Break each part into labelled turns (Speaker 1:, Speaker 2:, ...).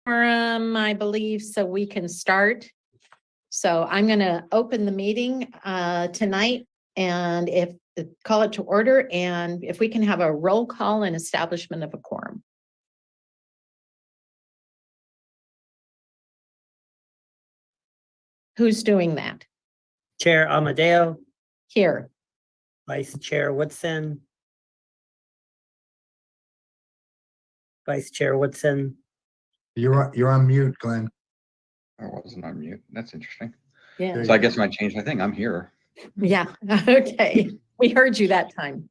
Speaker 1: I believe, so we can start. So I'm going to open the meeting tonight and call it to order, and if we can have a roll call and establishment of a quorum. Who's doing that?
Speaker 2: Chair Amadeo,
Speaker 1: Here.
Speaker 2: Vice Chair Woodson. Vice Chair Woodson.
Speaker 3: You're on mute, Glenn.
Speaker 4: I wasn't on mute. That's interesting.
Speaker 1: Yeah.
Speaker 4: So I guess I changed my thing. I'm here.
Speaker 1: Yeah. Okay. We heard you that time.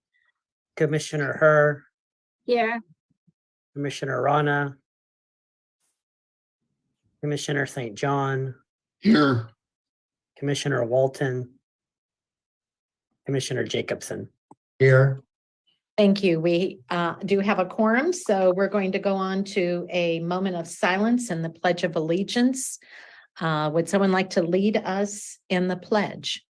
Speaker 2: Commissioner Herr.
Speaker 1: Here.
Speaker 2: Commissioner Rana. Commissioner St. John.
Speaker 3: Here.
Speaker 2: Commissioner Walton. Commissioner Jacobson.
Speaker 3: Here.
Speaker 1: Thank you. We do have a quorum, so we're going to go on to a moment of silence and the Pledge of Allegiance. Would someone like to lead us in the pledge?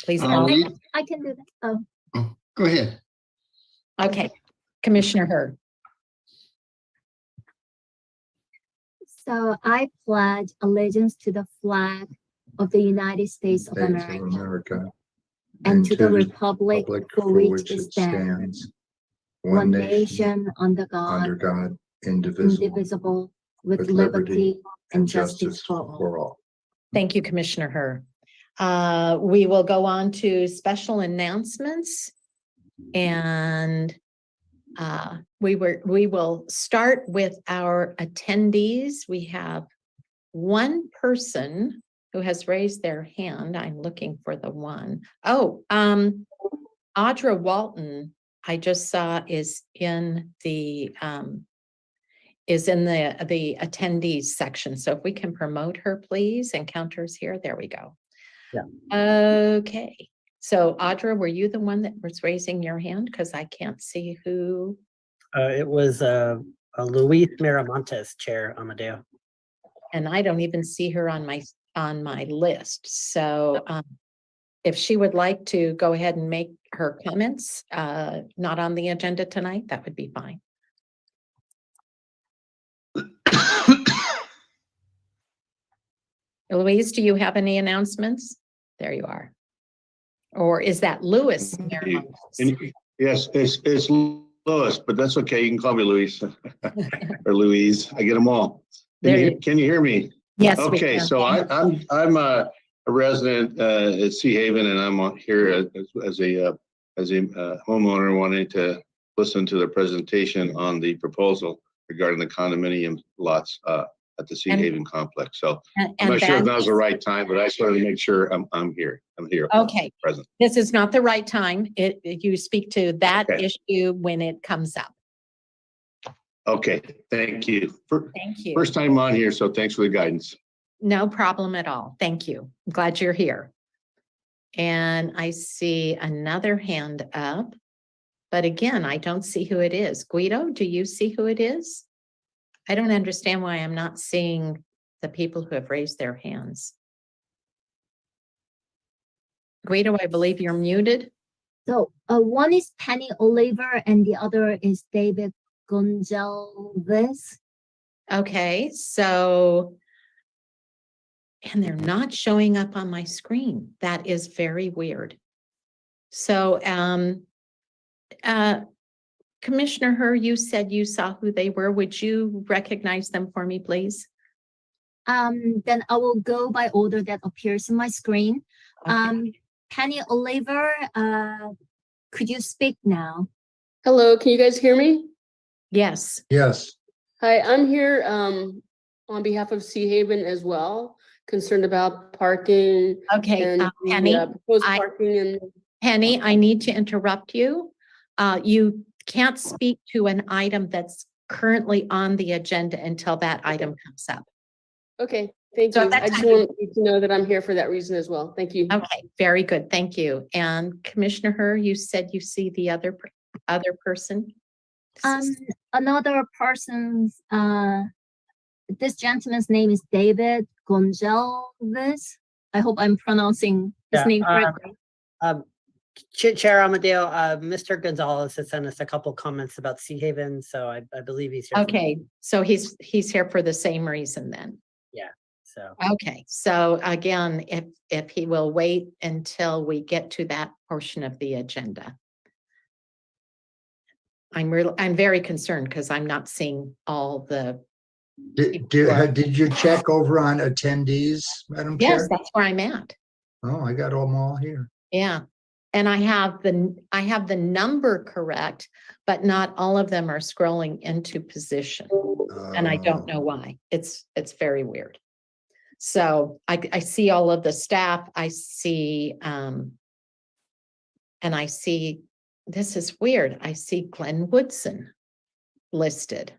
Speaker 1: Please.
Speaker 5: I can do that.
Speaker 3: Oh, go ahead.
Speaker 1: Okay, Commissioner Herr.
Speaker 5: So I pledge allegiance to the flag of the United States of
Speaker 3: States of
Speaker 5: America
Speaker 3: America.
Speaker 5: and to the republic for which it
Speaker 3: it
Speaker 5: stands, one nation under
Speaker 3: under
Speaker 5: God,
Speaker 3: God, indivisible,
Speaker 5: indivisible, with
Speaker 3: with
Speaker 5: liberty and justice for all.
Speaker 3: for all.
Speaker 1: Thank you, Commissioner Herr. We will go on to special announcements, and we will start with our attendees. We have one person who has raised their hand. I'm looking for the one. Oh, Audra Walton, I just saw is in the attendees section. So if we can promote her, please. Encounters here. There we go.
Speaker 2: Yeah.
Speaker 1: Okay. So Audra, were you the one that was raising your hand? Because I can't see who.
Speaker 2: It was Luis Miramontes, Chair Amadeo.
Speaker 1: And I don't even see her on my list. So if she would like to go ahead and make her comments, not on the agenda tonight, that would be fine. Louise, do you have any announcements? There you are. Or is that Louis?
Speaker 6: Yes, it's Louis, but that's okay. You can call me Louise or Louise. I get them all. Can you hear me?
Speaker 1: Yes.
Speaker 6: Okay, so I'm a resident at Sea Haven, and I'm here as a homeowner wanting to listen to the presentation on the proposal regarding the condominium lots at the Sea Haven complex. So I'm not sure if now's the right time, but I just wanted to make sure I'm here. I'm here.
Speaker 1: Okay.
Speaker 6: Present.
Speaker 1: This is not the right time. You speak to that issue when it comes up.
Speaker 6: Okay, thank you.
Speaker 1: Thank you.
Speaker 6: First time on here, so thanks for the guidance.
Speaker 1: No problem at all. Thank you. I'm glad you're here. And I see another hand up, but again, I don't see who it is. Guido, do you see who it is? I don't understand why I'm not seeing the people who have raised their hands. Guido, I believe you're muted.
Speaker 5: So one is Penny Oliver and the other is David Gonzalez.
Speaker 1: Okay, so, and they're not showing up on my screen. That is very weird. So, Commissioner Herr, you said you saw who they were. Would you recognize them for me, please?
Speaker 5: Then I will go by order that appears on my screen.
Speaker 1: Okay.
Speaker 5: Penny Oliver, could you speak now?
Speaker 7: Hello, can you guys hear me?
Speaker 1: Yes.
Speaker 3: Yes.
Speaker 7: Hi, I'm here on behalf of Sea Haven as well, concerned about parking.
Speaker 1: Okay,
Speaker 7: and
Speaker 1: Penny,
Speaker 7: proposed parking and
Speaker 1: Penny, I need to interrupt you. You can't speak to an item that's currently on the agenda until that item comes up.
Speaker 7: okay, thank
Speaker 1: So
Speaker 7: you.
Speaker 1: that's
Speaker 7: I just
Speaker 1: fine.
Speaker 7: want you to know that I'm here for that reason as well. Thank you.
Speaker 1: Okay, very good. Thank you. And Commissioner Herr, you said you see the other person?
Speaker 5: Another person's, this gentleman's name is David Gonzalez. I hope I'm pronouncing his name correctly.
Speaker 2: Chair Amadeo, Mr. Gonzalez has sent us a couple comments about Sea Haven, so I believe he's here. for-
Speaker 1: Okay, so he's here for the same reason then.
Speaker 2: So,
Speaker 1: Okay, so again, if he will wait until we get to that portion of the agenda. I'm very concerned because I'm not seeing all the,
Speaker 3: Did you check over on attendees, Madam
Speaker 1: yes,
Speaker 3: Chair?
Speaker 1: that's where I'm at.
Speaker 3: Oh, I got them all here.
Speaker 1: Yeah. And I have the number correct, but not all of them are scrolling into position. And I don't know why. It's very weird. So I see all of the staff. I see, and I see, this is weird. I see Glenn Woodson listed.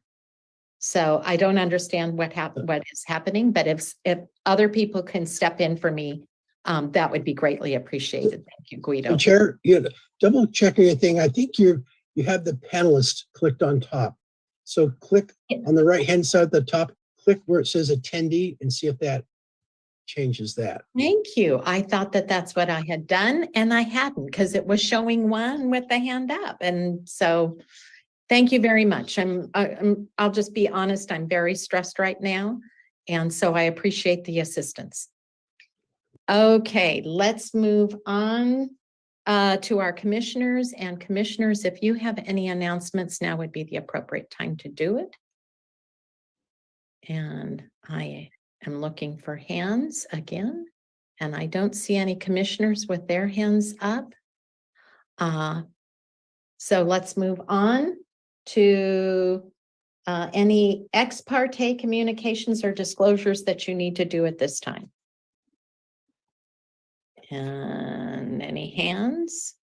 Speaker 1: So I don't understand what is happening, but if other people can step in for me, that would be greatly appreciated. Thank you, Guido.
Speaker 8: Chair, you double checking your thing. I think you have the panelist clicked on top. So click on the right-hand side at the top, click where it says attendee and see if that changes that.
Speaker 1: Thank you. I thought that that's what I had done and I hadn't because it was showing one with the hand up. And so thank you very much. I'll just be honest. I'm very stressed right now. And so I appreciate the assistance. Okay, let's move on to our commissioners and commissioners. If you have any announcements, now would be the appropriate time to do it. And I am looking for hands again, and I don't see any commissioners with their hands up. So let's move on to any ex parte communications or disclosures that you need to do at this time. And any hands?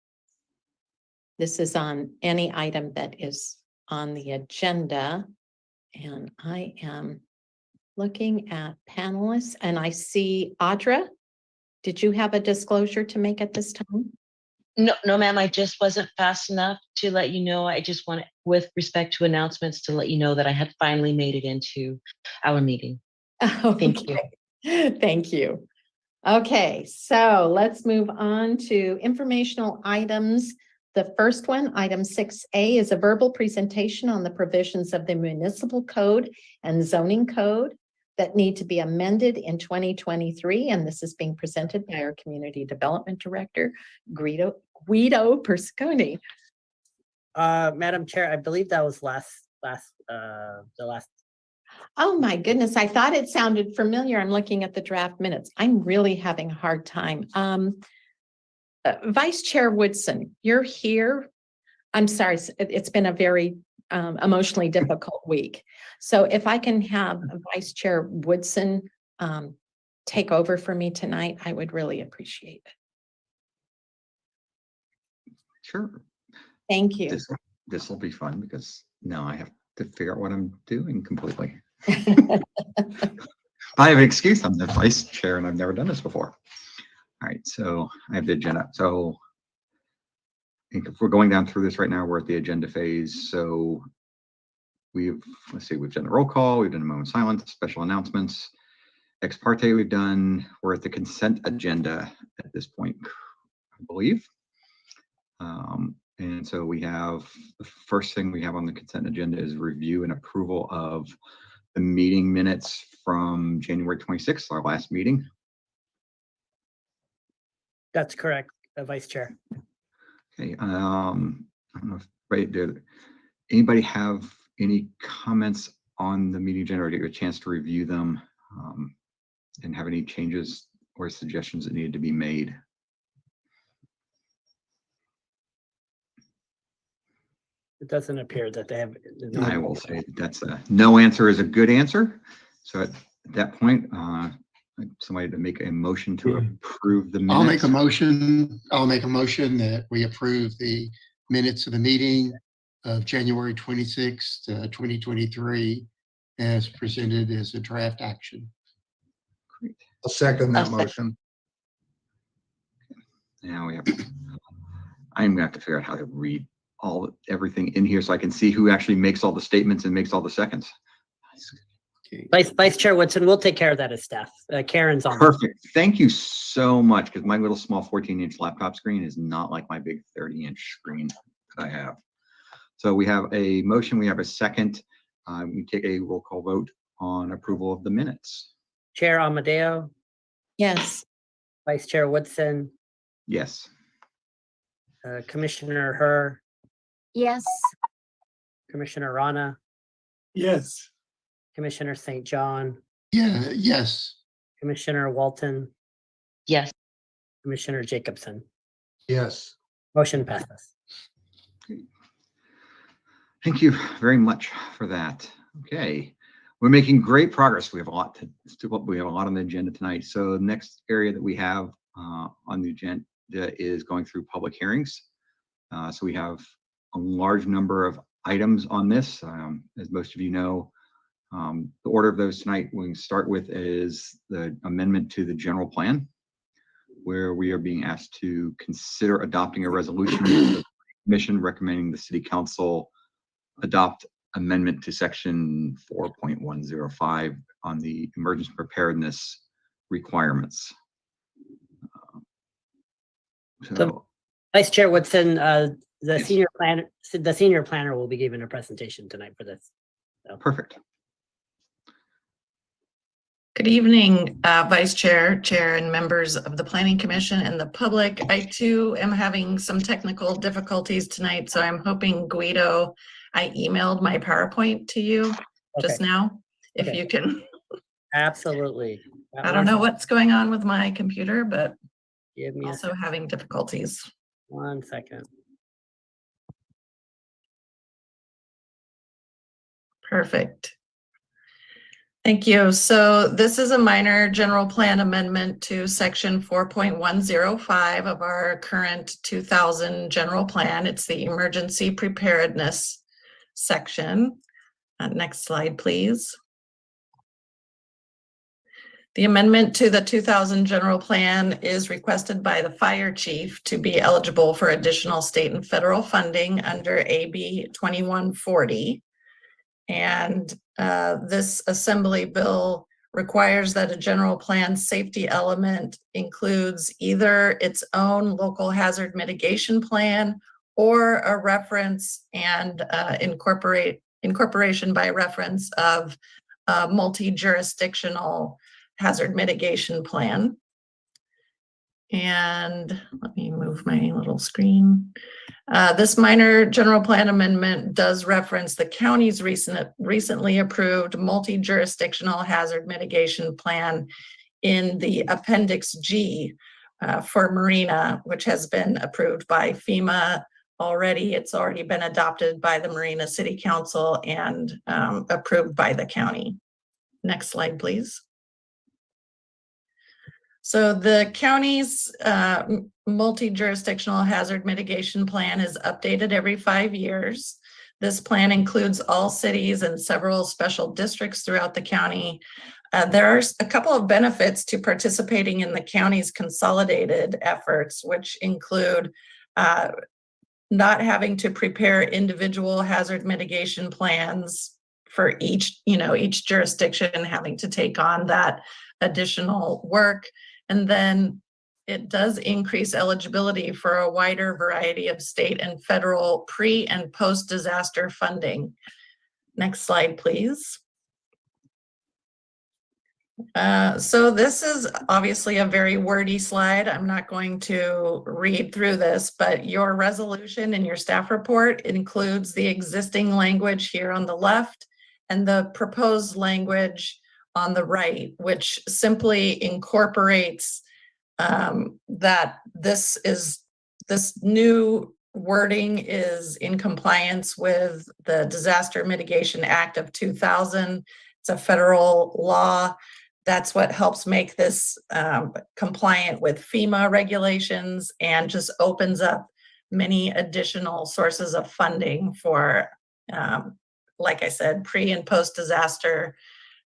Speaker 1: This is on any item that is on the agenda. And I am looking at panelists and I see Audra. Did you have a disclosure to make at this time?
Speaker 9: No, ma'am, I just wasn't fast enough to let you know. I just wanted, with respect to announcements, to let you know that I had finally made it into our meeting. Thank you.
Speaker 1: Thank you. Okay, so let's move on to informational items. The first one, item 6A, is a verbal presentation on the provisions of the municipal code and zoning code that need to be amended in 2023. And this is being presented by our Community Development Director, Guido Persconi.
Speaker 2: Madam Chair, I believe that was the last.
Speaker 1: Oh my goodness, I thought it sounded familiar. I'm looking at the draft minutes. I'm really having a hard time. Vice Chair Woodson, you're here. I'm sorry, it's been a very emotionally difficult week. So if I can have Vice Chair Woodson take over for me tonight, I would really appreciate it.
Speaker 4: Sure.
Speaker 1: Thank you.
Speaker 4: This will be fun because now I have to figure out what I'm doing completely. I have an excuse. I'm the vice chair and I've never done this before. All right, so I have the agenda. So I think if we're going down through this right now, we're at the agenda phase. So we've done a roll call, we've done a moment of silence, special announcements, ex parte we've done. We're at the consent agenda at this point, I believe. And so we have, the first thing we have on the consent agenda is review and approval of the meeting minutes from January 26th, our last meeting.
Speaker 2: That's correct, Vice Chair.
Speaker 4: Okay, I don't know if anybody have any comments on the meeting agenda or get a chance to review them and have any changes or suggestions that needed to be made?
Speaker 2: It doesn't appear that they have.
Speaker 4: I will say that's a no answer is a good answer. So at that point, somebody to make a motion to approve the minutes.
Speaker 3: I'll make a motion that we approve the minutes of the meeting of January 26th, 2023 as presented as a draft action.
Speaker 4: Great.
Speaker 3: I'll second
Speaker 1: that motion.
Speaker 4: Now we have, I'm gonna have to figure out how to read everything in here so I can see who actually makes all the statements and makes all the seconds.
Speaker 3: Okay.
Speaker 2: Vice Chair Woodson, we'll take care of that as staff. Karen's on.
Speaker 4: Perfect. Thank you so much, because my little small 14-inch laptop screen is not like my big 30-inch screen that I have. So we have a motion, we have a second. We take a roll call vote on approval of the minutes.
Speaker 2: Chair Amadeo,
Speaker 1: Yes.
Speaker 2: Vice Chair Woodson,
Speaker 4: Yes.
Speaker 2: Commissioner Herr,
Speaker 5: Yes,
Speaker 2: Commissioner Rana,
Speaker 8: Yes.
Speaker 2: Commissioner St. John,
Speaker 3: Yeah, yes.
Speaker 2: Commissioner Walton,
Speaker 9: Yes.
Speaker 2: Commissioner Jacobson.
Speaker 8: Yes.
Speaker 2: Motion passes.
Speaker 4: Thank you very much for that. Okay, we're making great progress. We have a lot we have a lot on the agenda tonight. So the next area that we have on the agenda is going through public hearings. So we have a large number of items on this. As most of you know, the order of those tonight we can start with is the amendment to the general plan, where we are being asked to consider adopting a resolution of the commission recommending the city council adopt amendment to section 4.105 on the emergency preparedness requirements. So
Speaker 2: Vice Chair Woodson, the
Speaker 4: Yes.
Speaker 2: senior planner will be giving a presentation tonight for this.
Speaker 4: perfect.
Speaker 10: Good evening, Vice Chair, Chair, and members of the Planning Commission and the public. I too am having some technical difficulties tonight, so I'm hoping Guido, I emailed my PowerPoint to you just now. If
Speaker 2: Okay.
Speaker 10: you can,
Speaker 2: Absolutely.
Speaker 10: I don't know what's going on with my computer, but
Speaker 2: Give me
Speaker 10: also having difficulties.
Speaker 2: 1 second.
Speaker 10: Perfect. Thank you. So this is a minor general plan amendment to section 4.105 of our current 2000 general plan. It's the emergency preparedness section. Next slide, please. The amendment to the 2000 general plan is requested by the fire chief to be eligible for additional state and federal funding under AB 2140. And this assembly bill requires that a general plan safety element includes either its own local hazard mitigation plan or a reference and incorporation by reference of a multi-jurisdictional hazard mitigation plan. And let me move my little screen. This minor general plan amendment does reference the county's recently approved multi-jurisdictional hazard mitigation plan in the Appendix G for Marina, which has been approved by FEMA already. It's already been adopted by the Marina City Council and approved by the county. Next slide, please. So the county's multi-jurisdictional hazard mitigation plan is updated every 5 years. This plan includes all cities and several special districts throughout the county. There are a couple of benefits to participating in the county's consolidated efforts, which include not having to prepare individual hazard mitigation plans for each jurisdiction, having to take on that additional work. And then it does increase eligibility for a wider variety of state and federal pre and post disaster funding. Next slide, please. So this is obviously a very wordy slide. I'm not going to read through this, but your resolution in your staff report includes the existing language here on the left and the proposed language on the right, which simply incorporates that this new wording is in compliance with the Disaster Mitigation Act of 2000. It's a federal law. That's what helps make this compliant with FEMA regulations and just opens up many additional sources of funding for, like I said, pre and post disaster,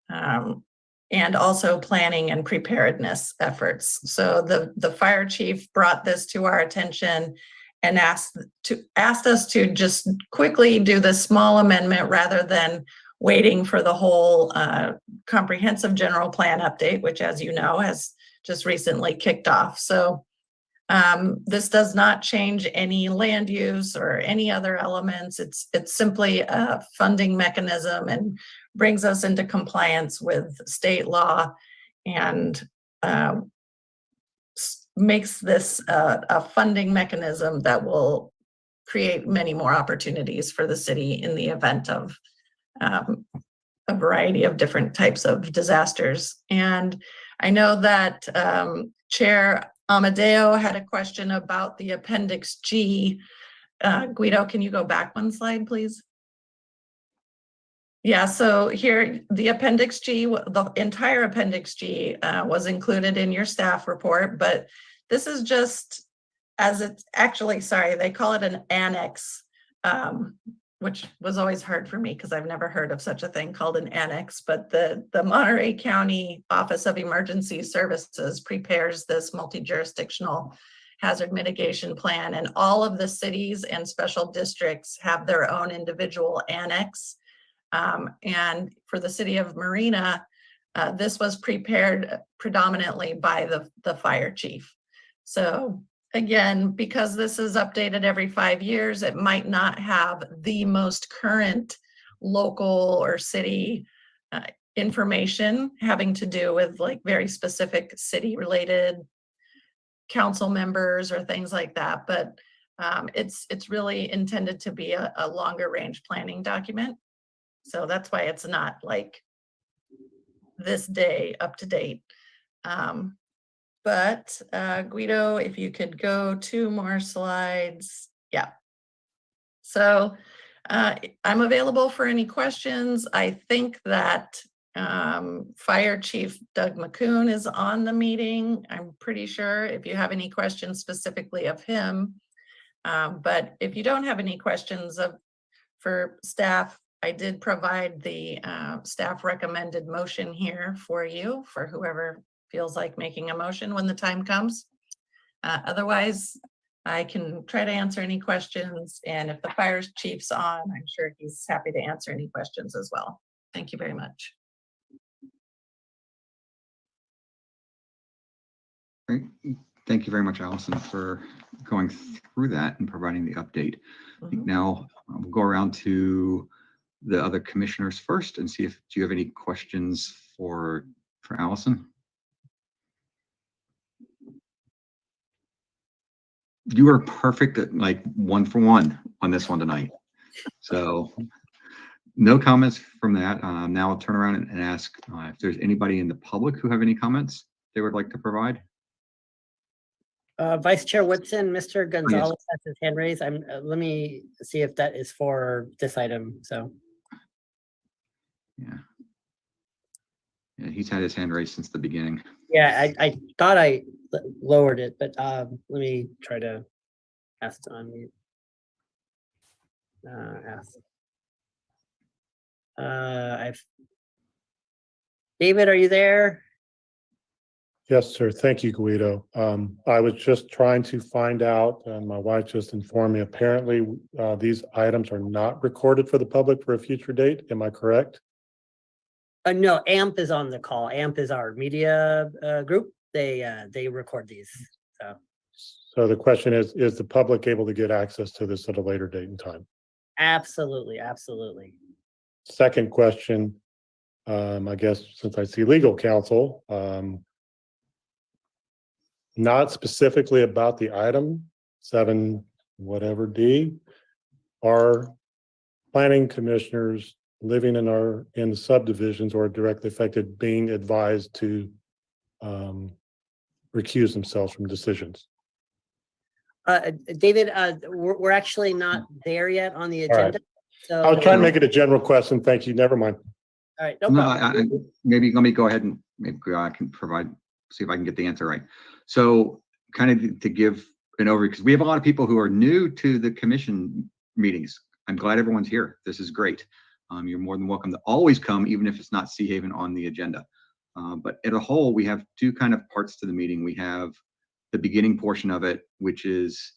Speaker 10: and also planning and preparedness efforts. So the fire chief brought this to our attention and asked us to just quickly do this small amendment rather than waiting for the whole comprehensive general plan update, which, as you know, has just recently kicked off. So this does not change any land use or any other elements. It's simply a funding mechanism and brings us into compliance with state law and makes this a funding mechanism that will create many more opportunities for the city in the event of a variety of different types of disasters. And I know that Chair Amadeo had a question about the Appendix G. Guido, can you go back one slide, please? Yeah, so here, the Appendix G, the entire Appendix G was included in your staff report, but this is just as it's actually, sorry, they call it an annex, which was always hard for me because I've never heard of such a thing called an annex, but the Monterey County Office of Emergency Services prepares this multi-jurisdictional hazard mitigation plan, and all of the cities and special districts have their own individual annex. And for the city of Marina, this was prepared predominantly by the fire chief. So again, because this is updated every 5 years, it might not have the most current local or city information having to do with like very specific city related council members or things like that. But it's really intended to be a longer range planning document. So that's why it's not like this day up to date. But Guido, if you could go 2 more slides. Yeah. So I'm available for any questions. I think that Fire Chief Doug McCoon is on the meeting. I'm pretty sure if you have any questions specifically of him. But if you don't have any questions for staff, I did provide the staff recommended motion here for you, for whoever feels like making a motion when the time comes. Otherwise, I can try to answer any questions. And if the fire chief's on, I'm sure he's happy to answer any questions as well. Thank you very much.
Speaker 4: Great. Thank you very much, Allison, for going through that and providing the update. I think now we'll go around to the other commissioners first and see if, do you have any questions for Allison? You are perfect at like 1 for 1 on this one tonight. So no comments from that. Now I'll turn around and ask if there's anybody in the public who have any comments they would like to provide.
Speaker 2: Vice Chair Whitson, Mr. Gonzalez has his hand raised. Let me see if that is for this item. So.
Speaker 4: Yeah. Yeah, he's had his hand raised since the beginning.
Speaker 2: Yeah, I thought I lowered it, but let me try to ask to unmute. David, are you there?
Speaker 11: Yes, sir. Thank you, Guido. I was just trying to find out, and my wife just informed me, apparently these items are not recorded for the public for a future date. Am I correct?
Speaker 2: No, AMP is on the call. AMP is our media group. They record these.
Speaker 11: So the question is the public able to get access to this at a later date and time?
Speaker 2: Absolutely, absolutely.
Speaker 11: Second question, I guess since I see legal counsel, not specifically about the item 7 whatever D, are planning commissioners living in the subdivisions or directly affected being advised to recuse themselves from decisions?
Speaker 2: David, we're actually not there yet on the agenda. So
Speaker 11: I'll try and make it a general question. Thank you. Never mind.
Speaker 2: All right, no problem.
Speaker 4: Maybe let me go ahead and maybe I can provide, see if I can get the answer right. So kind of to give an overview, because we have a lot of people who are new to the commission meetings. I'm glad everyone's here. This is great. You're more than welcome to always come, even if it's not Sea Haven on the agenda. But at a whole, we have 2 kind of parts to the meeting. We have the beginning portion of it, which is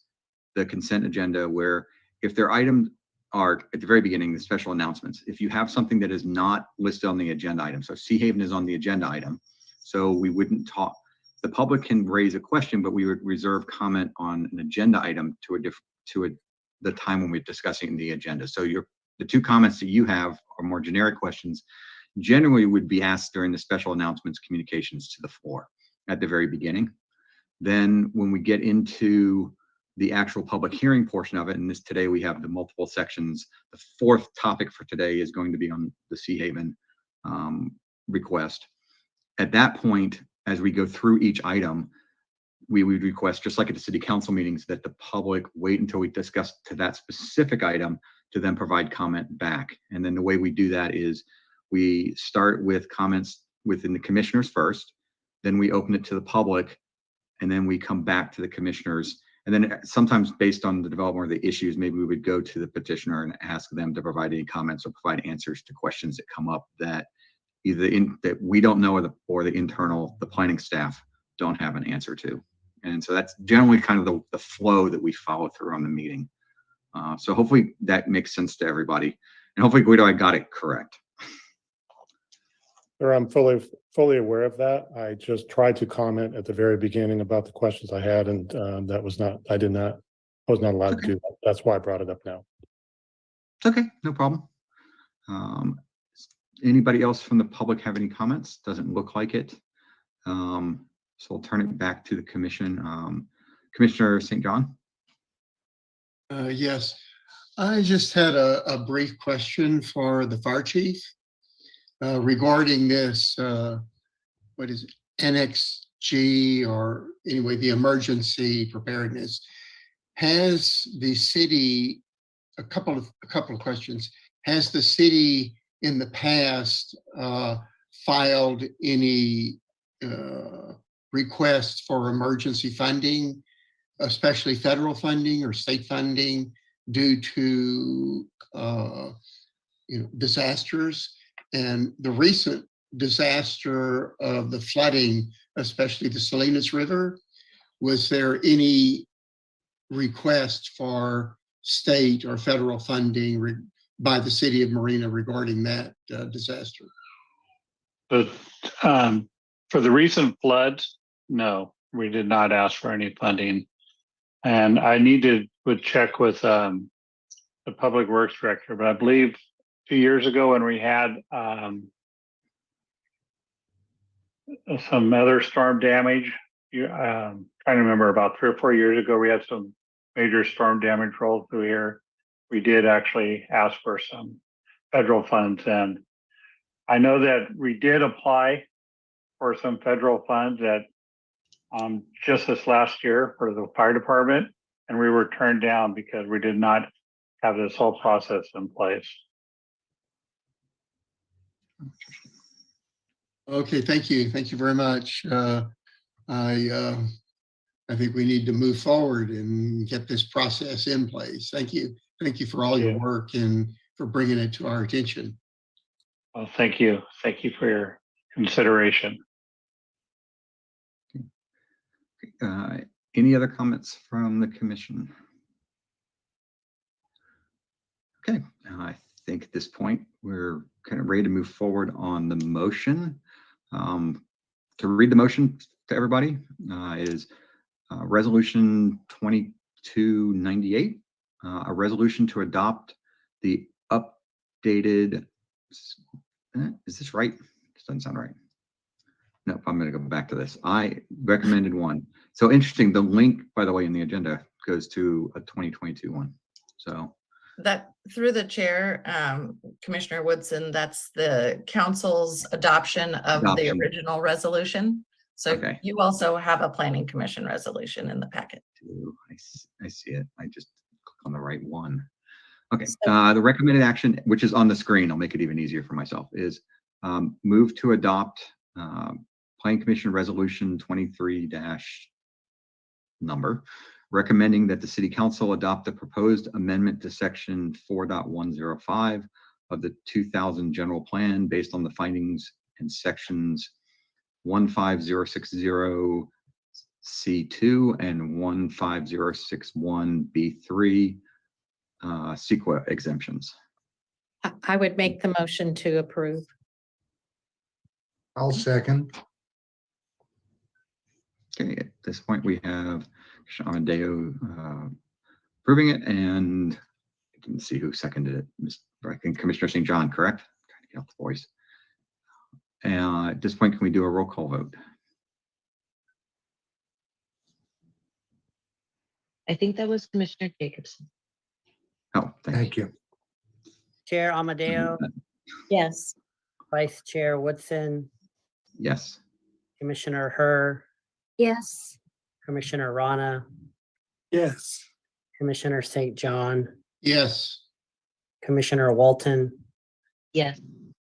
Speaker 4: the consent agenda, where if there are items are at the very beginning, the special announcements. If you have something that is not listed on the agenda item, so Sea Haven is on the agenda item, so we wouldn't talk, the public can raise a question, but we would reserve comment on an agenda item the time when we're discussing the agenda. So the two comments that you have are more generic questions, generally would be asked during the special announcements communications to the floor at the very beginning. Then when we get into the actual public hearing portion of it, and today we have the multiple sections, the fourth topic for today is going to be on the Sea Haven request. At that point, as we go through each item, we would request, just like at the city council meetings, that the public wait until we discuss to that specific item to then provide comment back. And then the way we do that is we start with comments within the commissioners first, then we open it to the public, and then we come back to the commissioners. And then sometimes based on the development of the issues, maybe we would go to the petitioner and ask them to provide any comments or provide answers to questions that come up that either that we don't know or the planning staff don't have an answer to. And so that's generally kind of the flow that we follow through on the meeting. So hopefully that makes sense to everybody. And hopefully, Guido, I got it correct.
Speaker 11: Sir, I'm fully aware of that. I just tried to comment at the very beginning about the questions I had, and I was not allowed to do that. That's why I brought it up now.
Speaker 4: Okay, no problem. Anybody else from the public have any comments? Doesn't look like it. So I'll turn it back to the commission. Commissioner St. John?
Speaker 3: Yes, I just had a brief question for the fire chief regarding this, what is it, NXG, or anyway, the emergency preparedness. Has the city, a couple of questions, has the city in the past filed any requests for emergency funding, especially federal funding or state funding, due to disasters? And the recent disaster of the flooding, especially the Salinas River, was there any request for state or federal funding by the city of Marina regarding that disaster?
Speaker 12: But for the recent floods, no, we did not ask for any funding. And I would check with the public works director, but I believe 2 years ago when we had some other storm damage, trying to remember, about 3 or 4 years ago, we had some major storm damage roll through here. We did actually ask for some federal funds, and I know that we did apply for some federal funds that just this last year for the fire department, and we were turned down because we did not have this whole process in place.
Speaker 3: Okay, thank you. Thank you very much. I think we need to move forward and get this process in place. Thank you. Thank you for all your work and for bringing it to our attention.
Speaker 12: Well, thank you. Thank you for your consideration.
Speaker 4: Any other comments from the commission? Okay, I think at this point we're kind of ready to move forward on the motion. To read the motion to everybody is Resolution 2298, a resolution to adopt the updated, is this right? This doesn't sound right. Nope, I'm going to go back to this. I recommended one. So interesting. The link, by the way, in the agenda goes to a 2022 one. So
Speaker 10: that, through the chair, Commissioner Woodson, that's the council's adoption of the original resolution. So
Speaker 4: okay.
Speaker 10: You also have a planning commission resolution in the packet.
Speaker 4: I see it. I just click on the right one. Okay. The recommended action, which is on the screen, I'll make it even easier for myself, is move to adopt Planning Commission Resolution 23- number, recommending that the City Council adopt the proposed amendment to Section 4.105 of the 2000 General Plan based on the findings in Sections 15060 C2 and 15061 B3 CEQA exemptions.
Speaker 1: I would make the motion to approve.
Speaker 13: I'll second.
Speaker 4: Okay, at this point, we have Amadeo approving it, and I didn't see who seconded it. I think Commissioner St. John, correct? Trying to get out the voice. And at this point, can we do a roll call vote?
Speaker 9: I think that was Commissioner Jacobson.
Speaker 4: Oh,
Speaker 13: Thank you.
Speaker 2: Chair Amadeo,
Speaker 1: Yes.
Speaker 2: Vice Chair Woodson,
Speaker 4: Yes.
Speaker 2: Commissioner Herr,
Speaker 5: Yes.
Speaker 2: Commissioner Rana,
Speaker 8: Yes.
Speaker 2: Commissioner St. John,
Speaker 3: Yes.
Speaker 2: Commissioner Walton,
Speaker 9: Yes.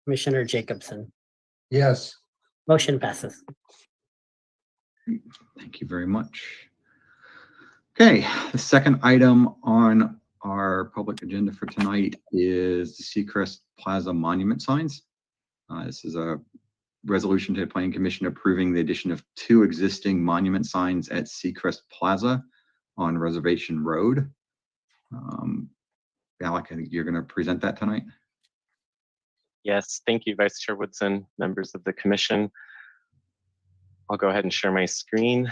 Speaker 2: Commissioner Jacobson.
Speaker 13: Yes.
Speaker 2: Motion passes.
Speaker 4: Thank you very much. Okay, the second item on our public agenda for tonight is the Seacrest Plaza monument signs. This is a resolution to the Planning Commission approving the addition of 2 existing monument signs at Seacrest Plaza on Reservation Road. Alec, I think you're going to present that tonight.
Speaker 14: Yes, thank you, Vice Chair Woodson, members of the commission. I'll go ahead and share my screen.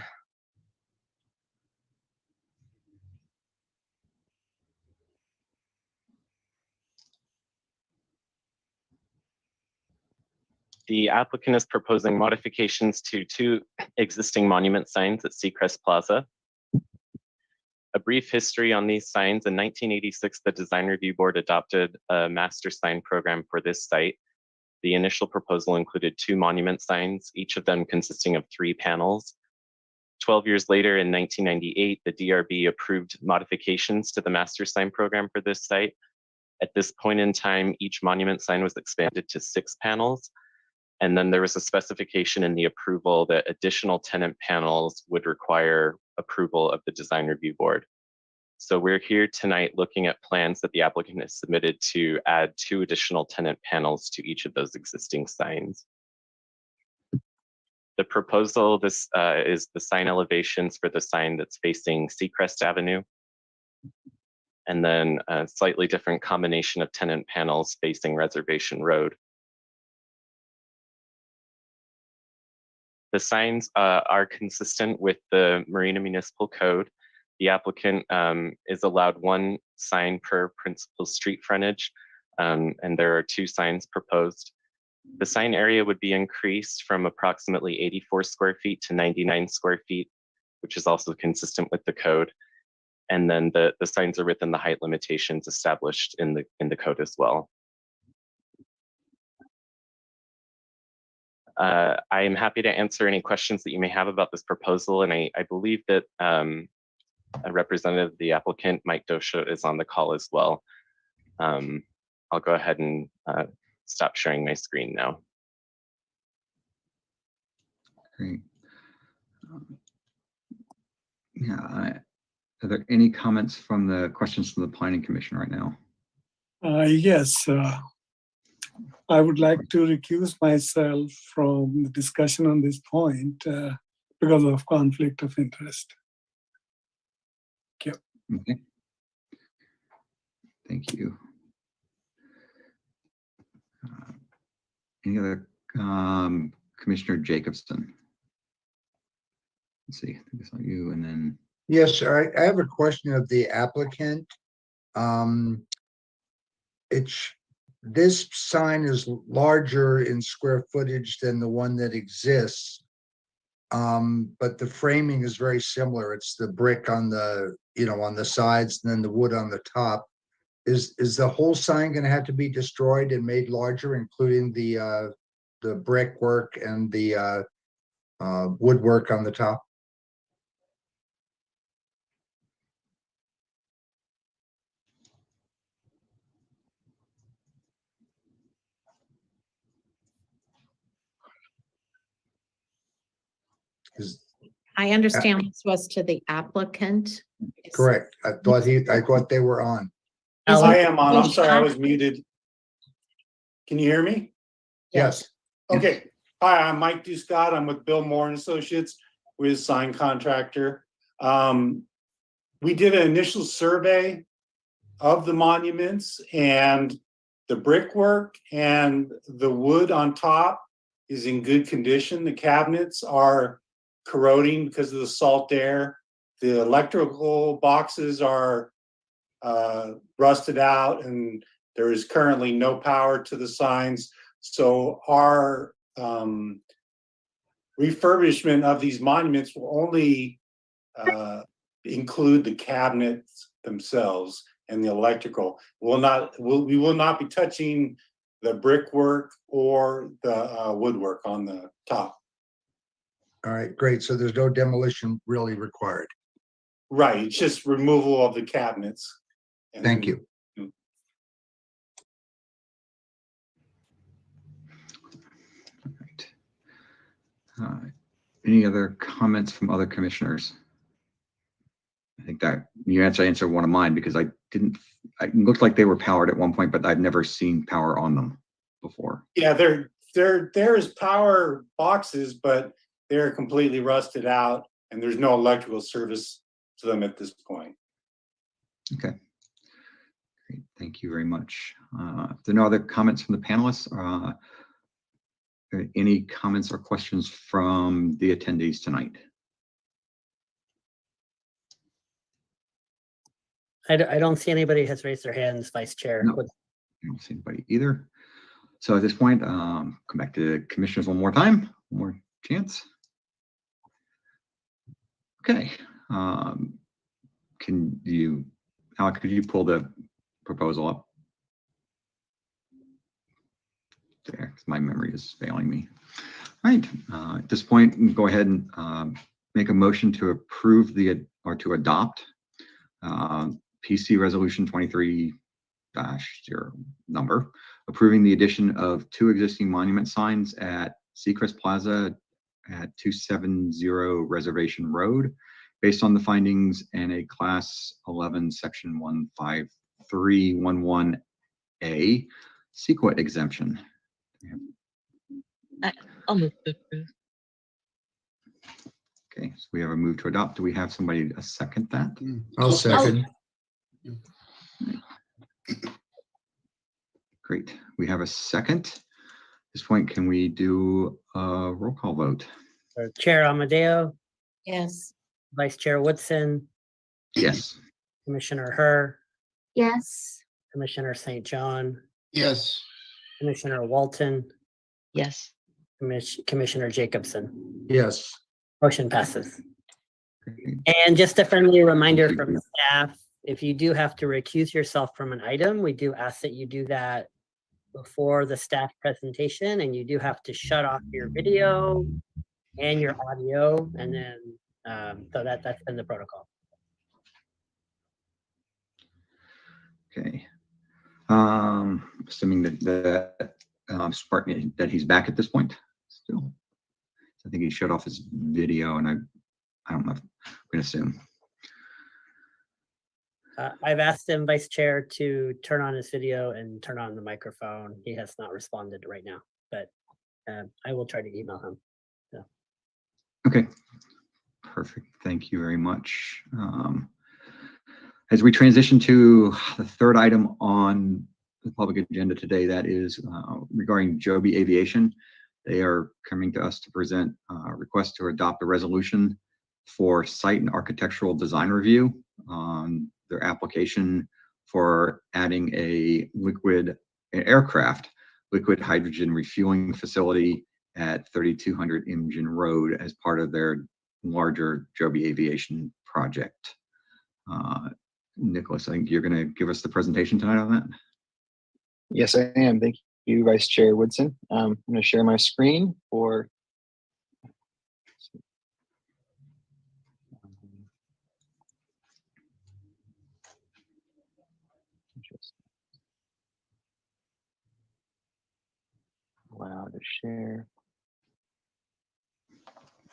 Speaker 14: The applicant is proposing modifications to 2 existing monument signs at Seacrest Plaza. A brief history on these signs. In 1986, the Design Review Board adopted a master sign program for this site. The initial proposal included 2 monument signs, each of them consisting of 3 panels. 12 years later, in 1998, the DRB approved modifications to the master sign program for this site. At this point in time, each monument sign was expanded to 6 panels. And then there was a specification in the approval that additional tenant panels would require approval of the Design Review Board. So we're here tonight looking at plans that the applicant has submitted to add 2 additional tenant panels to each of those existing signs. The proposal, this is the sign elevations for the sign that's facing Seacrest Avenue. And then a slightly different combination of tenant panels facing Reservation Road. The signs are consistent with the Marina Municipal Code. The applicant is allowed 1 sign per principal street frontage, and there are 2 signs proposed. The sign area would be increased from approximately 84 square feet to 99 square feet, which is also consistent with the code. And then the signs are within the height limitations established in the code as well. I am happy to answer any questions that you may have about this proposal, and I believe that a representative of the applicant, Mike Dosha, is on the call as well. I'll go ahead and stop sharing my screen now.
Speaker 4: Great. Are there any comments from the questions from the Planning Commission right now?
Speaker 15: Yes. I would like to recuse myself from the discussion on this point because of conflict of interest. Thank you.
Speaker 4: Okay. Thank you. Any other Commissioner Jacobson? Let's see, I think it's on you, and then.
Speaker 13: Yes, sir. I have a question of the applicant. This sign is larger in square footage than the one that exists. But the framing is very similar. It's the brick on the, on the sides and then the wood on the top. Is the whole sign going to have to be destroyed and made larger, including the brickwork and the woodwork on the top?
Speaker 1: I understand this was to the applicant.
Speaker 13: Correct. I thought they were on.
Speaker 15: I am on. I'm sorry, I was muted. Can you hear me?
Speaker 13: Yes.
Speaker 15: Okay. Hi, I'm Mike Scott. I'm with Bill Moore and Associates. We're a sign contractor. We did an initial survey
Speaker 11: of the monuments, and the brickwork and the wood on top is in good condition. The cabinets are corroding because of the salt air. The electrical boxes are rusted out, and there is currently no power to the signs. So our refurbishment of these monuments will only include the cabinets themselves and the electrical. We will not be touching the brickwork or the woodwork on the top.
Speaker 13: All right, great. So there's no demolition really required.
Speaker 11: Right, it's just removal of the cabinets.
Speaker 13: Thank you.
Speaker 4: Any other comments from other commissioners? I think that you answered one of mine, because it looked like they were powered at one point, but I've never seen power on them before.
Speaker 11: Yeah, there is power boxes, but they're completely rusted out, and there's no electrical service to them at this point.
Speaker 4: Okay. Great. Thank you very much. If there are no other comments from the panelists, any comments or questions from the attendees tonight?
Speaker 2: I don't see anybody has raised their hands, Vice Chair.
Speaker 4: No, I don't see anybody either. So at this point, come back to commissioners one more time, one more chance. Okay. Alec, could you pull the proposal up? There, 'cause my memory is failing me. All right. At this point, go ahead and make a motion to approve or to adopt PC Resolution 23-0 number, approving the addition of 2 existing monument signs at Seacrest Plaza at 270 Reservation Road, based on the findings in a Class 11, Section 15311A CEQA exemption.
Speaker 9: I'll move to approve.
Speaker 4: Okay, so we have a move to adopt. Do we have somebody to second that?
Speaker 13: I'll second.
Speaker 4: Great. We have a second. At this point, can we do a roll call vote?
Speaker 2: Chair Amadeo,
Speaker 1: Yes.
Speaker 2: Vice Chair Woodson,
Speaker 4: Yes.
Speaker 2: Commissioner Herr,
Speaker 5: Yes.
Speaker 2: Commissioner St. John,
Speaker 3: Yes.
Speaker 2: Commissioner Walton,
Speaker 9: Yes.
Speaker 2: Commissioner Jacobson.
Speaker 13: Yes.
Speaker 2: Motion passes.
Speaker 4: Great.
Speaker 2: And just a friendly reminder from staff, if you do have to recuse yourself from an item, we do ask that you do that before the staff presentation, and you do have to shut off your video and your audio, and then so that's been the protocol.
Speaker 4: Okay. Assuming that Spartan, that he's back at this point still. I think he shut off his video, and I don't know. I'm going to assume.
Speaker 2: I've asked him, Vice Chair, to turn on his video and turn on the microphone. He has not responded right now, but I will try to email him. So.
Speaker 4: Okay. Perfect. Thank you very much. As we transition to the third item on the public agenda today, that is regarding Joby Aviation. They are coming to us to present a request to adopt a resolution for site and architectural design review on their application for adding a liquid hydrogen refueling facility at 3200 Imogen Road as part of their larger Joby Aviation project. Nicholas, I think you're going to give us the presentation tonight on that.
Speaker 16: Yes, I am. Thank you, Vice Chair Woodson. I'm going to share my screen for. Allow to share.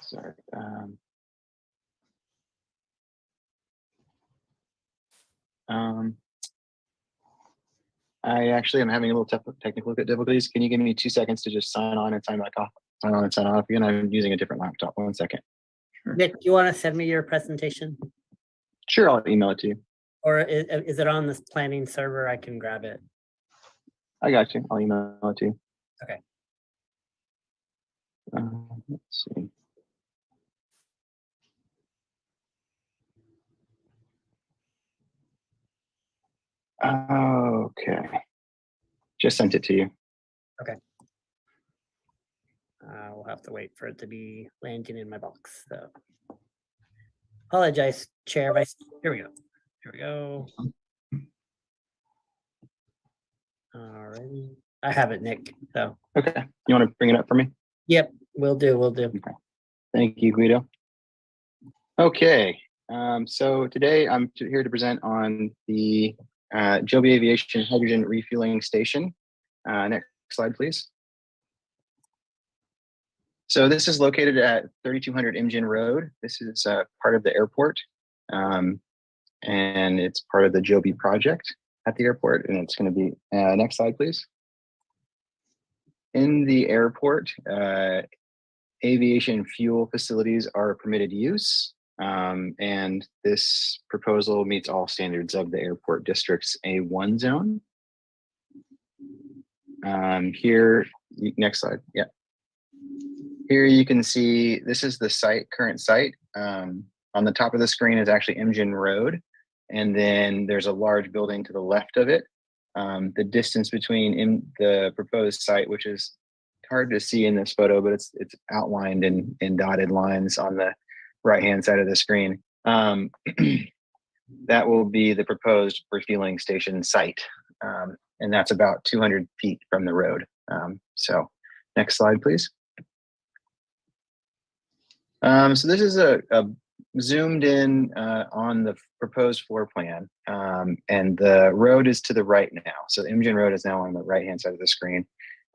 Speaker 16: Sorry. I actually am having a little technical difficulties. Can you give me 2 seconds to just sign on and sign back off? Sign on and sign off again. I'm using a different laptop. 1 second.
Speaker 2: Nick, do you want to send me your presentation?
Speaker 16: Sure, I'll email it to you.
Speaker 2: Or is it on this planning server? I can grab it.
Speaker 16: I got you. I'll email it to you.
Speaker 2: Okay.
Speaker 16: Let's see. Okay. Just sent it to you.
Speaker 2: Okay. We'll have to wait for it to be landing in my box. So apologize, Chair. Vice. Here we go. Here we go. Alrighty. I have it, Nick. So
Speaker 16: Okay. You want to bring it up for me?
Speaker 2: yep, we'll do. We'll do.
Speaker 16: Okay. Thank you, Guido. Okay. So today I'm here to present on the Joby Aviation Hydrogen Refueling Station. Next slide, please. So this is located at 3200 Imjin Road. This is part of the airport, and it's part of the Joby project at the airport. And it's going to be next slide, please. In the airport, aviation fuel facilities are permitted use, and this proposal meets all standards of the airport district's A1 zone. Here, next slide. Yeah. Here you can see this is the site, current site. On the top of the screen is actually Imjin Road, and then there's a large building to the left of it. The distance between the proposed site, which is hard to see in this photo, but it's outlined in dotted lines on the right-hand side of the screen. That will be the proposed refueling station site, and that's about 200 feet from the road. So next slide, please. So this is a zoomed in on the proposed floor plan, and the road is to the right now. So the Imjin Road is now on the right-hand side of the screen,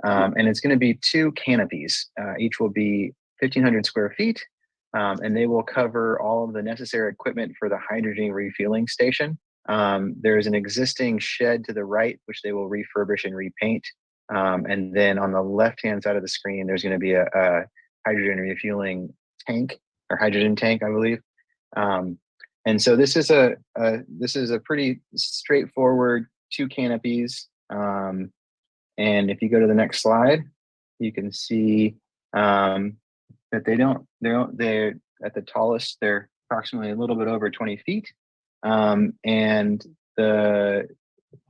Speaker 16: and it's going to be 2 canopies. Each will be 1,500 square feet, and they will cover all of the necessary equipment for the hydrogen refueling station. There's an existing shed to the right, which they will refurbish and repaint. And then on the left-hand side of the screen, there's going to be a hydrogen refueling tank or hydrogen tank, I believe. And so this is a pretty straightforward 2 canopies. And if you go to the next slide, you can see that they're at the tallest, they're approximately a little bit over 20 feet. And the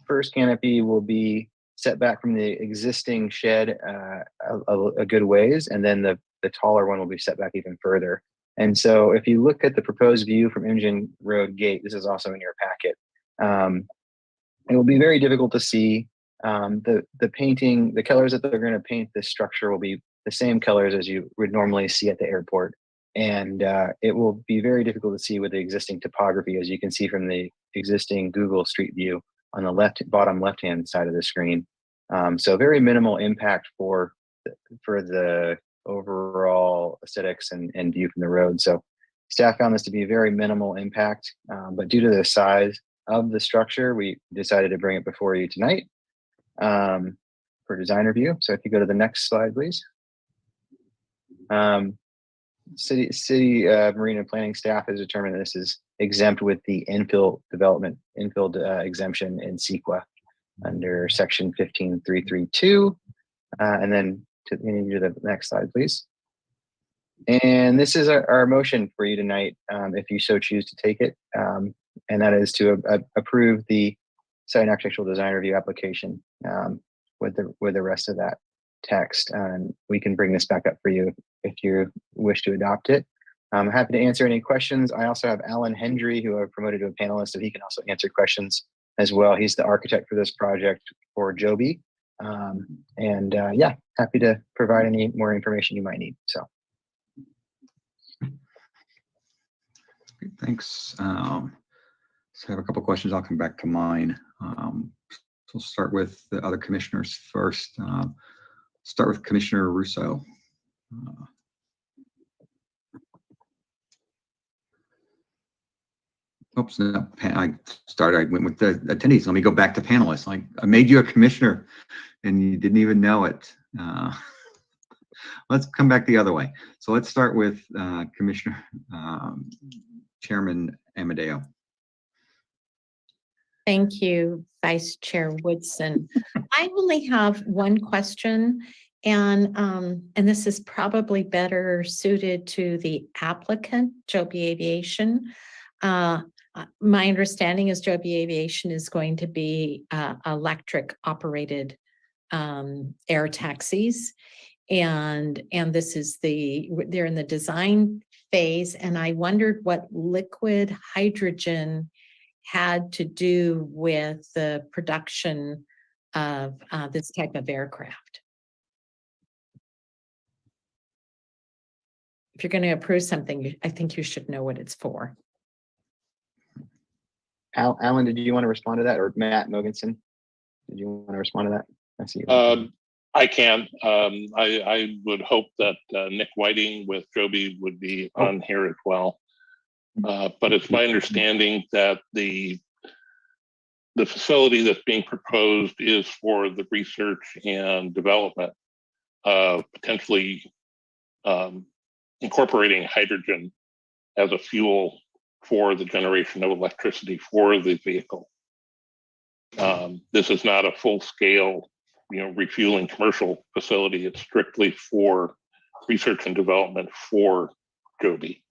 Speaker 16: first canopy will be set back from the existing shed a good ways, and then the taller one will be set back even further. And so if you look at the proposed view from Imjin Road Gate, this is also in your packet, it will be very difficult to see. The painting, the colors that they're going to paint this structure will be the same colors as you would normally see at the airport. And it will be very difficult to see with the existing topography, as you can see from the existing Google Street View on the bottom left-hand side of the screen. So very minimal impact for the overall aesthetics and view from the road. So staff found this to be a very minimal impact, but due to the size of the structure, we decided to bring it before you tonight for design review. So if you go to the next slide, please. City Marina planning staff has determined this is exempt with the infill exemption in CEQA under section 15332. And then to the next slide, please. And this is our motion for you tonight, if you so choose to take it. And that is to approve the site architectural design review application with the rest of that text. And we can bring this back up for you if you wish to adopt it. I'm happy to answer any questions. I also have Alan Hendry, who I've promoted to a panelist, so he can also answer questions as well. He's the architect for this project for Joby. Yeah, happy to provide any more information you might need. So.
Speaker 4: Thanks. So I have a couple questions. I'll come back to mine. So we'll start with the other commissioners first. Start with Commissioner Russo. Oops, no, I went with the attendees. Let me go back to panelists. Like, I made you a commissioner and you didn't even know it. Let's come back the other way. So let's start with Commissioner Chairman Amadeo.
Speaker 1: Thank you, Vice Chair Woodson. I only have one question, and this is probably better suited to the applicant, Joby Aviation. My understanding is Joby Aviation is going to be electric operated air taxis. And this is they're in the design phase, and I wondered what liquid hydrogen had to do with the production of this type of aircraft. If you're going to approve something, I think you should know what it's for.
Speaker 16: Alan, did you want to respond to that, or Matt Mogensen? Did you want to respond to that? I see you.
Speaker 17: I can. I would hope that Nick Whiting with Joby would be on here as well. But it's my understanding that the facility that's being proposed is for the research and development of potentially incorporating hydrogen as a fuel for the generation of electricity for the vehicle. This is not a full-scale, refueling commercial facility. It's strictly for research and development for Joby.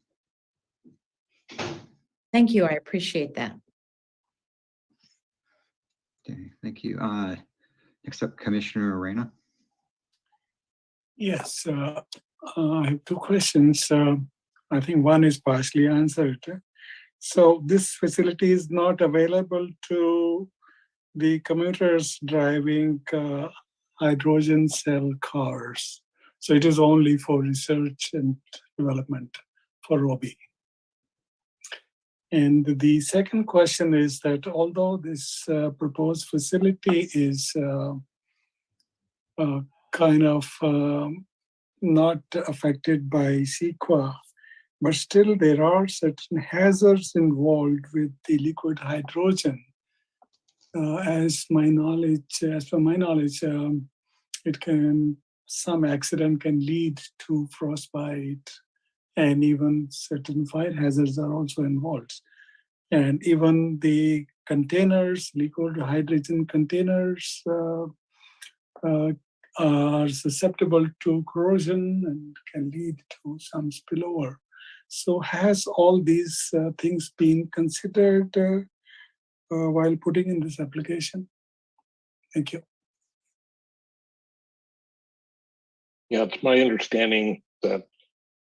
Speaker 1: Thank you. I appreciate that.
Speaker 4: Okay, thank you. Next up, Commissioner Marina.
Speaker 15: Yes, I have two questions. I think one is partially answered. So this facility is not available to the commuters driving hydrogen cell cars. So it is only for research and development for Roby. And the second question is that although this proposed facility is kind of not affected by CEQA, but still there are certain hazards involved with the liquid hydrogen. As per my knowledge, some accident can lead to frostbite, and even certain fire hazards are also involved. And even the containers, liquid hydrogen containers, are susceptible to corrosion and can lead to some spillover. So has all these things been considered while putting in this application? Thank you.
Speaker 17: Yeah, it's my understanding that,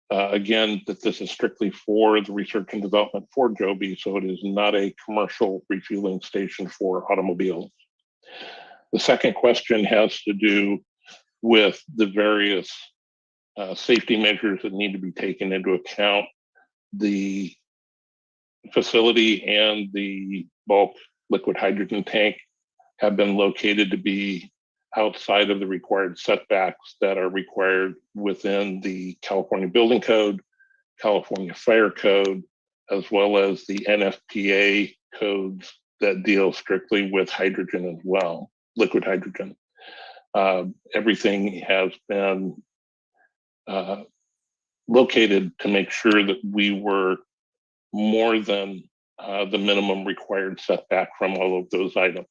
Speaker 17: again, that this is strictly for the research and development for Joby, so it is not a commercial refueling station for automobiles. The second question has to do with the various safety measures that need to be taken into account. The facility and the bulk liquid hydrogen tank have been located to be outside of the required setbacks that are required within the California Building Code, California Fire Code, as well as the NFPA codes that deal strictly with hydrogen as well, liquid hydrogen. Everything has been located to make sure that we were more than the minimum required setback from all of those items.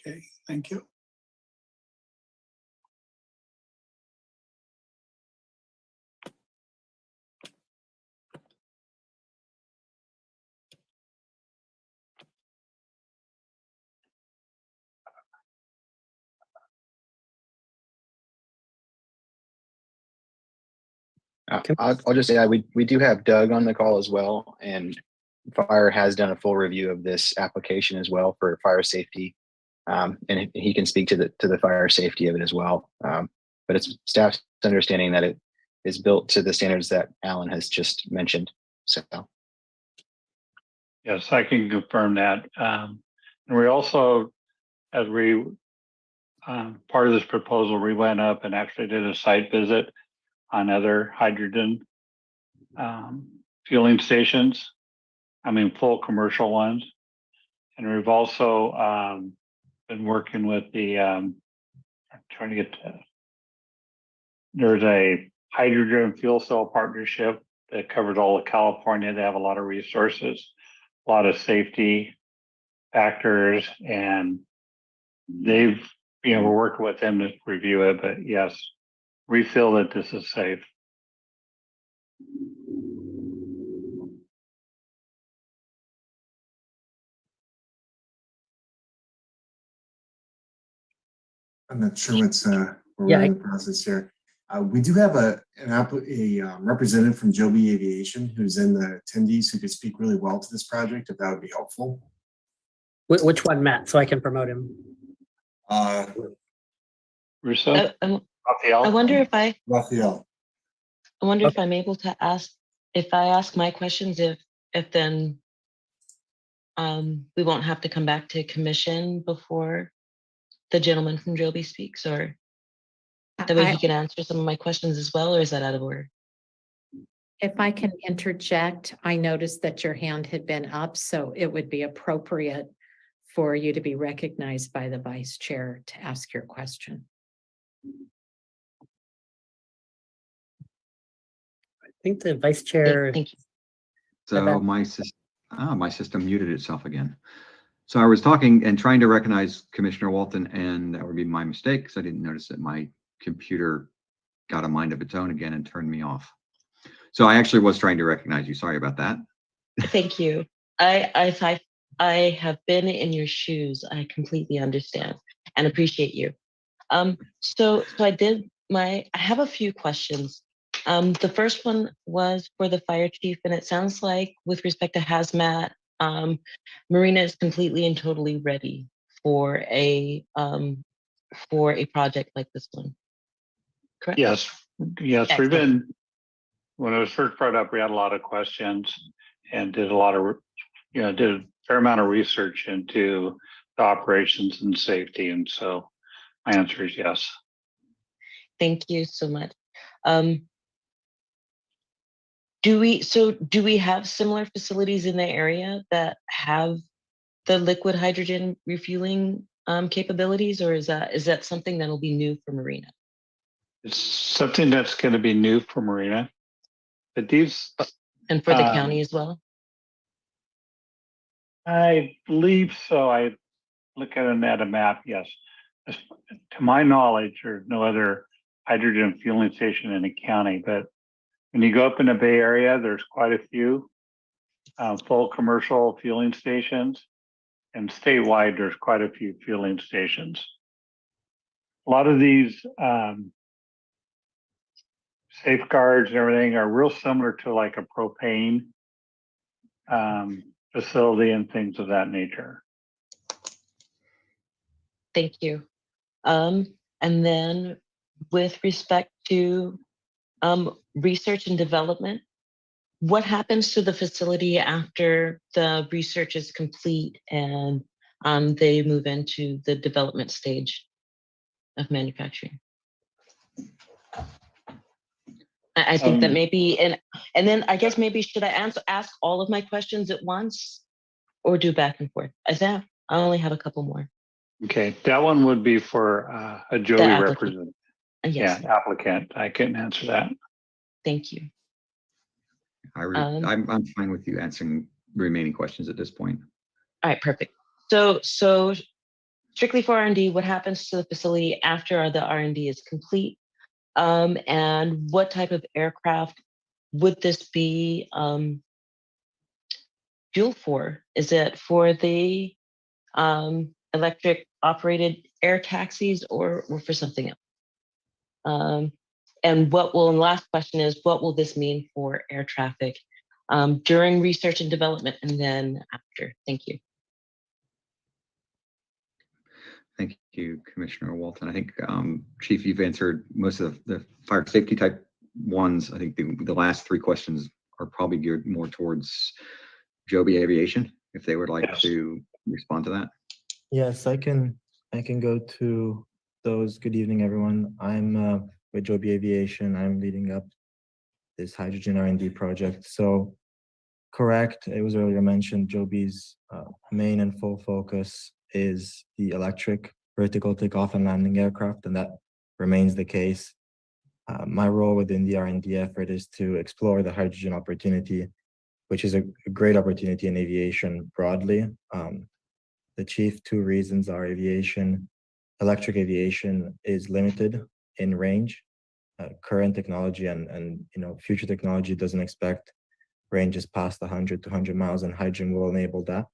Speaker 15: Okay, thank you.
Speaker 16: I'll just say we do have Doug on the call as well, and Fire has done a full review of this application as well for fire safety, and he can speak to the fire safety of it as well. But it's staff's understanding that it is built to the standards that Alan has just mentioned. So,
Speaker 12: yes, I can confirm that. And we also, as we part of this proposal, we went up and actually did a site visit on other hydrogen fueling stations. I mean, full commercial ones. And we've also been working with the, I'm trying to get to, there's a hydrogen fuel cell partnership that covers all of California. They have a lot of resources. a lot of safety factors, and they've, we're working with them to review it, but yes, we feel that this is safe.
Speaker 18: I'm not sure what's where
Speaker 2: Yeah,
Speaker 18: we're in the process here. We do have a representative from Joby Aviation who's in the attendees who could speak really well to this project, if that would be helpful.
Speaker 2: Which one, Matt, so I can promote him?
Speaker 12: Russo?
Speaker 9: I
Speaker 12: Raphael?
Speaker 9: wonder if
Speaker 18: Raphael.
Speaker 9: I wonder if I'm able to ask, if I ask my questions, if then we won't have to come back to commission before the gentleman from Joby speaks, or that way he can answer some of my questions as well, or is that out of order?
Speaker 1: If I can interject, I noticed that your hand had been up, so it would be appropriate for you to be recognized by the vice chair to ask your question.
Speaker 2: I think the vice chair.
Speaker 9: Thank you.
Speaker 4: So my system muted itself again. So I was talking and trying to recognize Commissioner Walton, and that would be my mistake because I didn't notice that my computer got a mind of its own again and turned me off. So I actually was trying to recognize you. Sorry about that.
Speaker 9: Thank you. I have been in your shoes. I completely understand and appreciate you. So I have a few questions. The first one was for the fire chief, and it sounds like with respect to hazmat, Marina is completely and totally ready for a project like this one. Correct?
Speaker 12: Yes. Yes,
Speaker 9: Excellent.
Speaker 12: when it was first brought up, we had a lot of questions and did a fair amount of research into the operations and safety. And so my answer is yes.
Speaker 9: Thank you so much. Do we have similar facilities in the area that have the liquid hydrogen refueling capabilities, or is that something that'll be new for Marina?
Speaker 12: It's something that's going to be new for Marina, but these
Speaker 9: and for the county as well.
Speaker 12: I believe so. I look at a map. Yes, to my knowledge, there's no other hydrogen fueling station in the county, but when you go up in the Bay Area, there's quite a few full commercial fueling stations, and statewide, there's quite a few fueling stations. A lot of these safeguards and everything are real similar to like a propane facility and things of that nature.
Speaker 9: Thank you. And then with respect to research and development, what happens to the facility after the research is complete and they move into the development stage of manufacturing? I think that maybe, and then I guess maybe should I ask all of my questions at once or do back and forth? I only have a couple more.
Speaker 12: Okay, that one would be for a Joey representative.
Speaker 9: Yes.
Speaker 12: Yeah, applicant. I couldn't answer that.
Speaker 9: Thank you.
Speaker 4: I'm fine with you answering the remaining questions at this point.
Speaker 9: All right, perfect. So strictly for R&D, what happens to the facility after the R&D is complete? And what type of aircraft would this be fuel for? Is it for the electric operated air taxis or for something else? And last question is, what will this mean for air traffic during research and development and then after? Thank you.
Speaker 4: Thank you, Commissioner Walton. I think, Chief, you've answered most of the fire safety type ones. I think the last three questions are probably geared more towards Joby Aviation, if they would like to respond to that.
Speaker 19: Yes, I can go to those. Good evening, everyone. I'm with Joby Aviation. I'm leading up this hydrogen R&D project. So correct, it was earlier mentioned, Joby's main and full focus is the electric vertical takeoff and landing aircraft, and that remains the case. My role within the R&D effort is to explore the hydrogen opportunity which is a great opportunity in aviation broadly. The chief two reasons are electric aviation is limited in range. Current technology and future technology doesn't expect ranges past 100 to 100 miles, and hydrogen will enable that.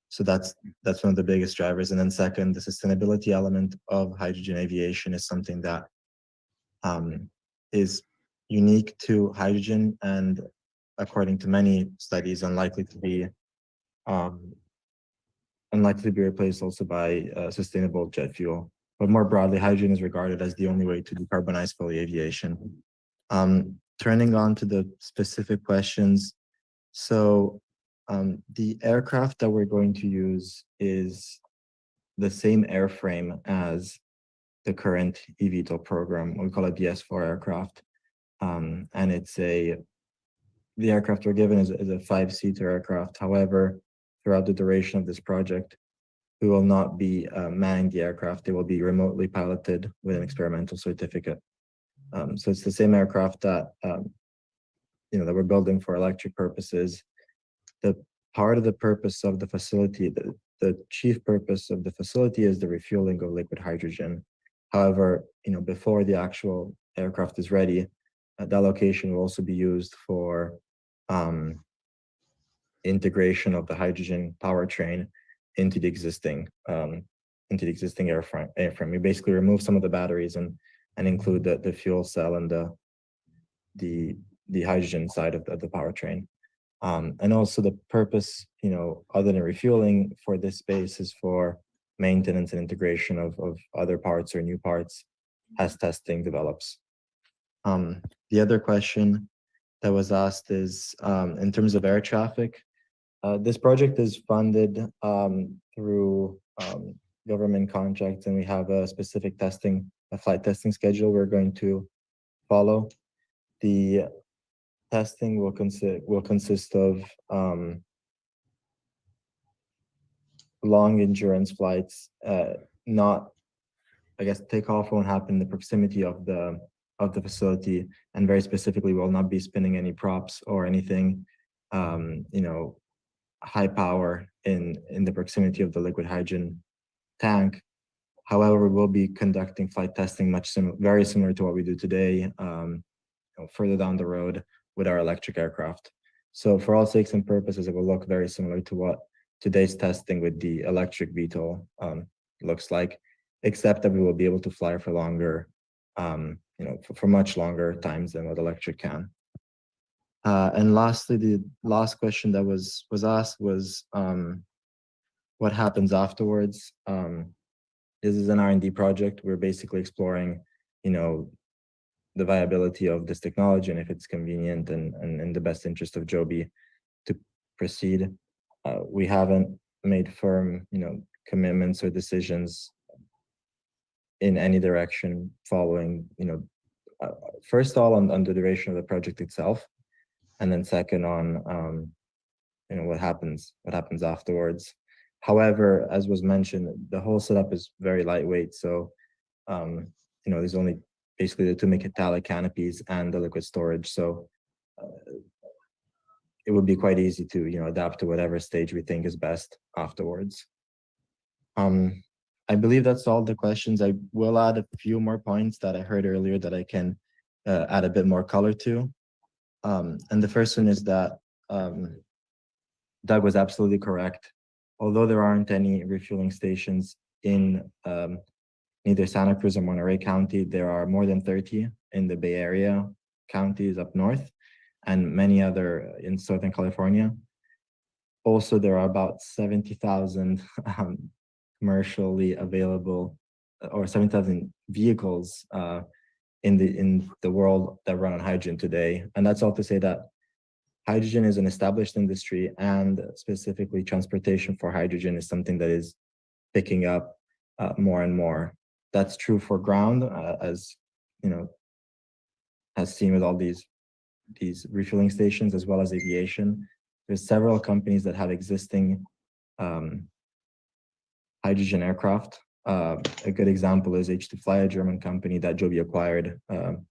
Speaker 19: So that's one of the biggest drivers. And then second, the sustainability element of hydrogen aviation is something that is unique to hydrogen, and according to many studies, unlikely to be replaced also by sustainable jet fuel. But more broadly, hydrogen is regarded as the only way to decarbonize fully aviation. Turning on to the specific questions. So the aircraft that we're going to use is the same airframe as the current eVTOL program. We call it the S4 aircraft. And the aircraft we're given is a 5-seater aircraft. However, throughout the duration of this project, we will not be manning the aircraft. They will be remotely piloted with an experimental certificate. So it's the same aircraft that that we're building for electric purposes. The part of the purpose of the facility, the chief purpose of the facility is the refueling of liquid hydrogen. However, before the actual aircraft is ready, that location will also be used for integration of the hydrogen powertrain into the existing airframe. We basically remove some of the batteries and include the fuel cell and the hydrogen side of the powertrain. And also the purpose, other than refueling for this space, is for maintenance and integration of other parts or new parts as testing develops. The other question that was asked is in terms of air traffic. This project is funded through government contracts, and we have a specific flight testing schedule we're going to follow. The testing will consist of long endurance flights. Takeoff won't happen in the proximity of the facility, and very specifically, will not be spinning any props or anything high power in the proximity of the liquid hydrogen tank. However, we'll be conducting flight testing very similar to what we do today, further down the road with our electric aircraft. So for all sakes and purposes, it will look very similar to what today's testing with the electric VTOL looks like, except that we will be able to fly for longer, for much longer times than what electric can. And lastly, the last question that was asked was what happens afterwards. This is an R&D project. We're basically exploring, the viability of this technology and if it's convenient and in the best interest of Joby to proceed. We haven't made firm, commitments or decisions in any direction following, first of all on the duration of the project itself, and then second on what happens afterwards. However, as was mentioned, the whole setup is very lightweight, so there's only basically the two metallic canopies and the liquid storage, so it would be quite easy to adapt to whatever stage we think is best afterwards. I believe that's all the questions. I will add a few more points that I heard earlier that I can add a bit more color to. And the first one is that Doug was absolutely correct. Although there aren't any refueling stations in neither Santa Cruz or Monterey County, there are more than 30 in the Bay Area counties up north and many other in Southern California. Also, there are about 70,000 commercially available or 7,000 vehicles in the world that run on hydrogen today. And that's all to say that hydrogen is an established industry, and specifically transportation for hydrogen is something that is picking up more and more. That's true for ground, as seen with all these refueling stations, as well as aviation. There's several companies that have existing hydrogen aircraft. A good example is H2Fly, a German company that Joby acquired 2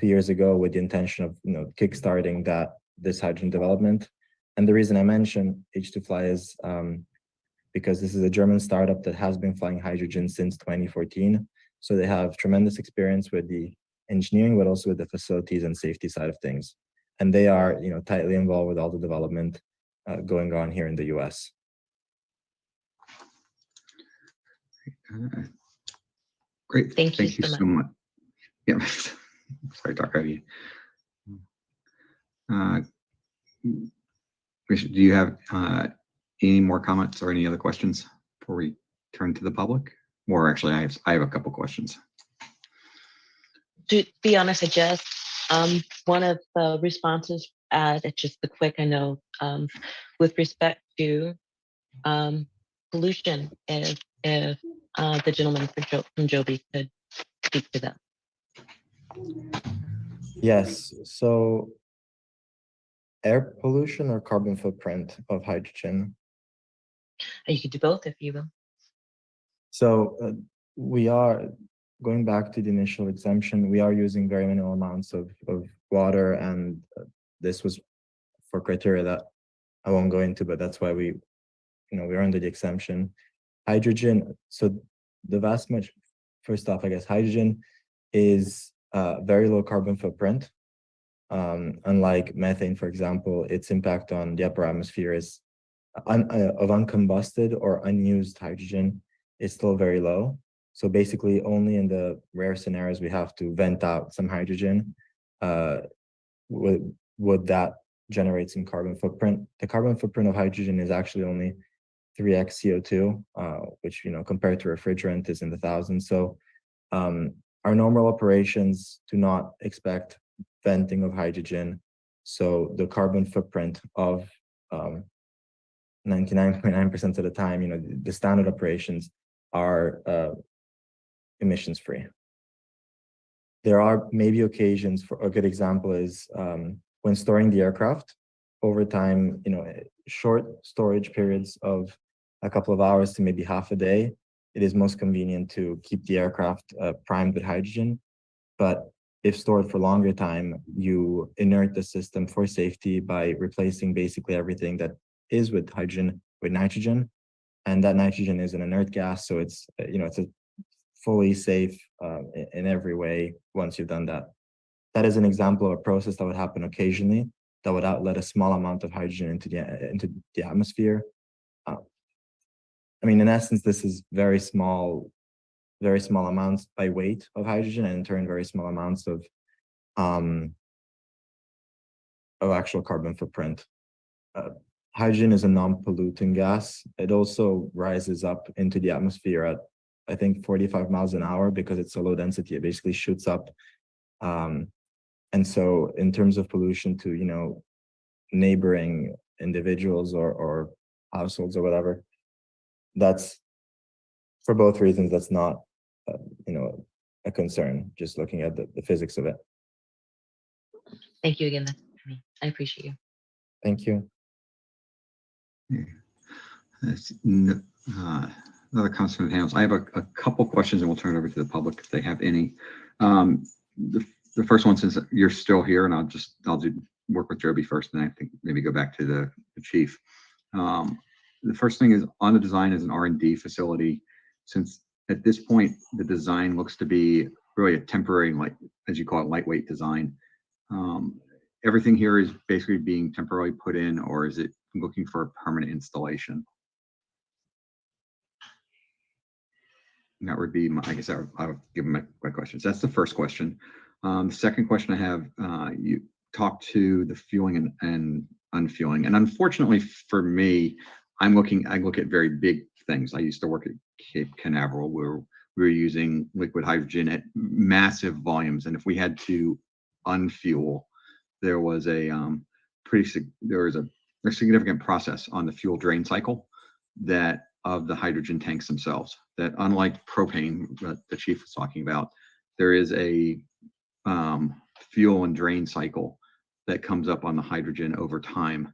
Speaker 19: years ago with the intention of kickstarting that this hydrogen development. And the reason I mention H2Fly is because this is a German startup that has been flying hydrogen since 2014. So they have tremendous experience with the engineering, but also with the facilities and safety side of things. And they are, tightly involved with all the development going on here in the US.
Speaker 4: Great.
Speaker 9: Thank you so
Speaker 4: so much. Yeah. Sorry, Dr. Ivy. Do you have any more comments or any other questions before we turn to the public? Or actually, I have a couple questions.
Speaker 9: To be honest, I just one of the responses just the quick I know with respect to pollution, if the gentleman from Joby could speak to that.
Speaker 19: Yes, so air pollution or carbon footprint of hydrogen?
Speaker 9: You could do both if you will.
Speaker 19: So we are going back to the initial exemption. We are using very minimal amounts of water, and this was for criteria that I won't go into, but that's why we're under the exemption. Hydrogen. So the vast much. First off, I guess hydrogen is very low carbon footprint. Unlike methane, for example, its impact on the upper atmosphere is of uncombusted or unused hydrogen is still very low. So basically, only in the rare scenarios we have to vent out some hydrogen would that generate some carbon footprint. The carbon footprint of hydrogen is actually only 3x CO2, which compared to refrigerant is in the thousands. So our normal operations do not expect venting of hydrogen. So the carbon footprint of 99.9% of the time, the standard operations are emissions free. There are maybe occasions for a good example is when storing the aircraft over time, short storage periods of a couple of hours to maybe half a day, it is most convenient to keep the aircraft primed with hydrogen. But if stored for longer time, you inert the system for safety by replacing basically everything that is with hydrogen with nitrogen. And that nitrogen is an inert gas, so it's it's a fully safe in every way once you've done that. That is an example of a process that would happen occasionally that would outlet a small amount of hydrogen into the atmosphere. In essence, this is very small amounts by weight of hydrogen, and in turn, very small amounts of actual carbon footprint. Hydrogen is a non-polluting gas. It also rises up into the atmosphere at, I think, 45 miles an hour because it's so low density. It basically shoots up. And so in terms of pollution to, neighboring individuals or households or whatever, that's, for both reasons, that's not, a concern, just looking at the physics of it.
Speaker 9: Thank you again. That's it for me. I appreciate you.
Speaker 19: Thank you.
Speaker 4: Another comment from the panels. I have a couple questions, and we'll turn it over to the public if they have any. The first one, since you're still here, and I'll work with Joby first, and I think maybe go back to the chief. The first thing is on the design as an R&D facility, since at this point the design looks to be really a temporary, like as you call it, lightweight design. Everything here is basically being temporarily put in, or is it looking for a permanent installation? And that would be I guess I would give them my questions. That's the first question. The second question I have, you talked to the fueling and unfueling, and unfortunately for me, I look at very big things. I used to work at Cape Canaveral where we were using liquid hydrogen at massive volumes, and if we had to unfuel, there was a significant process on the fuel drain cycle that of the hydrogen tanks themselves. That unlike propane that the chief was talking about, there is a fuel and drain cycle that comes up on the hydrogen over time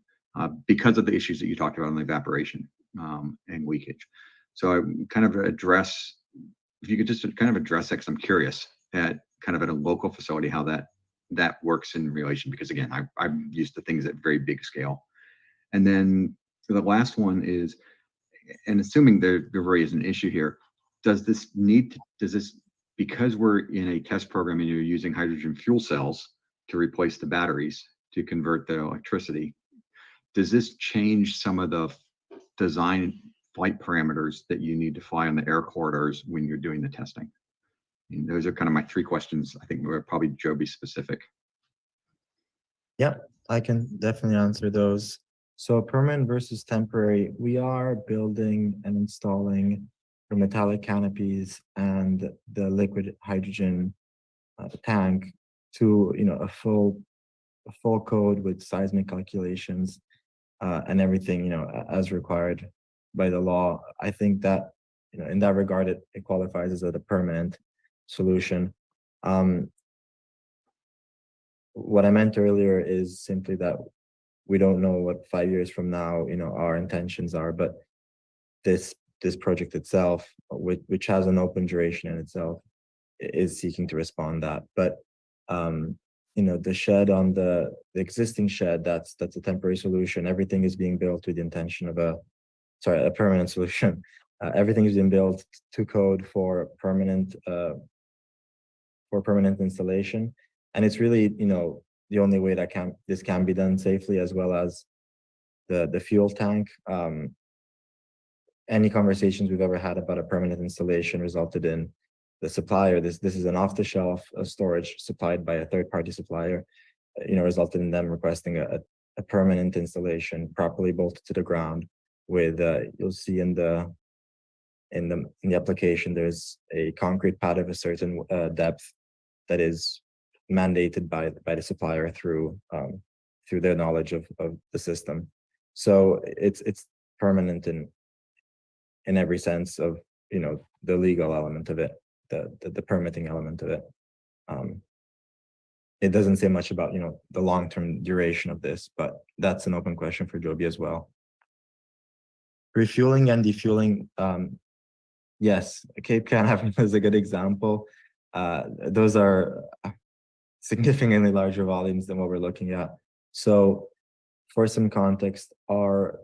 Speaker 4: because of the issues that you talked about on the evaporation and leakage. So I kind of if you could just kind of address that, because I'm curious at kind of at a local facility how that that works in relation, because again, I'm used to things at very big scale. And then the last one is, and assuming there really is an issue here, does this, because we're in a test program and you're using hydrogen fuel cells to replace the batteries to convert the electricity, does this change some of the design flight parameters that you need to fly on the air corridors when you're doing the testing? And those are kind of my three questions. I think we're probably Joby specific.
Speaker 19: Yeah, I can definitely answer those. So permanent versus temporary, we are building and installing the metallic canopies and the liquid hydrogen tank to, you know, a full code with seismic calculations and everything, you know, as required by the law. I think that, you know, in that regard, it qualifies as a permanent solution. What I meant earlier is simply that we don't know what 5 years from now, you know, our intentions are, but this project itself, which has an open duration in itself, is seeking to respond that. But you know, the shed on the existing shed, that's a temporary solution. Everything is being built with the intention of a permanent solution. Everything is being built to code for permanent installation, and it's really, you know, the only way that this can be done safely, as well as the fuel tank. Any conversations we've ever had about a permanent installation resulted in the supplier, this is an off-the-shelf storage supplied by a third-party supplier, you know, resulted in them requesting a permanent installation properly bolted to the ground with, you'll see in the application, there's a concrete pad of a certain depth that is mandated by the supplier through their knowledge of the system. So it's permanent in every sense of, you know, the legal element of it, the permitting element of it. It doesn't say much about, you know, the long-term duration of this, but that's an open question for Joby as well. Refueling and defueling, yes, Cape Canaveral is a good example. Those are significantly larger volumes than what we're looking at. So for some context, our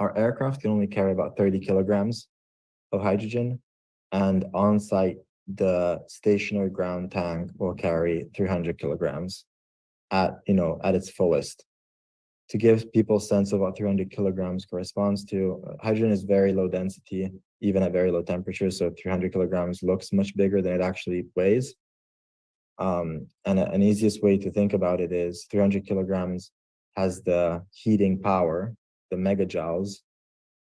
Speaker 19: aircraft can only carry about 30 kilograms of hydrogen, and on site, the stationary ground tank will carry 300 kilograms at its fullest. To give people a sense of what 300 kilograms corresponds to, hydrogen is very low density, even at very low temperatures. So 300 kilograms looks much bigger than it actually weighs. And an easiest way to think about it is 300 kilograms has the heating power, the megajoules,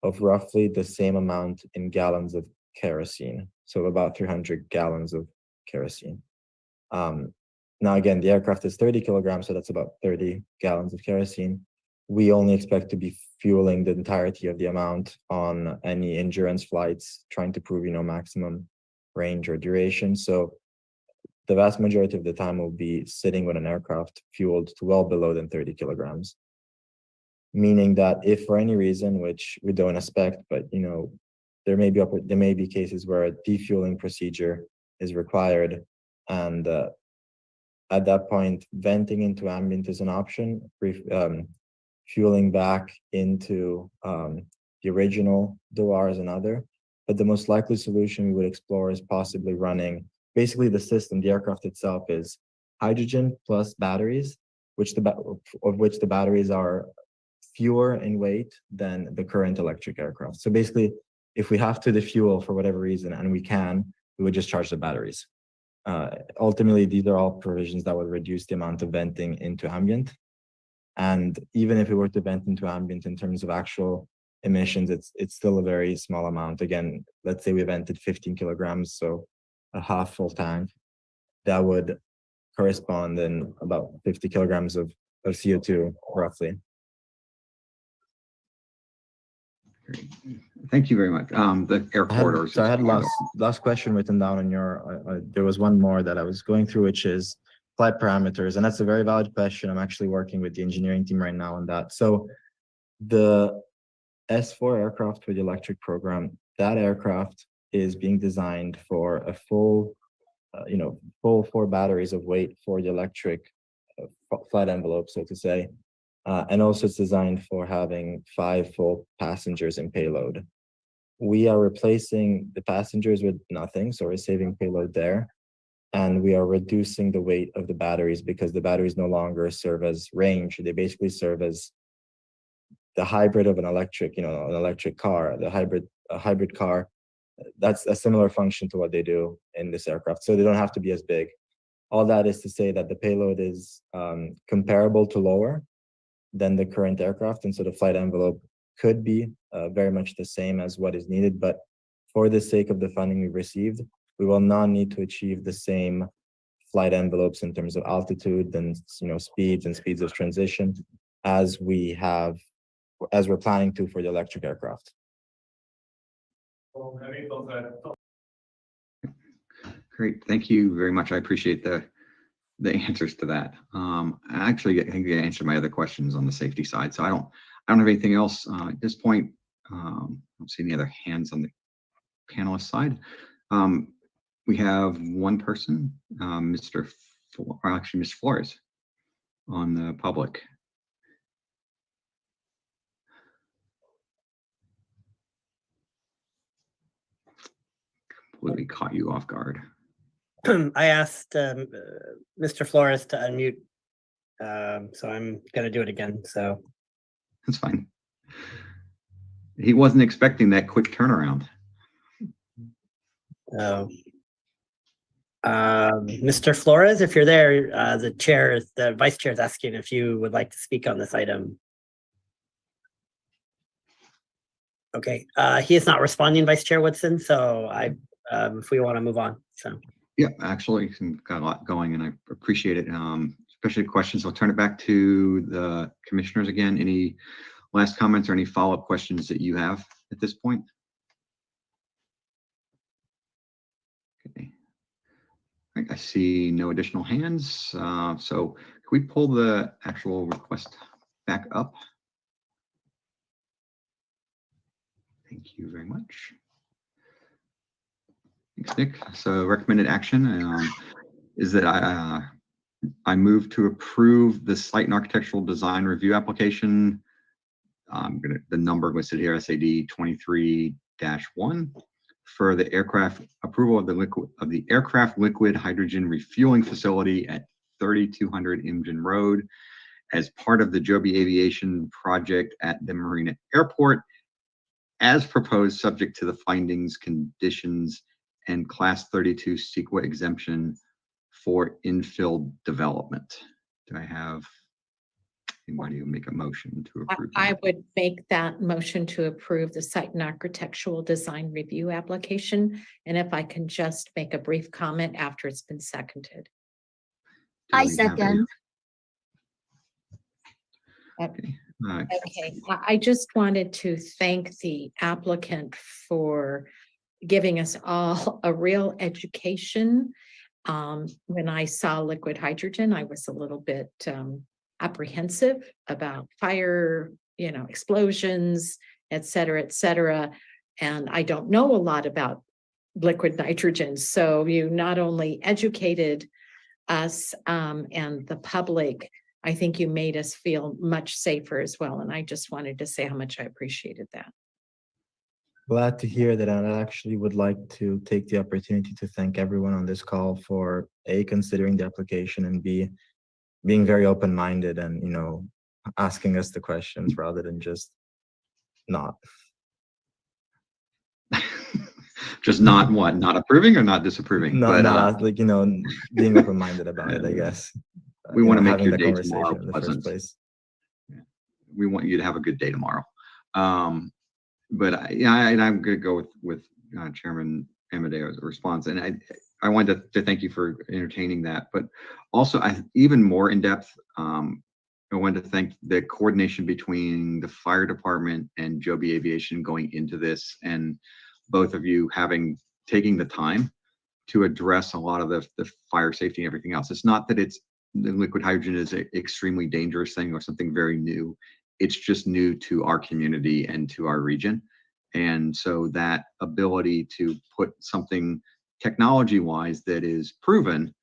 Speaker 19: of roughly the same amount in gallons of kerosene. So about 300 gallons of kerosene. Now, again, the aircraft is 30 kilograms, so that's about 30 gallons of kerosene. We only expect to be fueling the entirety of the amount on any endurance flights, trying to prove, you know, maximum range or duration. So the vast majority of the time we'll be sitting with an aircraft fueled to well below than 30 kilograms. Meaning that if for any reason, which we don't expect, but, you know, there may be cases where a defueling procedure is required, and at that point, venting into ambient is an option. Fueling back into the original DOR is another. But the most likely solution we would explore is possibly running, basically the system, the aircraft itself is hydrogen plus batteries, of which the batteries are fewer in weight than the current electric aircraft. So basically, if we have to defuel for whatever reason, and we would just charge the batteries. Ultimately, these are all provisions that would reduce the amount of venting into ambient. And even if we were to vent into ambient in terms of actual emissions, it's still a very small amount. Again, let's say we vented 15 kilograms, so a half full tank, that would correspond in about 50 kilograms of CO2, roughly.
Speaker 4: Thank you very much. The air corridors.
Speaker 19: So I had last question written down on your, there was one more that I was going through, which is flight parameters. And that's a very valid question. I'm actually working with the engineering team right now on that. So the S4 aircraft for the electric program, that aircraft is being designed for a full full 4 batteries of weight for the electric flight envelope, so to say. And also it's designed for having 5 full passengers in payload. We are replacing the passengers with nothing, so we're saving payload there. And we are reducing the weight of the batteries because the batteries no longer serve as range. They basically serve as the hybrid of an electric, an electric car, a hybrid car. That's a similar function to what they do in this aircraft. So they don't have to be as big. All that is to say that the payload is comparable to lower than the current aircraft. And so the flight envelope could be very much the same as what is needed. But for the sake of the funding we've received, we will not need to achieve the same flight envelopes in terms of altitude and speeds and speeds of transition as we're planning to for the electric aircraft.
Speaker 4: Great, thank you very much. I appreciate the answers to that. Actually, I think you answered my other questions on the safety side. So I don't have anything else at this point. I don't see any other hands on the panelist side. We have one person, Ms. Flores, on the public. Completely caught you off guard.
Speaker 2: I asked Mr. Flores to unmute, so I'm going to do it again. So
Speaker 4: that's fine. He wasn't expecting that quick turnaround.
Speaker 2: Mr. Flores, if you're there, the vice chair is asking if you would like to speak on this item. Okay, he is not responding, Vice Chair Woodson. So if we want to move on, so.
Speaker 4: Yeah, actually, got a lot going, and I appreciate it. Especially questions. I'll turn it back to the commissioners again. Any last comments or any follow-up questions that you have at this point? Okay. I see no additional hands. So can we pull the actual request back up? Thank you very much. Thanks, Nick. So recommended action is that I move to approve the site and architectural design review application. The number listed here, SAD 23-1, for the aircraft approval of the aircraft liquid hydrogen refueling facility at 3200 Imgen Road as part of the Joby Aviation project at the Marina Airport, as proposed, subject to the findings, conditions, and Class 32 CEQA exemption for infill development. Do I have anybody who make a motion to approve that?
Speaker 1: I would make that motion to approve the site and architectural design review application. And if I can just make a brief comment after it's been seconded.
Speaker 5: I second.
Speaker 1: Okay, I just wanted to thank the applicant for giving us all a real education. When I saw liquid hydrogen, I was a little bit apprehensive about fire, explosions, et cetera, and I don't know a lot about liquid nitrogen. So you not only educated us and the public, I think you made us feel much safer as well. And I just wanted to say how much I appreciated that.
Speaker 19: Glad to hear that. I actually would like to take the opportunity to thank everyone on this call for A, considering the application, and B, being very open-minded and, asking us the questions rather than just not.
Speaker 4: Just not what? Not approving or not disapproving?
Speaker 19: No, not being open-minded about it, I guess.
Speaker 4: We want to make your
Speaker 19: the
Speaker 4: day
Speaker 19: conversation
Speaker 4: tomorrow
Speaker 19: in the
Speaker 4: pleasant.
Speaker 19: first place.
Speaker 4: We want you to have a good day tomorrow. But I'm going to go with Chairman Amadeo's response, and I wanted to thank you for entertaining that. But also, even more in depth, I wanted to thank the coordination between the fire department and Joby Aviation going into this, and both of you taking the time to address a lot of the fire safety and everything else. It's not that the liquid hydrogen is an extremely dangerous thing or something very new. It's just new to our community and to our region. And so that ability to put something technology-wise that is proven,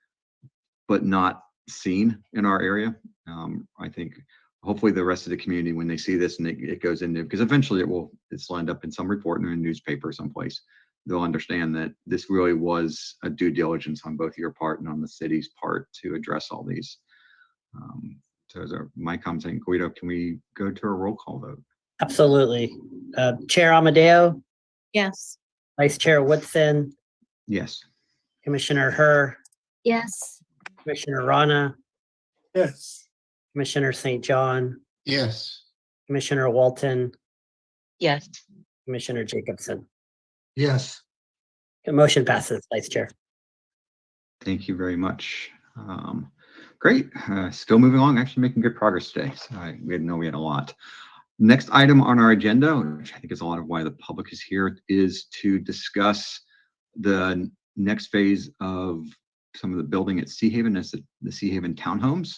Speaker 4: but not seen in our area. I think hopefully the rest of the community, when they see this and it goes into, because eventually it's end up in some report in a newspaper someplace, they'll understand that this really was a due diligence on both your part and on the city's part to address all these. So those are my comments. And Guido, can we go to a roll call vote?
Speaker 2: Absolutely. Chair Amadeo,
Speaker 1: Yes.
Speaker 2: Vice Chair Woodson,
Speaker 4: Yes.
Speaker 2: Commissioner Herr,
Speaker 5: Yes.
Speaker 2: Commissioner Rana,
Speaker 15: Yes.
Speaker 2: Commissioner St. John,
Speaker 3: Yes.
Speaker 2: Commissioner Walton,
Speaker 9: Yes.
Speaker 2: Commissioner Jacobson.
Speaker 13: Yes.
Speaker 2: The motion passes, Vice Chair.
Speaker 4: Thank you very much. Great. Still moving along, actually making good progress today. So we didn't know we had a lot. Next item on our agenda, which I think is a lot of why the public is here, is to discuss the next phase of some of the building at Sea Haven. That's the Sea Haven townhomes.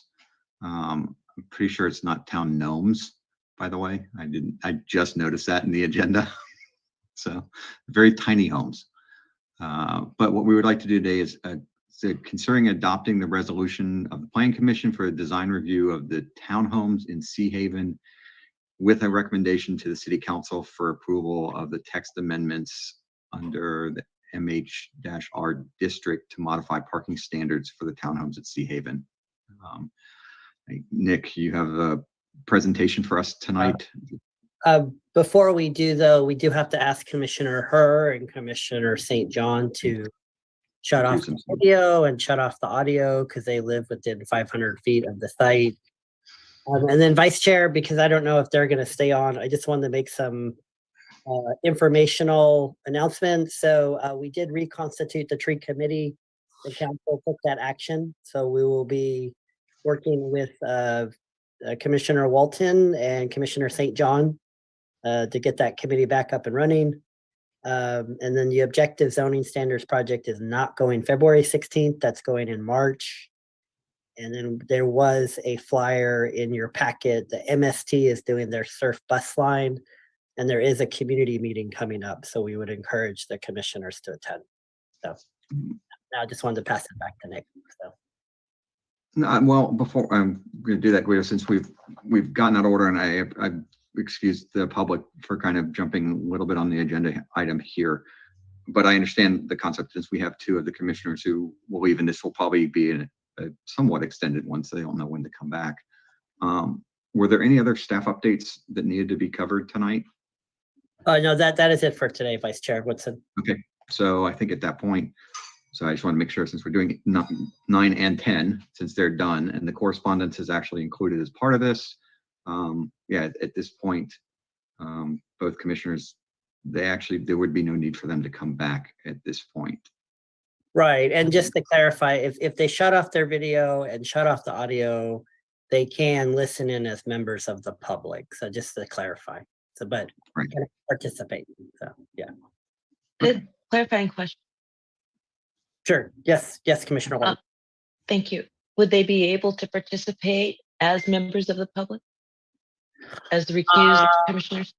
Speaker 4: I'm pretty sure it's not town gnomes, by the way. I just noticed that in the agenda. So very tiny homes. But what we would like to do today is considering adopting the resolution of the Planning Commission for a design review of the townhomes in Sea Haven with a recommendation to the City Council for approval of the text amendments under the MH-R district to modify parking standards for the townhomes at Sea Haven. Nick, you have a presentation for us tonight.
Speaker 2: Before we do, though, we do have to ask Commissioner Herr and Commissioner St. John to shut off the video and shut off the audio because they live within 500 feet of the site. And then Vice Chair, because I don't know if they're going to stay on, I just wanted to make some informational announcements. So we did reconstitute the tree committee. The council took that action. So we will be working with Commissioner Walton and Commissioner St. John to get that committee back up and running. And then the objective zoning standards project is not going February 16th. That's going in March. And then there was a flyer in your packet. The MST is doing their surf bus line, and there is a community meeting coming up. So we would encourage the commissioners to attend. So now I just wanted to pass it back to Nick. So.
Speaker 4: Well, before I'm going to do that, Guido, since we've gotten out of order, and I excuse the public for kind of jumping a little bit on the agenda item here, but I understand the concept since we have two of the commissioners who will leave, and this will probably be a somewhat extended one, so they don't know when to come back. Were there any other staff updates that needed to be covered tonight?
Speaker 2: No, that is it for today, Vice Chair Woodson.
Speaker 4: Okay, so I think at that point, so I just want to make sure since we're doing 9 and 10, since they're done, and the correspondence is actually included as part of this. Yeah, at this point, both commissioners, there would be no need for them to come back at this point.
Speaker 2: Right, and just to clarify, if they shut off their video and shut off the audio, they can listen in as members of the public. So just to clarify, so but
Speaker 4: right.
Speaker 2: Can participate. So yeah.
Speaker 9: Good clarifying question.
Speaker 2: Sure. Yes, Commissioner White.
Speaker 9: Thank you. Would they be able to participate as members of the public, as the recused commissioners?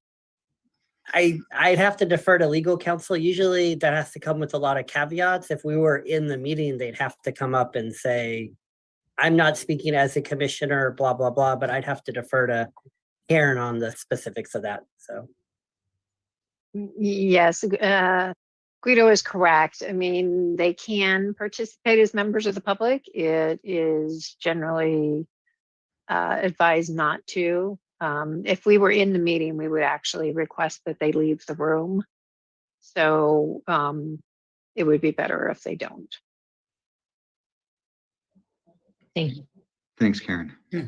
Speaker 2: I'd have to defer to legal counsel. Usually that has to come with a lot of caveats. If we were in the meeting, they'd have to come up and say, I'm not speaking as a commissioner, blah, blah, blah, but I'd have to defer to Karen on the specifics of that. So.
Speaker 20: Yes, Guido is correct. I mean, they can participate as members of the public. It is generally advised not to. If we were in the meeting, we would actually request that they leave the room. So it would be better if they don't.
Speaker 9: Thank you.
Speaker 4: Thanks, Karen.
Speaker 3: Yeah.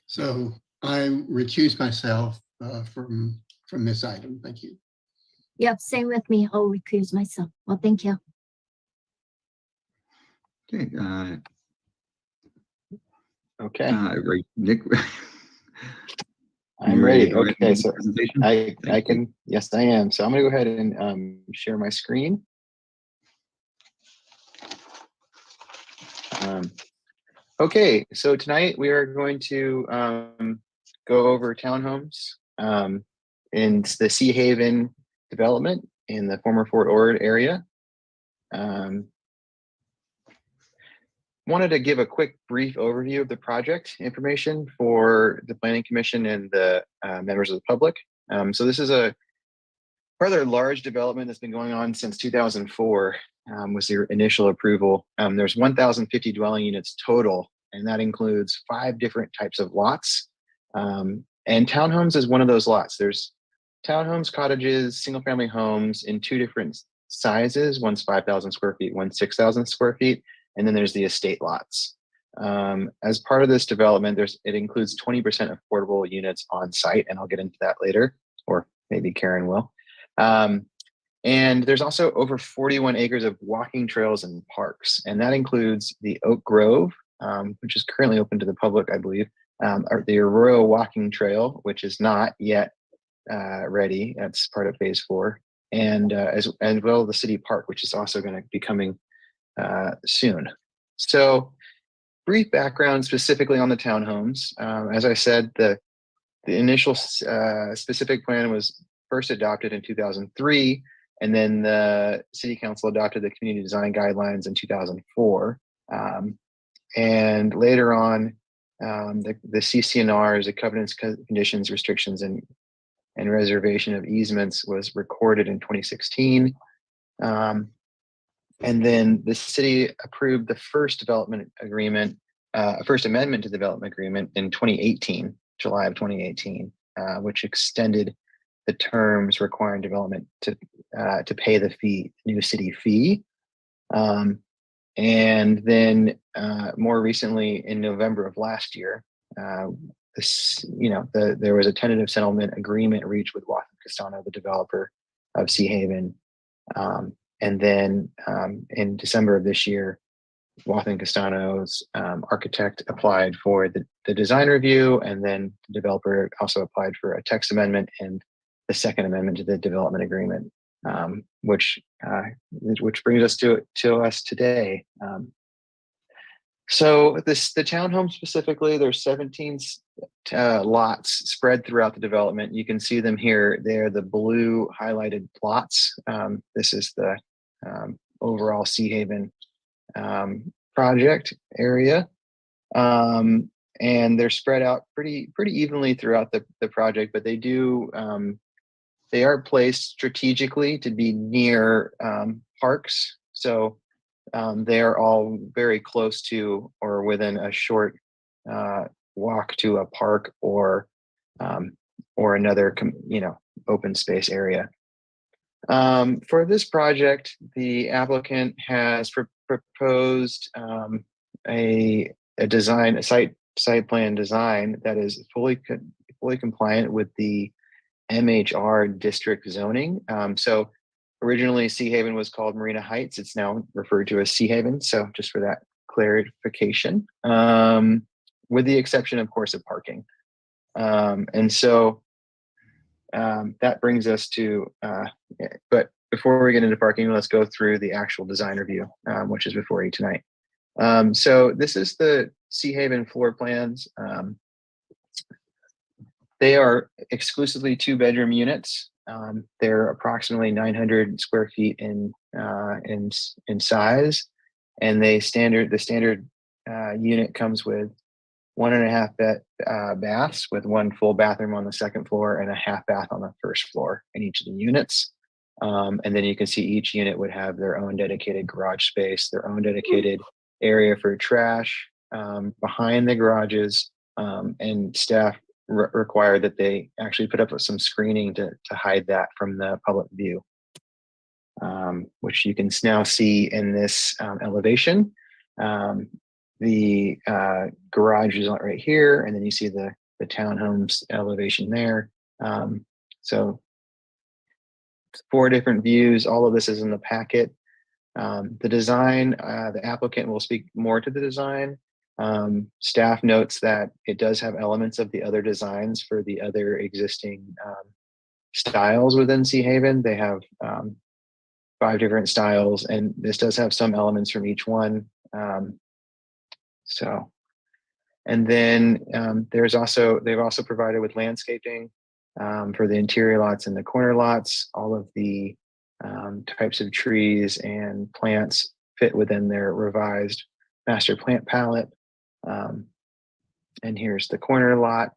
Speaker 3: So I recuse myself from this item. Thank you.
Speaker 5: Yep, same with me. I'll recuse myself. Well, thank you.
Speaker 4: Okay.
Speaker 16: Okay.
Speaker 4: Right, Nick.
Speaker 16: I'm ready. Okay, so I can, yes, I am. So I'm gonna go ahead and share my screen. Okay, so tonight we are going to go over townhomes in the Sea Haven development in the former Fort Ord area. Wanted to give a quick brief overview of the project information for the Planning Commission and the members of the public. So this is a rather large development that's been going on since 2004, was the initial approval. There's 1,050 dwelling units total, and that includes 5 different types of lots. And townhomes is one of those lots. There's townhomes, cottages, single family homes in 2 different sizes. One's 5,000 square feet, one's 6,000 square feet. And then there's the estate lots. As part of this development, it includes 20% affordable units on site, and I'll get into that later, or maybe Karen will. And there's also over 41 acres of walking trails and parks, and that includes the Oak Grove, which is currently open to the public, I believe, or the Arroyo Walking Trail, which is not yet ready. That's part of phase 4, and as well the city park, which is also going to be coming soon. So brief background specifically on the townhomes. As I said, the initial specific plan was first adopted in 2003, and then the city council adopted the community design guidelines in 2004. And later on, the CCNRs, the covenants, conditions, restrictions, and reservation of easements was recorded in 2016. And then the city approved the first development agreement, first amendment to the development agreement in 2018, July of 2018, which extended the terms requiring development to pay the new city fee. And then more recently, in November of last year, there was a tentative settlement agreement reached with Watson Castano, the developer of Sea Haven. And then in December of this year, Watson Castano's architect applied for the design review, and then the developer also applied for a text amendment and the second amendment to the development agreement, which brings us to us today. So the townhome specifically, there's 17 lots spread throughout the development. You can see them here. They're the blue highlighted plots. This is the overall Sea Haven project area. And they're spread out pretty evenly throughout the project, but they are placed strategically to be near parks. So they are all very close to or within a short walk to a park or another open space area. For this project, the applicant has proposed a site plan design that is fully compliant with the MHR district zoning. So originally Sea Haven was called Marina Heights. It's now referred to as Sea Haven. So just for that clarification, with the exception, of course, of parking. And so that brings us to, but before we get into parking, let's go through the actual design review, which is before you tonight. So this is the Sea Haven floor plans. They are exclusively 2-bedroom units. They're approximately 900 square feet in size, and the standard unit comes with 1.5 baths with 1 full bathroom on the second floor and a half bath on the first floor in each of the units. And then you can see each unit would have their own dedicated garage space, their own dedicated area for trash behind the garages, and staff require that they actually put up some screening to hide that from the public view, which you can now see in this elevation. The garage is right here, and then you see the townhomes elevation there. So 4 different views. All of this is in the packet. The design, the applicant will speak more to the design. Staff notes that it does have elements of the other designs for the other existing styles within Sea Haven. They have 5 different styles, and this does have some elements from each one. And then they've also provided with landscaping for the interior lots and the corner lots. All of the types of trees and plants fit within their revised master plant palette. And here's the corner lot.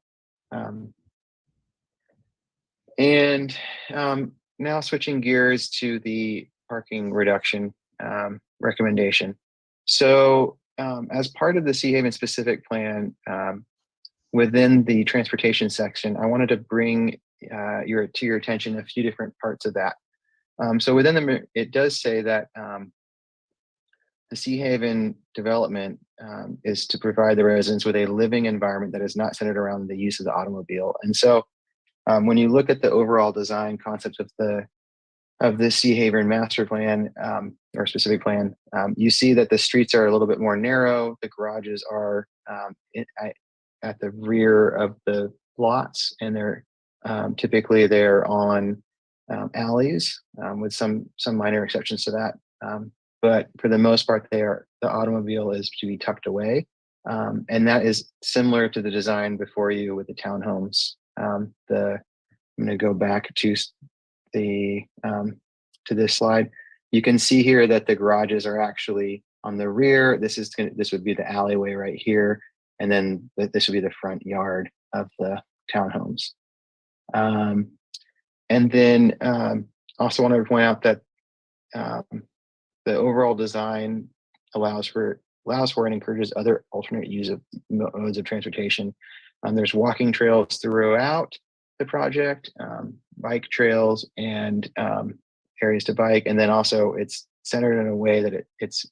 Speaker 16: Now switching gears to the parking reduction recommendation. So as part of the Sea Haven specific plan, within the transportation section, I wanted to bring to your attention a few different parts of that. So within them, it does say that the Sea Haven development is to provide the residents with a living environment that is not centered around the use of the automobile. And so when you look at the overall design concepts of the Sea Haven master plan or specific plan, you see that the streets are a little bit more narrow. The garages are at the rear of the lots, and they're typically they're on alleys with some minor exceptions to that. But for the most part, the automobile is to be tucked away. And that is similar to the design before you with the townhomes. I'm going to go back to to this slide. You can see here that the garages are actually on the rear. This would be the alleyway right here, and then this would be the front yard of the townhomes. And then also wanted to point out that the overall design allows for and encourages other alternate use of modes of transportation. There's walking trails throughout the project, bike trails, and areas to bike. And then also it's centered in a way that it's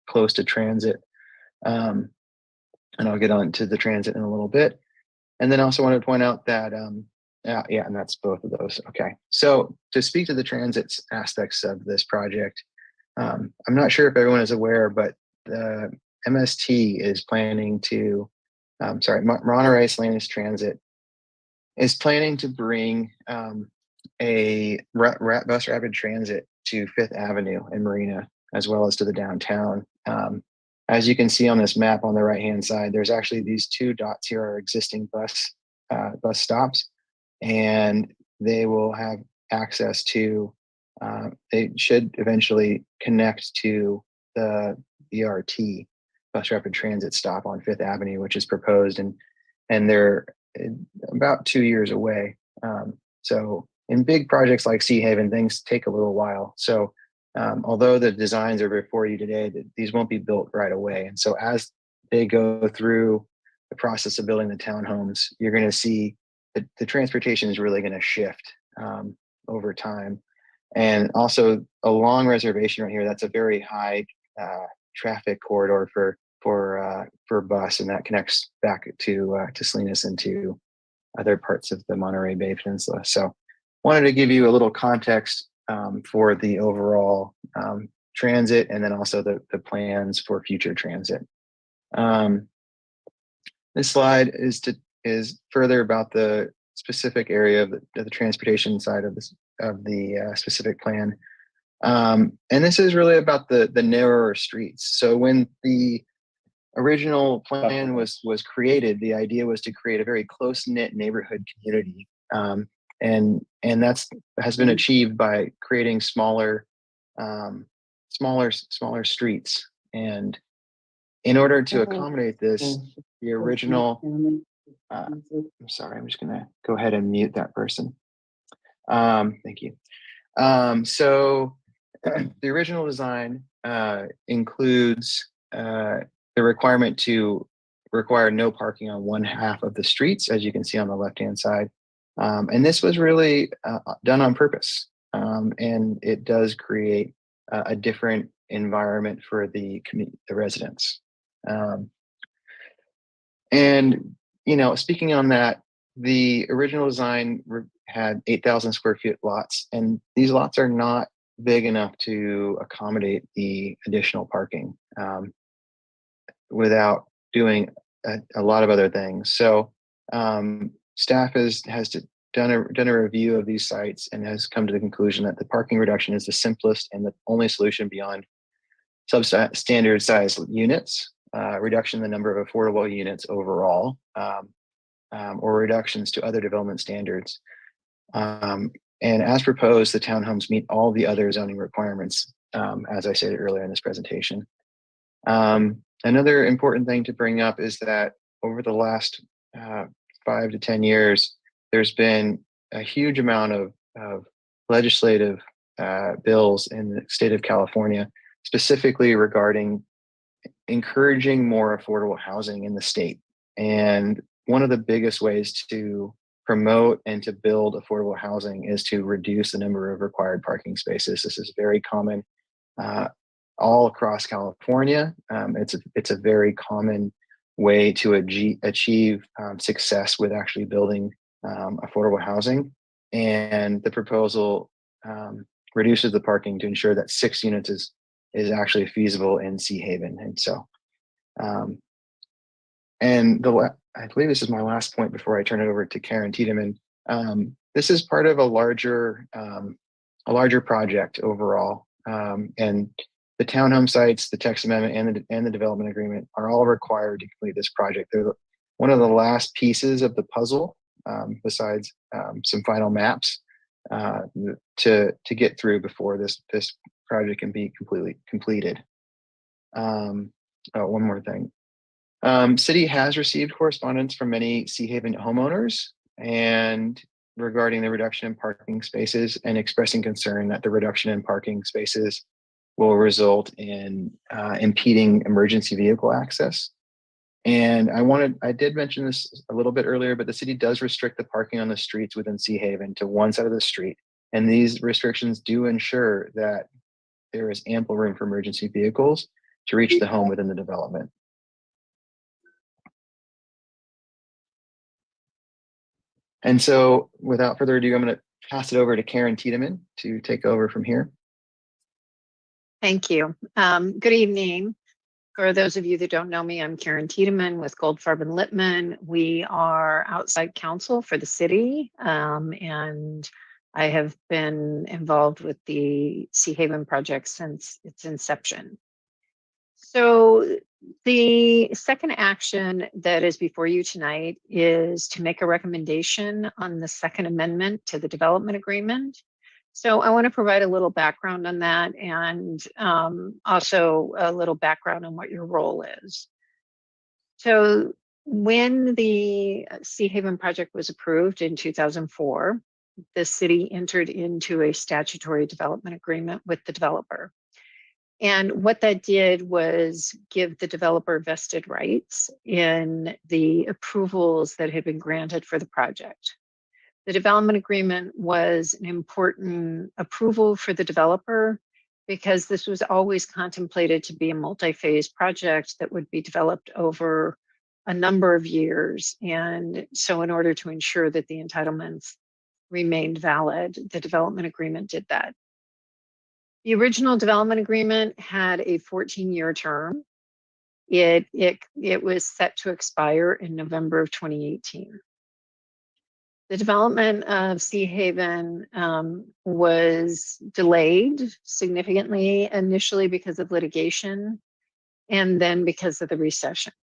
Speaker 16: close to transit. And I'll get on to the transit in a little bit. And then also wanted to point out that, yeah, and that's both of those. Okay. So to speak to the transit aspects of this project, I'm not sure if everyone is aware, but the MST is planning to, Monterey Salinas Transit is planning to bring a bus rapid transit to Fifth Avenue in Marina, as well as to the downtown. As you can see on this map on the right-hand side, there's actually these two dots here are existing bus stops, and they will have access to, they should eventually connect to the BRT, bus rapid transit stop on Fifth Avenue, which is proposed, and they're about 2 years away. So in big projects like Sea Haven, things take a little while. So although the designs are before you today, these won't be built right away. And so as they go through the process of building the townhomes, you're going to see that the transportation is really going to shift over time. And also along Reservation right here, that's a very high traffic corridor for bus, and that connects back to Salinas and to other parts of the Monterey Bay Peninsula. So wanted to give you a little context for the overall transit, and then also the plans for future transit. This slide is further about the specific area of the transportation side of the specific plan. And this is really about the narrower streets. So when the original plan was created, the idea was to create a very close-knit neighborhood community. And that's has been achieved by creating smaller streets. And in order to accommodate this, the original, I'm sorry, I'm just gonna go ahead and mute that person. Thank you. So the original design includes the requirement to require no parking on one half of the streets, as you can see on the left-hand side. And this was really done on purpose. And it does create a different environment for the residents. And, you know, speaking on that, the original design had 8,000 square feet lots, and these lots are not big enough to accommodate the additional parking without doing a lot of other things. So staff has done a review of these sites and has come to the conclusion that the parking reduction is the simplest and the only solution beyond substandard size units, reduction in the number of affordable units overall, or reductions to other development standards. And as proposed, the townhomes meet all the other zoning requirements, as I stated earlier in this presentation. Another important thing to bring up is that over the last 5 to 10 years, there's been a huge amount of legislative bills in the state of California, specifically regarding encouraging more affordable housing in the state. And one of the biggest ways to promote and to build affordable housing is to reduce the number of required parking spaces. This is very common all across California. It's a very common way to achieve success with actually building affordable housing. And the proposal reduces the parking to ensure that 6 units is actually feasible in Sea Haven. And so, I believe this is my last point before I turn it over to Karen Tiedemann. This is part of a larger project overall. And the townhome sites, the text amendment, and the development agreement are all required to complete this project. They're one of the last pieces of the puzzle, besides some final maps to get through before this project can be completely completed. One more thing. City has received correspondence from many Sea Haven homeowners and regarding the reduction in parking spaces and expressing concern that the reduction in parking spaces will result in impeding emergency vehicle access. And I did mention this a little bit earlier, but the city does restrict the parking on the streets within Sea Haven to one side of the street. And these restrictions do ensure that there is ample room for emergency vehicles to reach the home within the development. And so without further ado, I'm going to pass it over to Karen Tiedemann to take over from here.
Speaker 20: Thank you. Good evening. For those of you that don't know me, I'm Karen Tiedemann with Goldfarb and Lippman. We are outside counsel for the city, and I have been involved with the Sea Haven project since its inception. So the second action that is before you tonight is to make a recommendation on the second amendment to the development agreement. So I want to provide a little background on that and also a little background on what your role is. So when the Sea Haven project was approved in 2004, the city entered into a statutory development agreement with the developer. And what that did was give the developer vested rights in the approvals that had been granted for the project. The development agreement was an important approval for the developer because this was always contemplated to be a multi-phase project that would be developed over a number of years. And so in order to ensure that the entitlements remained valid, the development agreement did that. The original development agreement had a 14-year term. It was set to expire in November of 2018. The development of Sea Haven was delayed significantly, initially because of litigation and then because of the recession.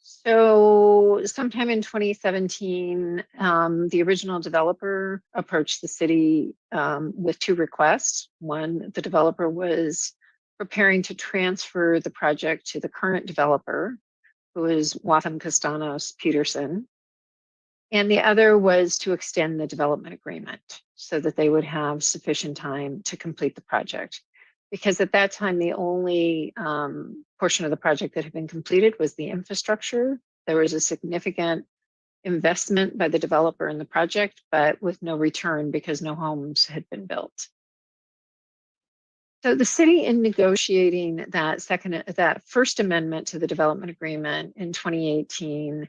Speaker 20: So sometime in 2017, the original developer approached the city with 2 requests. One, the developer was preparing to transfer the project to the current developer, who is Watham Castanos Peterson. And the other was to extend the development agreement so that they would have sufficient time to complete the project. Because at that time, the only portion of the project that had been completed was the infrastructure. There was a significant investment by the developer in the project, but with no return because no homes had been built. So the city, in negotiating that first amendment to the development agreement in 2018,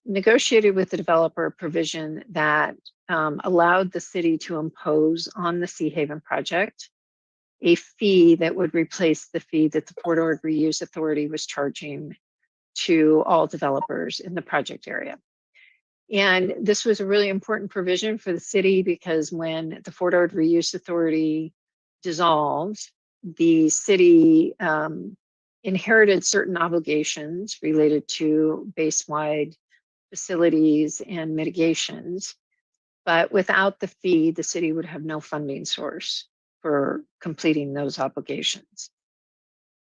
Speaker 20: negotiated with the developer a provision that allowed the city to impose on the Sea Haven project a fee that would replace the fee that the Port Orford Reuse Authority was charging to all developers in the project area. And this was a really important provision for the city because when the Port Orford Reuse Authority dissolved, the city inherited certain obligations related to base-wide facilities and mitigations. But without the fee, the city would have no funding source for completing those obligations.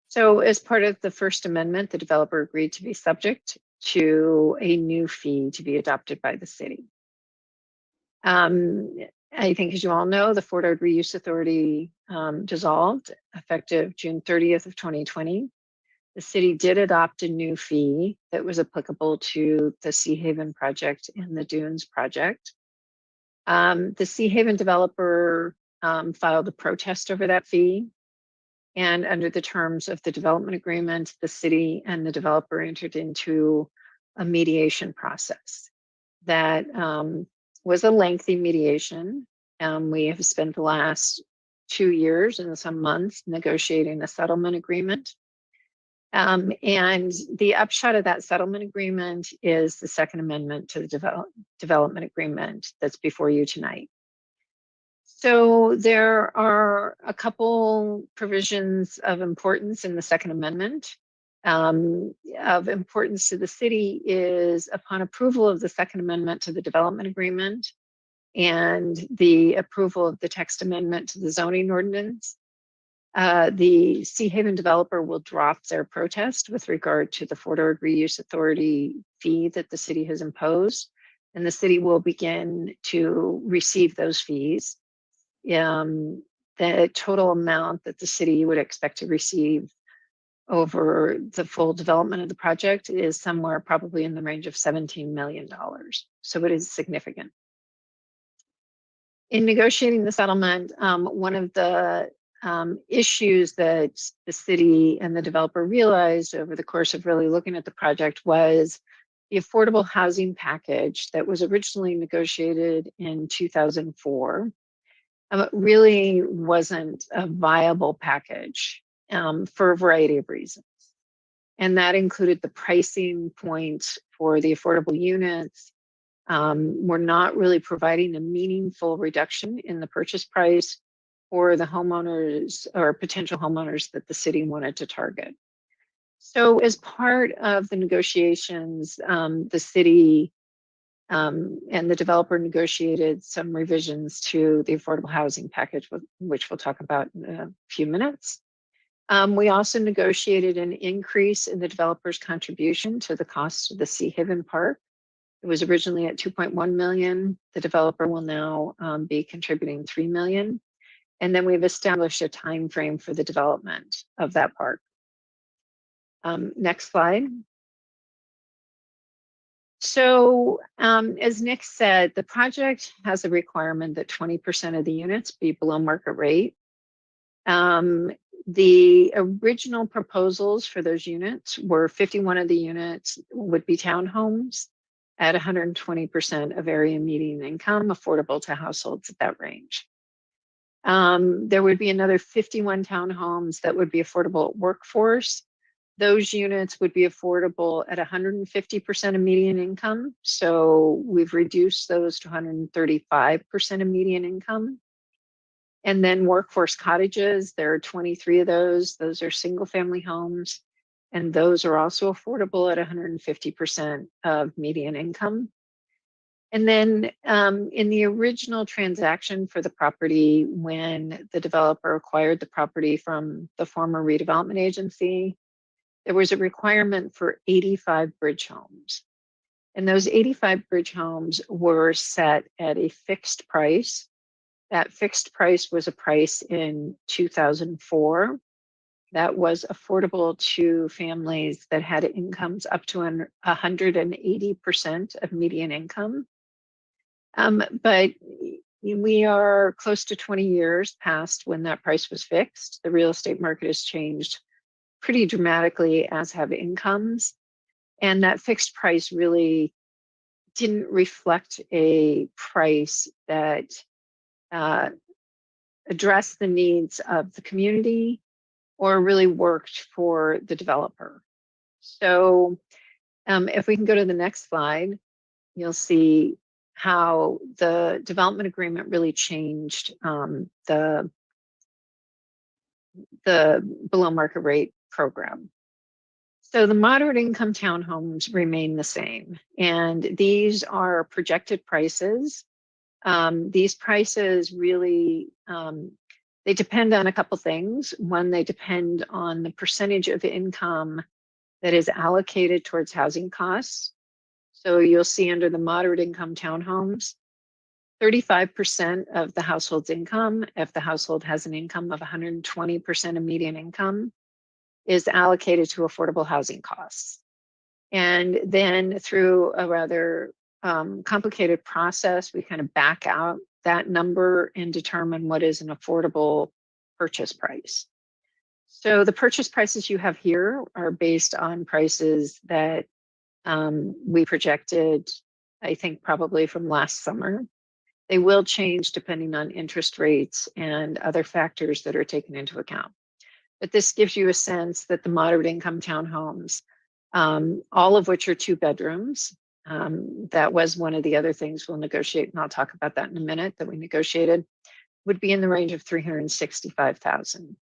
Speaker 20: So as part of the First Amendment, the developer agreed to be subject to a new fee to be adopted by the city. I think, as you all know, the Fort Ord Reuse Authority dissolved effective June 30th of 2020. The city did adopt a new fee that was applicable to the Sea Haven project and the Dunes project. The Sea Haven developer filed a protest over that fee. And under the terms of the development agreement, the city and the developer entered into a mediation process that was a lengthy mediation. We have spent the last 2 years and some months negotiating a settlement agreement. And the upshot of that settlement agreement is the Second Amendment to the development agreement that's before you tonight. So there are a couple provisions of importance in the Second Amendment. Of importance to the city is upon approval of the Second Amendment to the development agreement and the approval of the text amendment to the zoning ordinance, the Sea Haven developer will drop their protest with regard to the Fort Ord Reuse Authority fee that the city has imposed, and the city will begin to receive those fees. The total amount that the city would expect to receive over the full development of the project is somewhere probably in the range of $17 million. So it is significant. In negotiating the settlement, one of the issues that the city and the developer realized over the course of really looking at the project was the affordable housing package that was originally negotiated in 2004 really wasn't a viable package for a variety of reasons. And that included the pricing point for the affordable units. We're not really providing a meaningful reduction in the purchase price for the homeowners or potential homeowners that the city wanted to target. So as part of the negotiations, the city and the developer negotiated some revisions to the affordable housing package, which we'll talk about in a few minutes. We also negotiated an increase in the developer's contribution to the cost of the Sea Haven Park. It was originally at 2.1 million. The developer will now be contributing 3 million. And then we've established a time frame for the development of that park. Next slide. So as Nick said, the project has a requirement that 20% of the units be below market rate. The original proposals for those units were 51 of the units would be townhomes at 120% of area median income, affordable to households at that range. There would be another 51 townhomes that would be affordable at workforce. Those units would be affordable at 150% of median income. So we've reduced those to 135% of median income. And then workforce cottages, there are 23 of those. Those are single family homes. And those are also affordable at 150% of median income. And then in the original transaction for the property, when the developer acquired the property from the former redevelopment agency, there was a requirement for 85 bridge homes. And those 85 bridge homes were set at a fixed price. That fixed price was a price in 2004 that was affordable to families that had incomes up to 180% of median income. But we are close to 20 years past when that price was fixed. The real estate market has changed pretty dramatically, as have incomes. And that fixed price really didn't reflect a price that addressed the needs of the community or really worked for the developer. So if we can go to the next slide, you'll see how the development agreement really changed the below market rate program. So the moderate income townhomes remain the same, and these are projected prices These prices really, they depend on a couple things. One, they depend on the percentage of income that is allocated towards housing costs. So you'll see under the moderate income townhomes, 35% of the household's income, if the household has an income of 120% of median income, is allocated to affordable housing costs. And then through a rather complicated process, we kind of back out that number and determine what is an affordable purchase price. So the purchase prices you have here are based on prices that we projected, I think probably from last summer. They will change depending on interest rates and other factors that are taken into account. But this gives you a sense that the moderate income townhomes, all of which are 2 bedrooms, that was one of the other things we'll negotiate, and I'll talk about that in a minute, that we negotiated, would be in the range of $365,000.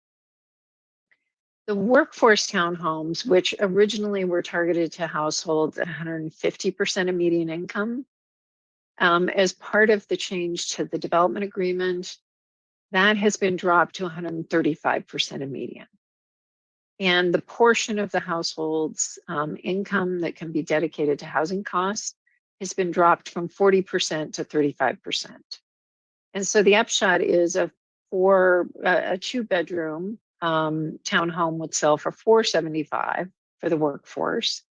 Speaker 20: The workforce townhomes, which originally were targeted to households at 150% of median income, as part of the change to the development agreement, that has been dropped to 135% of median. And the portion of the household's income that can be dedicated to housing costs has been dropped from 40% to 35%. And so the upshot is a 2-bedroom townhome would sell for $475,000 for the workforce.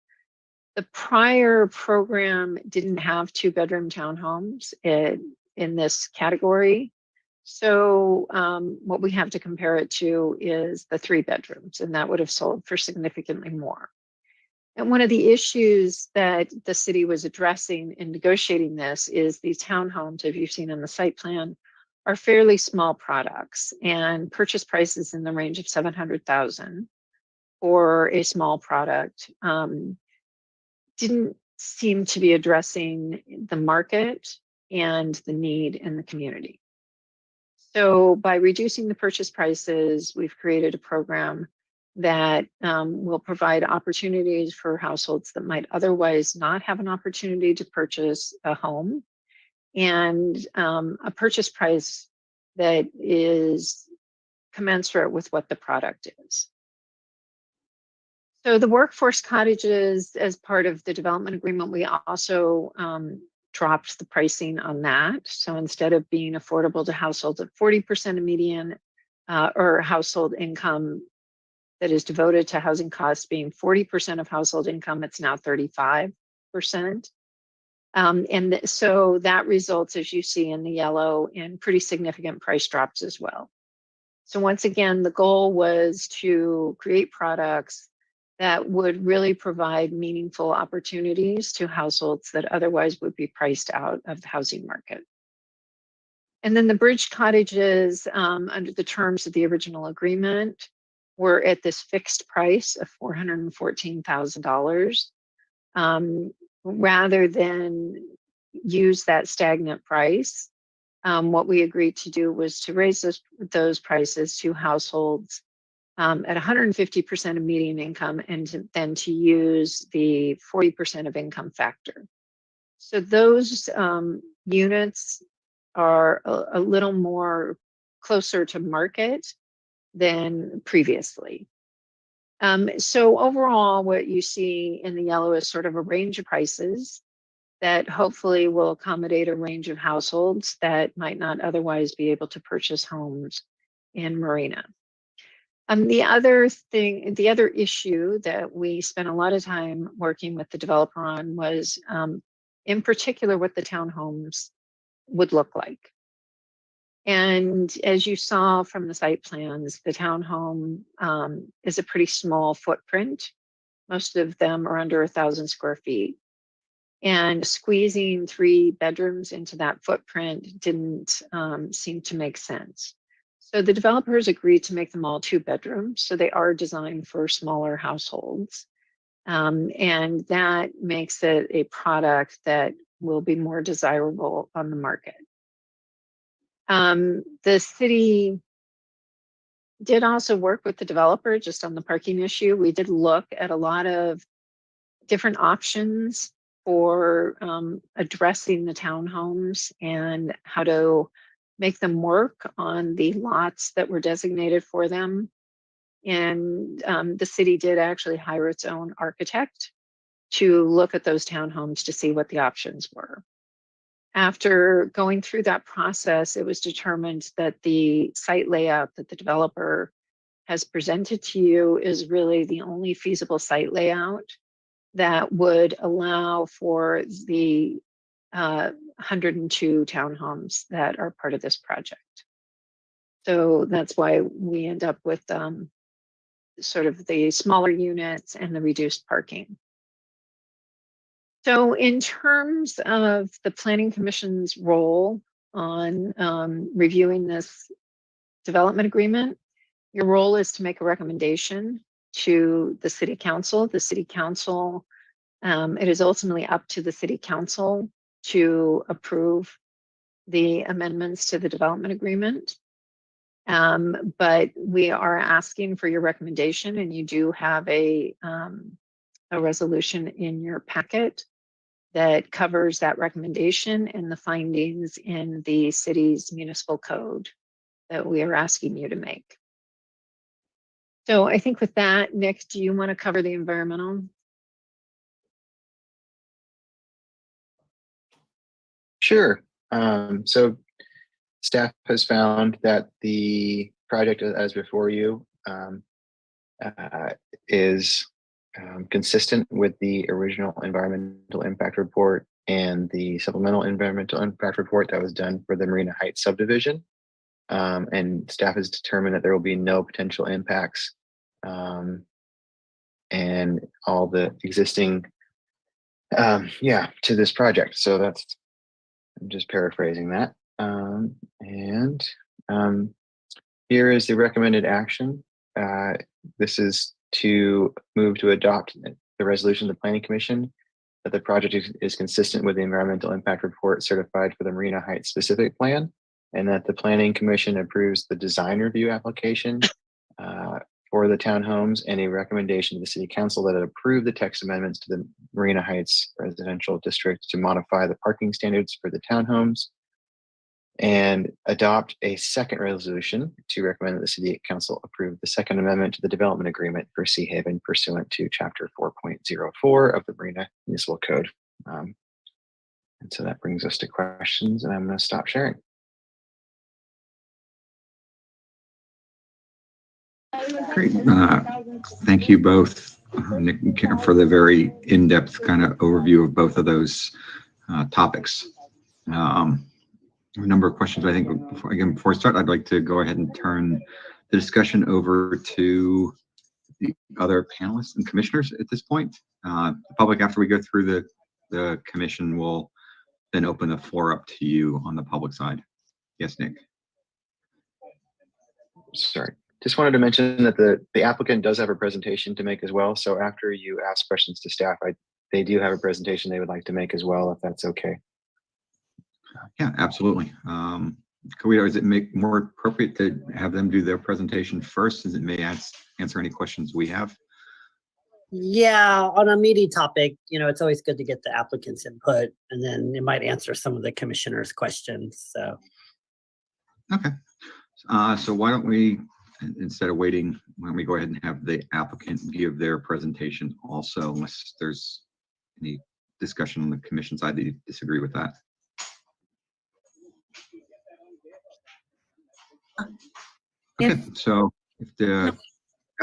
Speaker 20: The prior program didn't have 2-bedroom townhomes in this category. So what we have to compare it to is the 3 bedrooms, and that would have sold for significantly more. And one of the issues that the city was addressing in negotiating this is these townhomes, as you've seen in the site plan, are fairly small products, and purchase prices in the range of $700,000 for a small product didn't seem to be addressing the market and the need in the community. So by reducing the purchase prices, we've created a program that will provide opportunities for households that might otherwise not have an opportunity to purchase a home, and a purchase price that is commensurate with what the product is. So the workforce cottages, as part of the development agreement, we also dropped the pricing on that. So instead of being affordable to households at 40% of median or household income that is devoted to housing costs being 40% of household income, it's now 35%. So that results, as you see in the yellow, in pretty significant price drops as well. So once again, the goal was to create products that would really provide meaningful opportunities to households that otherwise would be priced out of the housing market. And then the bridge cottages, under the terms of the original agreement, were at this fixed price of $414,000. Rather than use that stagnant price, what we agreed to do was to raise those prices to households at 150% of median income, and then to use the 40% of income factor. So those units are a little more closer to market than previously. So overall, what you see in the yellow is sort of a range of prices that hopefully will accommodate a range of households that might not otherwise be able to purchase homes in Marina. The other issue that we spent a lot of time working with the developer on was, in particular, what the townhomes would look like. And as you saw from the site plans, the townhome is a pretty small footprint. Most of them are under 1,000 square feet. And squeezing 3 bedrooms into that footprint didn't seem to make sense. So the developers agreed to make them all 2 bedrooms. So they are designed for smaller households. And that makes it a product that will be more desirable on the market. The city did also work with the developer just on the parking issue. We did look at a lot of different options for addressing the townhomes and how to make them work on the lots that were designated for them. And the city did actually hire its own architect to look at those townhomes to see what the options were. After going through that process, it was determined that the site layout that the developer has presented to you is really the only feasible site layout that would allow for the 102 townhomes that are part of this project. So that's why we end up with sort of the smaller units and the reduced parking. So in terms of the Planning Commission's role on reviewing this development agreement, your role is to make a recommendation to the City Council. The City Council, it is ultimately up to the City Council to approve the amendments to the development agreement. But we are asking for your recommendation, and you do have a resolution in your packet that covers that recommendation and the findings in the city's municipal code that we are asking you to make. So I think with that, Nick, do you want to cover the environmental?
Speaker 16: Sure. So staff has found that the project as before you is consistent with the original environmental impact report and the supplemental environmental impact report that was done for the Marina Heights subdivision. And staff has determined that there will be no potential impacts and all the existing, to this project. So that's, I'm just paraphrasing that. Here is the recommended action. This is to move to adopt the resolution of the Planning Commission that the project is consistent with the environmental impact report certified for the Marina Heights specific plan, and that the Planning Commission approves the design review application for the townhomes, and a recommendation to the City Council that it approve the text amendments to the Marina Heights residential district to modify the parking standards for the townhomes, and adopt a second resolution to recommend that the City Council approve the second amendment to the development agreement for Sea Haven pursuant to Chapter 4.04 of the Marina Municipal Code. And so that brings us to questions, and I'm going to stop sharing.
Speaker 4: Great. Thank you both, Nick and Karen, for the very in-depth kind of overview of both of those topics. A number of questions. I think before I start, I'd like to go ahead and turn the discussion over to the other panelists and commissioners at this point. The public, after we go through the commission, will then open the floor up to you on the public side. Yes, Nick.
Speaker 16: Sorry. Just wanted to mention that the applicant does have a presentation to make as well. So after you ask questions to staff, they do have a presentation they would like to make as well, if that's okay.
Speaker 4: Yeah, absolutely. Kawito, is it make more appropriate to have them do their presentation first, as it may answer any questions we have?
Speaker 2: Yeah, on a meaty topic, it's always good to get the applicant's input, and then it might answer some of the commissioners' questions. So,
Speaker 4: okay. So why don't we, instead of waiting, why don't we go ahead and have the applicant give their presentation also, unless there's any discussion on the commission side that you disagree with that. Okay, so if the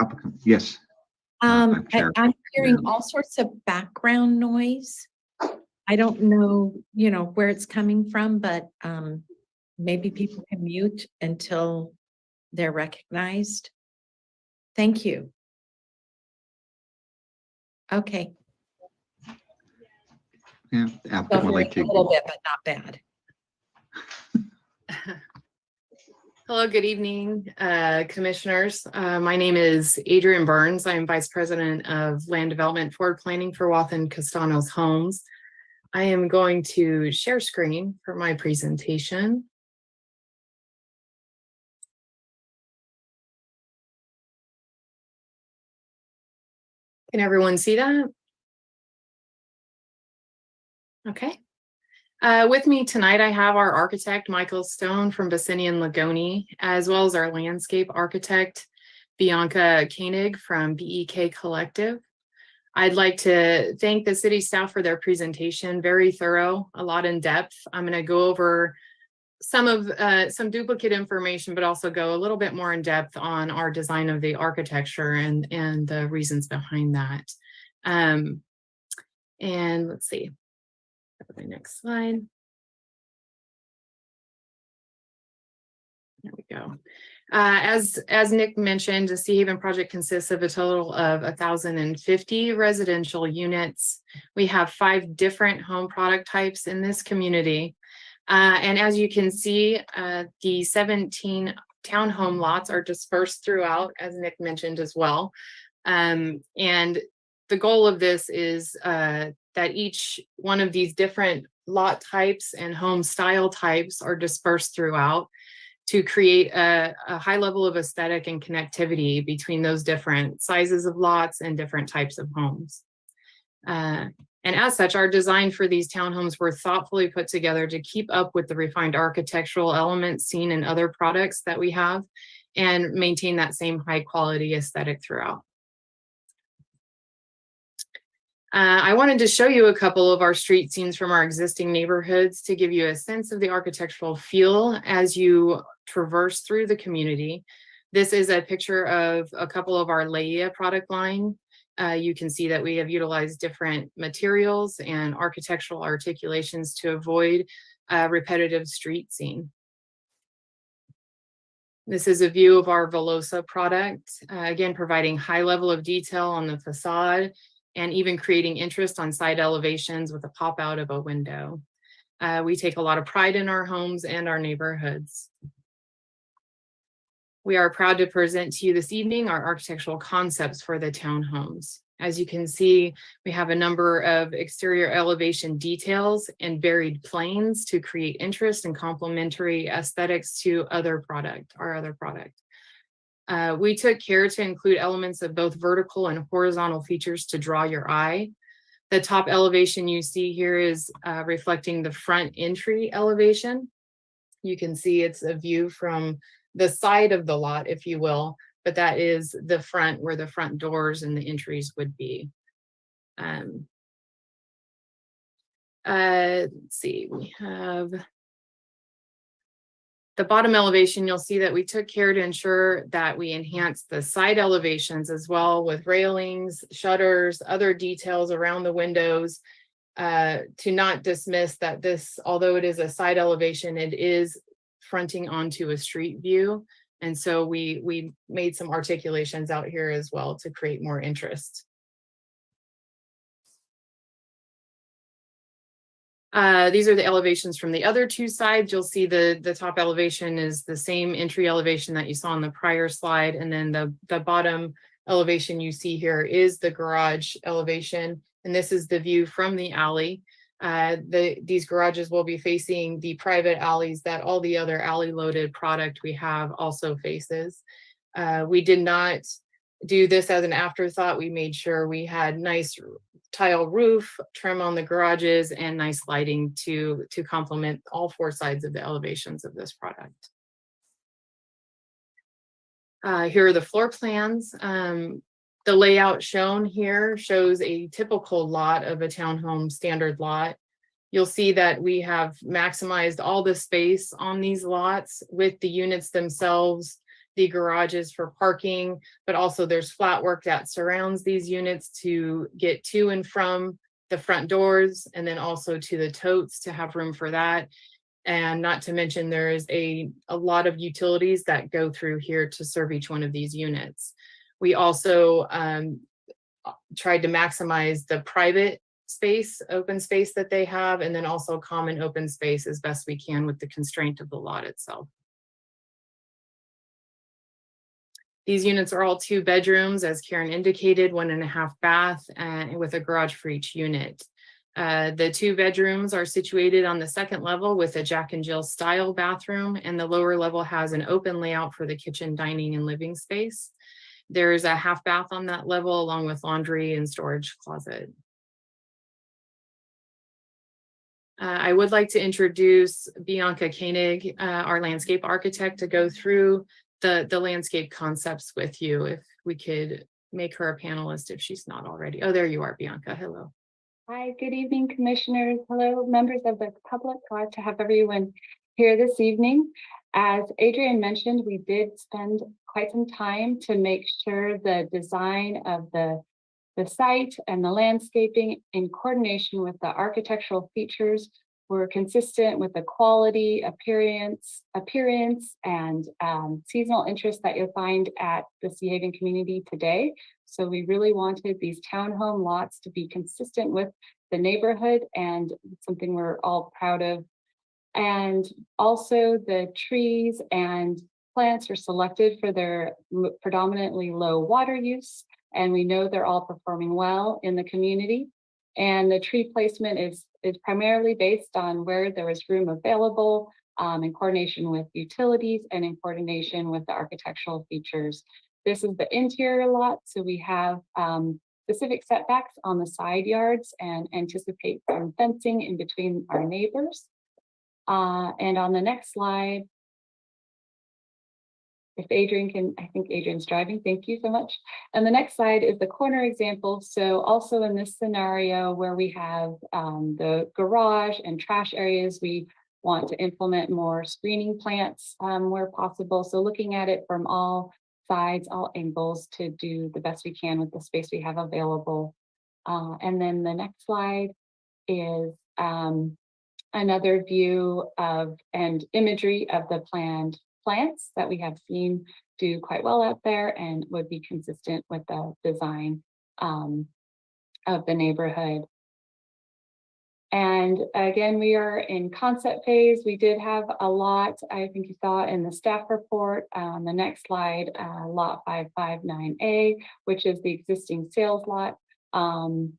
Speaker 4: applicant, yes.
Speaker 1: I'm hearing all sorts of background noise. I don't know, where it's coming from, but maybe people can mute until they're recognized. Thank you. Okay.
Speaker 4: Yeah, the applicant would like to.
Speaker 1: A little bit, but not bad.
Speaker 21: Hello, good evening, commissioners. My name is Adrienne Burns. I'm Vice President of Land Development Forward Planning for Wathen Castanos Homes. I am going to share screen for my presentation. Can everyone see that? Okay. With me tonight, I have our architect, Michael Stone from Bassini and Lagoni, as well as our landscape architect, Bianca Koenig from BEK Collective. I'd like to thank the city staff for their presentation, very thorough, a lot in depth. I'm going to go over some duplicate information, but also go a little bit more in depth on our design of the architecture and the reasons behind that. And let's see, my next slide. There we go. As Nick mentioned, the Sea Haven project consists of a total of 1,050 residential units. We have 5 different home product types in this community. And as you can see, the 17 townhome lots are dispersed throughout, as Nick mentioned as well. And the goal of this is that each one of these different lot types and home style types are dispersed throughout to create a high level of aesthetic and connectivity between those different sizes of lots and different types of homes. And as such, our design for these townhomes were thoughtfully put together to keep up with the refined architectural elements seen in other products that we have and maintain that same high quality aesthetic throughout. I wanted to show you a couple of our street scenes from our existing neighborhoods to give you a sense of the architectural feel as you traverse through the community. This is a picture of a couple of our Leia product line. You can see that we have utilized different materials and architectural articulations to avoid a repetitive street scene. This is a view of our Velosa product, again, providing high level of detail on the facade and even creating interest on side elevations with a pop out of a window. We take a lot of pride in our homes and our neighborhoods. We are proud to present to you this evening our architectural concepts for the townhomes. As you can see, we have a number of exterior elevation details and varied planes to create interest and complementary aesthetics to our other product. We took care to include elements of both vertical and horizontal features to draw your eye. The top elevation you see here is reflecting the front entry elevation. You can see it's a view from the side of the lot, if you will, but that is the front where the front doors and the entries would be. Let's see, we have the bottom elevation. You'll see that we took care to ensure that we enhance the side elevations as well with railings, shutters, other details around the windows to not dismiss that this, although it is a side elevation, it is fronting onto a street view. And so we made some articulations out here as well to create more interest. These are the elevations from the other 2 sides. You'll see the top elevation is the same entry elevation that you saw on the prior slide. And then the bottom elevation you see here is the garage elevation. And this is the view from the alley. These garages will be facing the private alleys that all the other alley loaded product we have also faces. We did not do this as an afterthought. We made sure we had nice tile roof, trim on the garages, and nice lighting to complement all 4 sides of the elevations of this product. Here are the floor plans. The layout shown here shows a typical lot of a townhome standard lot. You'll see that we have maximized all the space on these lots with the units themselves, the garages for parking, but also there's flat work that surrounds these units to get to and from the front doors, and then also to the totes to have room for that. And not to mention there is a lot of utilities that go through here to serve each one of these units. We also tried to maximize the private space, open space that they have, and then also common open space as best we can with the constraint of the lot itself. These units are all 2 bedrooms, as Karen indicated, 1.5 bath, and with a garage for each unit. The 2 bedrooms are situated on the 2nd level with a Jack and Jill style bathroom, and the lower level has an open layout for the kitchen, dining, and living space. There's a half bath on that level along with laundry and storage closet. I would like to introduce Bianca Koenig, our landscape architect, to go through the landscape concepts with you. If we could make her a panelist if she's not already. Oh, there you are, Bianca. Hello.
Speaker 6: Hi, good evening, commissioners. Hello, members of the public. Glad to have everyone here this evening. As Adrian mentioned, we did spend quite some time to make sure the design of the site and the landscaping in coordination with the architectural features were consistent with the quality, appearance, and seasonal interest that you'll find at the Sea Haven community today. So we really wanted these townhome lots to be consistent with the neighborhood and something we're all proud of. And also the trees and plants are selected for their predominantly low water use. And we know they're all performing well in the community. And the tree placement is primarily based on where there is room available in coordination with utilities and in coordination with the architectural features. This is the interior lot, so we have specific setbacks on the side yards and anticipate some fencing in between our neighbors. And on the next slide, if Adrian can, I think Adrian's driving, thank you so much. And the next slide is the corner example. So also in this scenario where we have the garage and trash areas, we want to implement more screening plants where possible. So looking at it from all sides, all angles to do the best we can with the space we have available. And then the next slide is another view of and imagery of the planned plants that we have seen do quite well out there and would be consistent with the design of the neighborhood. And again, we are in concept phase. We did have a lot, I think you saw in the staff report. The next slide, lot 559A, which is the existing sales lot.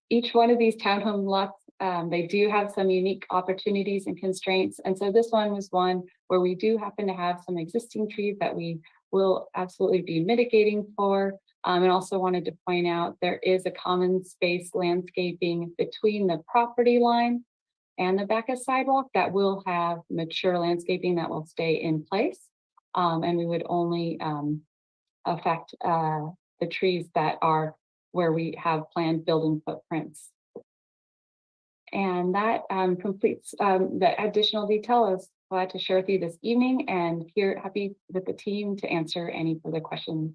Speaker 6: Each one of these townhome lots, they do have some unique opportunities and constraints. And so this one was one where we do happen to have some existing trees that we will absolutely be mitigating for. And also wanted to point out there is a common space landscaping between the property line and the back of sidewalk that will have mature landscaping that will stay in place. And we would only affect the trees that are where we have planned building footprints. And that completes the additional detail I was glad to share with you this evening, and here happy with the team to answer any further questions.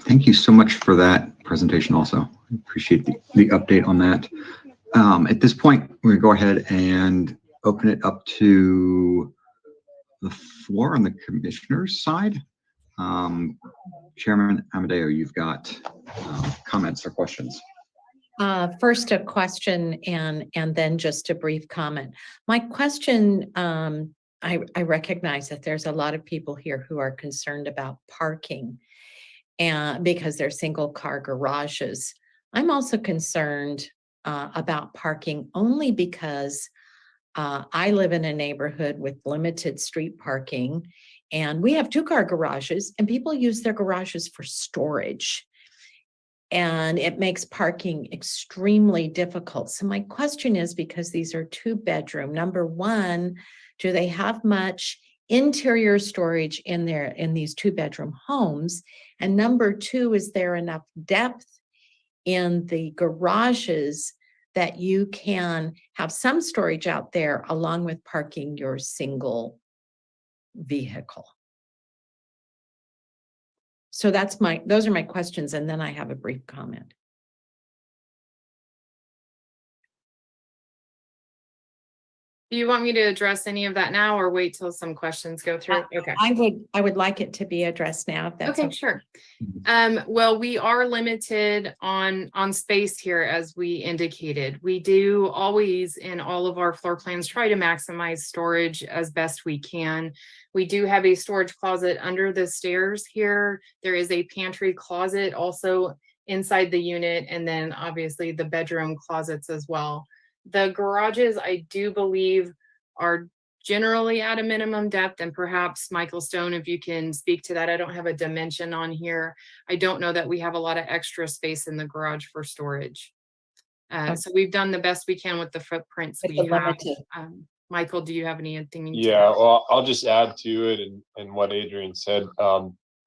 Speaker 4: Thank you so much for that presentation also. I appreciate the update on that. At this point, we're gonna go ahead and open it up to the floor on the commissioner's side. Chairman Amadeo, you've got comments or questions.
Speaker 1: First a question and then just a brief comment. My question, I recognize that there's a lot of people here who are concerned about parking and because they're single car garages. I'm also concerned about parking only because I live in a neighborhood with limited street parking, and we have 2-car garages, and people use their garages for storage. And it makes parking extremely difficult. So my question is, because these are 2-bedroom, number one, do they have much interior storage in these 2-bedroom homes? And number two, is there enough depth in the garages that you can have some storage out there along with parking your single vehicle? So those are my questions, and then I have a brief comment.
Speaker 21: Do you want me to address any of that now or wait till some questions go through? Okay.
Speaker 1: I would like it to be addressed now, if that's
Speaker 21: okay. Sure. Well, we are limited on space here, as we indicated. We do always, in all of our floor plans, try to maximize storage as best we can. We do have a storage closet under the stairs here. There is a pantry closet also inside the unit, and then obviously the bedroom closets as well. The garages, I do believe, are generally at a minimum depth, and perhaps Michael Stone, if you can speak to that. I don't have a dimension on here. I don't know that we have a lot of extra space in the garage for storage. So we've done the best we can with the footprints
Speaker 1: With
Speaker 21: we
Speaker 1: the
Speaker 21: have.
Speaker 1: limited.
Speaker 21: Michael, do you have anything?
Speaker 7: Yeah, well, I'll just add to it and what Adrian said.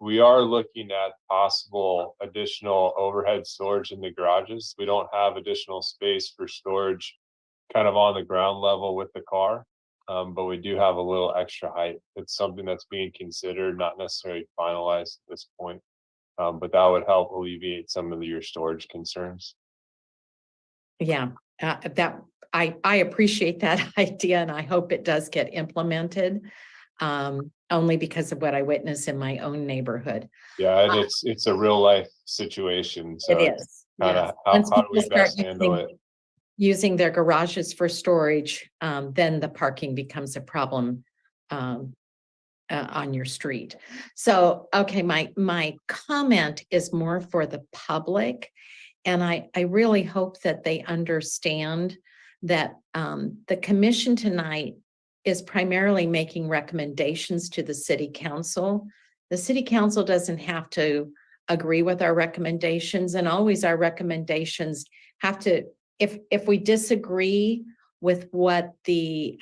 Speaker 7: We are looking at possible additional overhead storage in the garages. We don't have additional space for storage kind of on the ground level with the car, but we do have a little extra height. It's something that's being considered, not necessarily finalized at this point, but that would help alleviate some of your storage concerns.
Speaker 1: Yeah, that I appreciate that idea, and I hope it does get implemented. Only because of what I witness in my own neighborhood.
Speaker 7: Yeah, and it's a real life situation. So
Speaker 1: It is.
Speaker 7: kind of how do we best handle it?
Speaker 1: Using their garages for storage, then the parking becomes a problem on your street. So, okay, my comment is more for the public. And I really hope that they understand that the commission tonight is primarily making recommendations to the city council. The city council doesn't have to agree with our recommendations, and always our recommendations have to, if we disagree with what the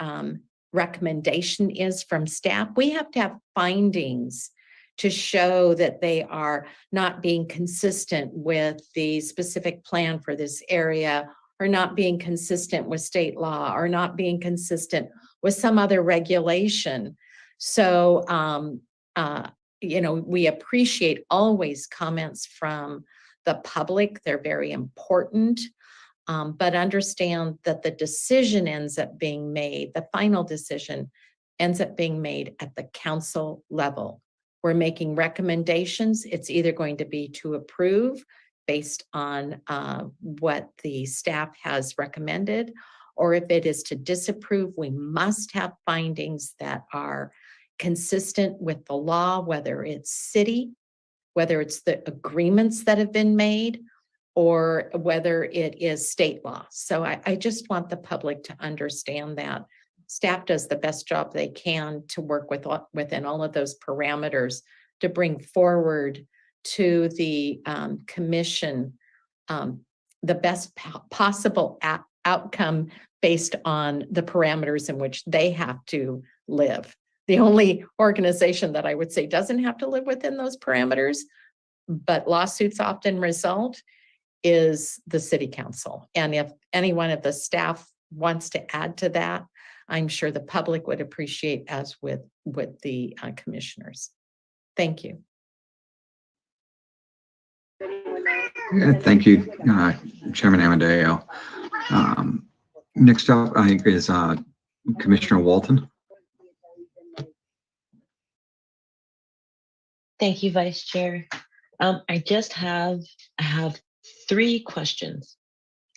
Speaker 1: recommendation is from staff, we have to have findings to show that they are not being consistent with the specific plan for this area, or not being consistent with state law, or not being consistent with some other regulation. So, we appreciate always comments from the public. They're very important, but understand that the decision ends up being made, the final decision ends up being made at the council level. We're making recommendations. It's either going to be to approve based on what the staff has recommended, or if it is to disapprove, we must have findings that are consistent with the law, whether it's city, whether it's the agreements that have been made, or whether it is state law. So I just want the public to understand that staff does the best job they can to work within all of those parameters to bring forward to the commission the best possible outcome based on the parameters in which they have to live. The only organization that I would say doesn't have to live within those parameters, but lawsuits often result, is the city council. And if any one of the staff wants to add to that, I'm sure the public would appreciate, as with the commissioners. Thank you.
Speaker 4: Thank you, Chairman Amadeo. Next up, I think, is Commissioner Walton.
Speaker 9: Thank you, Vice Chair. I just have 3 questions,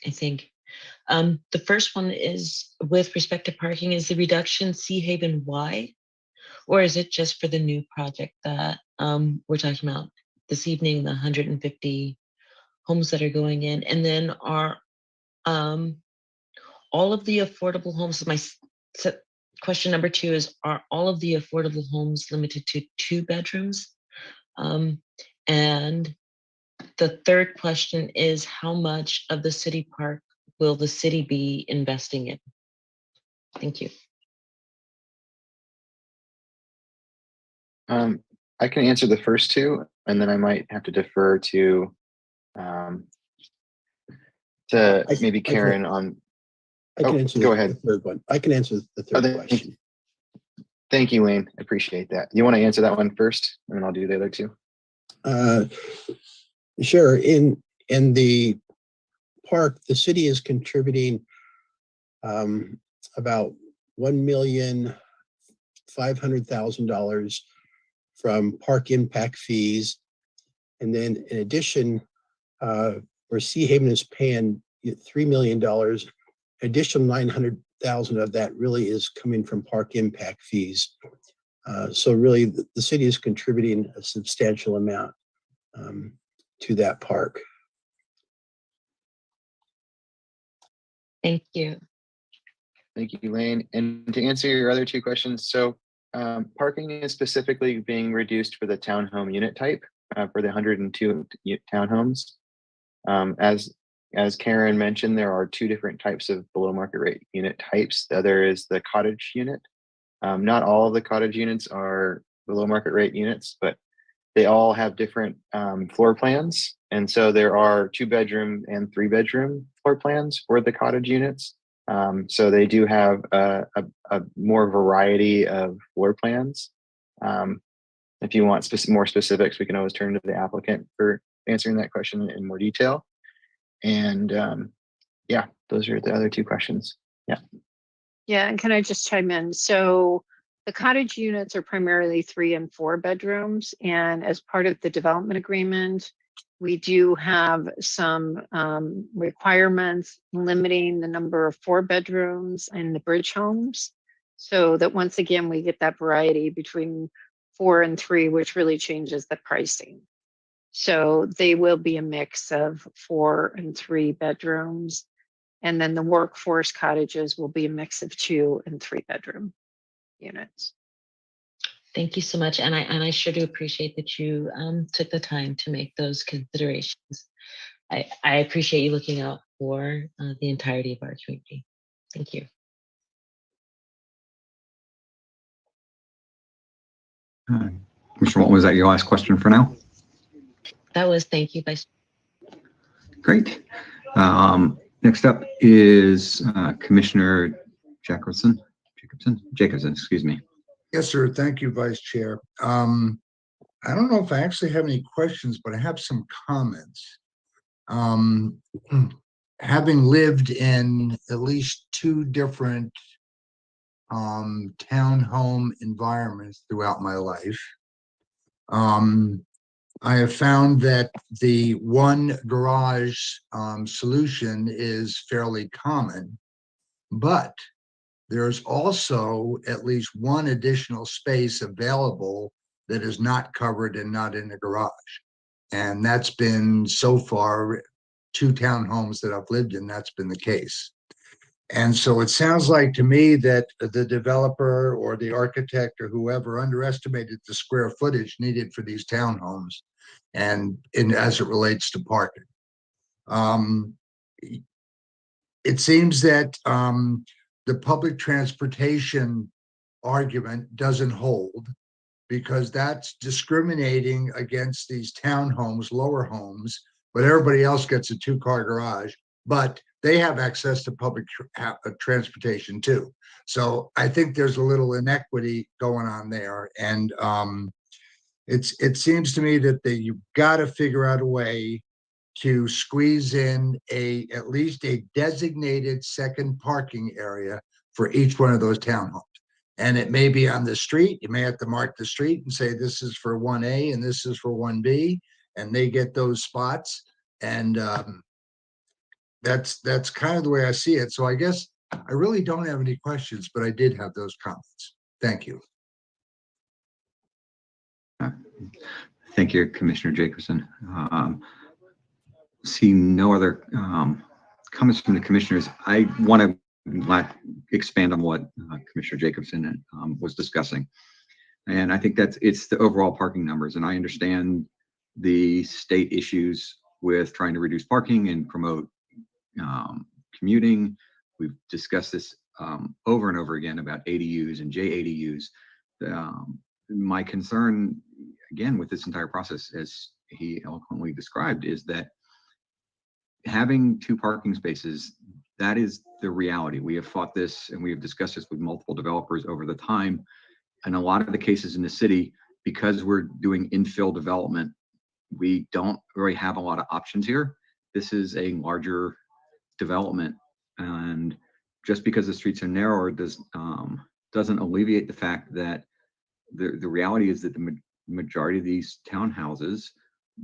Speaker 9: I think. The first one is with respect to parking. Is the reduction Sea Haven wide, or is it just for the new project that we're talking about this evening, the 150 homes that are going in? And then are all of the affordable homes, question number 2 is, are all of the affordable homes limited to 2 bedrooms? And the third question is, how much of the city park will the city be investing in? Thank you.
Speaker 16: I can answer the first 2, and then I might have to defer to maybe Karen on.
Speaker 8: I can answer
Speaker 16: go
Speaker 8: the
Speaker 16: ahead.
Speaker 8: third one. I can answer the third question.
Speaker 16: Thank you, Wayne. I appreciate that. You want to answer that one first, and then I'll do the other 2.
Speaker 8: Sure. In the park, the city is contributing about $1,500,000 from park impact fees, and then in addition, where Sea Haven is paying $3 million, additional $900,000 of that really is coming from park impact fees. So really, the city is contributing a substantial amount to that park.
Speaker 9: Thank you.
Speaker 16: Thank you, Lane. And to answer your other two questions, so parking is specifically being reduced for the townhome unit type for the 102 townhomes. As Karen mentioned, there are two different types of below market rate unit types. The other is the cottage unit. Not all of the cottage units are below market rate units, but they all have different floor plans. And so there are 2-bedroom and 3-bedroom floor plans for the cottage units. So they do have a more variety of floor plans. If you want more specifics, we can always turn to the applicant for answering that question in more detail. And yeah, those are the other two questions. Yeah.
Speaker 20: Yeah, and can I just chime in? So the cottage units are primarily 3 and 4 bedrooms, and as part of the development agreement, we do have some requirements limiting the number of 4 bedrooms in the bridge homes, so that once again, we get that variety between 4 and 3, which really changes the pricing. So they will be a mix of 4 and 3 bedrooms. And then the workforce cottages will be a mix of 2 and 3 bedroom units.
Speaker 9: Thank you so much. And I sure do appreciate that you took the time to make those considerations. I appreciate you looking out for the entirety of our community. Thank you.
Speaker 4: Commissioner Walton, was that your last question for now?
Speaker 9: That was, thank you, Vice.
Speaker 4: Great. Next up is Commissioner Jacobson, excuse me.
Speaker 13: Yes, sir. Thank you, Vice Chair. I don't know if I actually have any questions, but I have some comments. Having lived in at least 2 different townhome environments throughout my life, I have found that the one garage solution is fairly common, but there's also at least one additional space available that is not covered and not in the garage. And that's been so far 2 townhomes that I've lived in, that's been the case. And so it sounds like to me that the developer or the architect or whoever underestimated the square footage needed for these townhomes and as it relates to parking. It seems that the public transportation argument doesn't hold because that's discriminating against these townhomes, lower homes, but everybody else gets a 2-car garage, but they have access to public transportation too. So I think there's a little inequity going on there. And it seems to me that you've got to figure out a way to squeeze in at least a designated second parking area for each one of those townhomes. And it may be on the street. You may have to mark the street and say, this is for 1A and this is for 1B, and they get those spots. And that's kind of the way I see it. So I guess I really don't have any questions, but I did have those comments. Thank you.
Speaker 4: Thank you, Commissioner Jacobson. See no other comments from the commissioners. I want to expand on what Commissioner Jacobson was discussing. And I think it's the overall parking numbers. And I understand the state issues with trying to reduce parking and promote commuting. We've discussed this over and over again about ADUs and JADUs. My concern, again, with this entire process, as he eloquently described, is that having 2 parking spaces, that is the reality. We have fought this and we have discussed this with multiple developers over the time. And a lot of the cases in the city, because we're doing infill development, we don't really have a lot of options here. This is a larger development, and just because the streets are narrower doesn't alleviate the fact that the reality is that the majority of these townhouses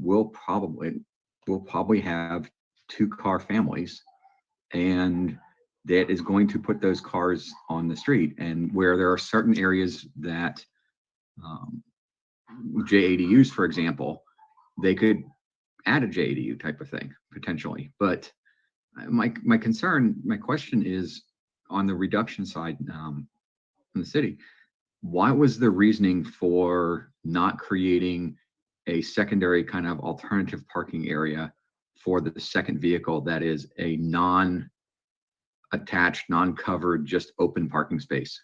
Speaker 4: will probably have 2-car families, and that is going to put those cars on the street. And where there are certain areas that JADUs, for example, they could add a JADU type of thing potentially. But my question is, on the reduction side, in the city, why was the reasoning for not creating a secondary kind of alternative parking area for the second vehicle that is a non-attached, non-covered, just open parking space?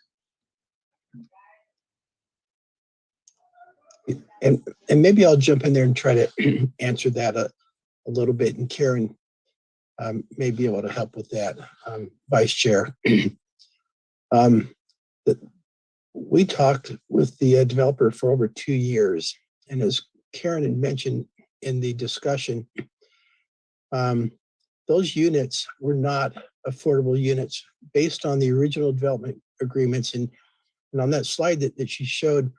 Speaker 8: And maybe I'll jump in there and try to answer that a little bit. And Karen may be able to help with that, Vice Chair. We talked with the developer for over 2 years. And as Karen had mentioned in the discussion, those units were not affordable units based on the original development agreements. And on that slide that she showed,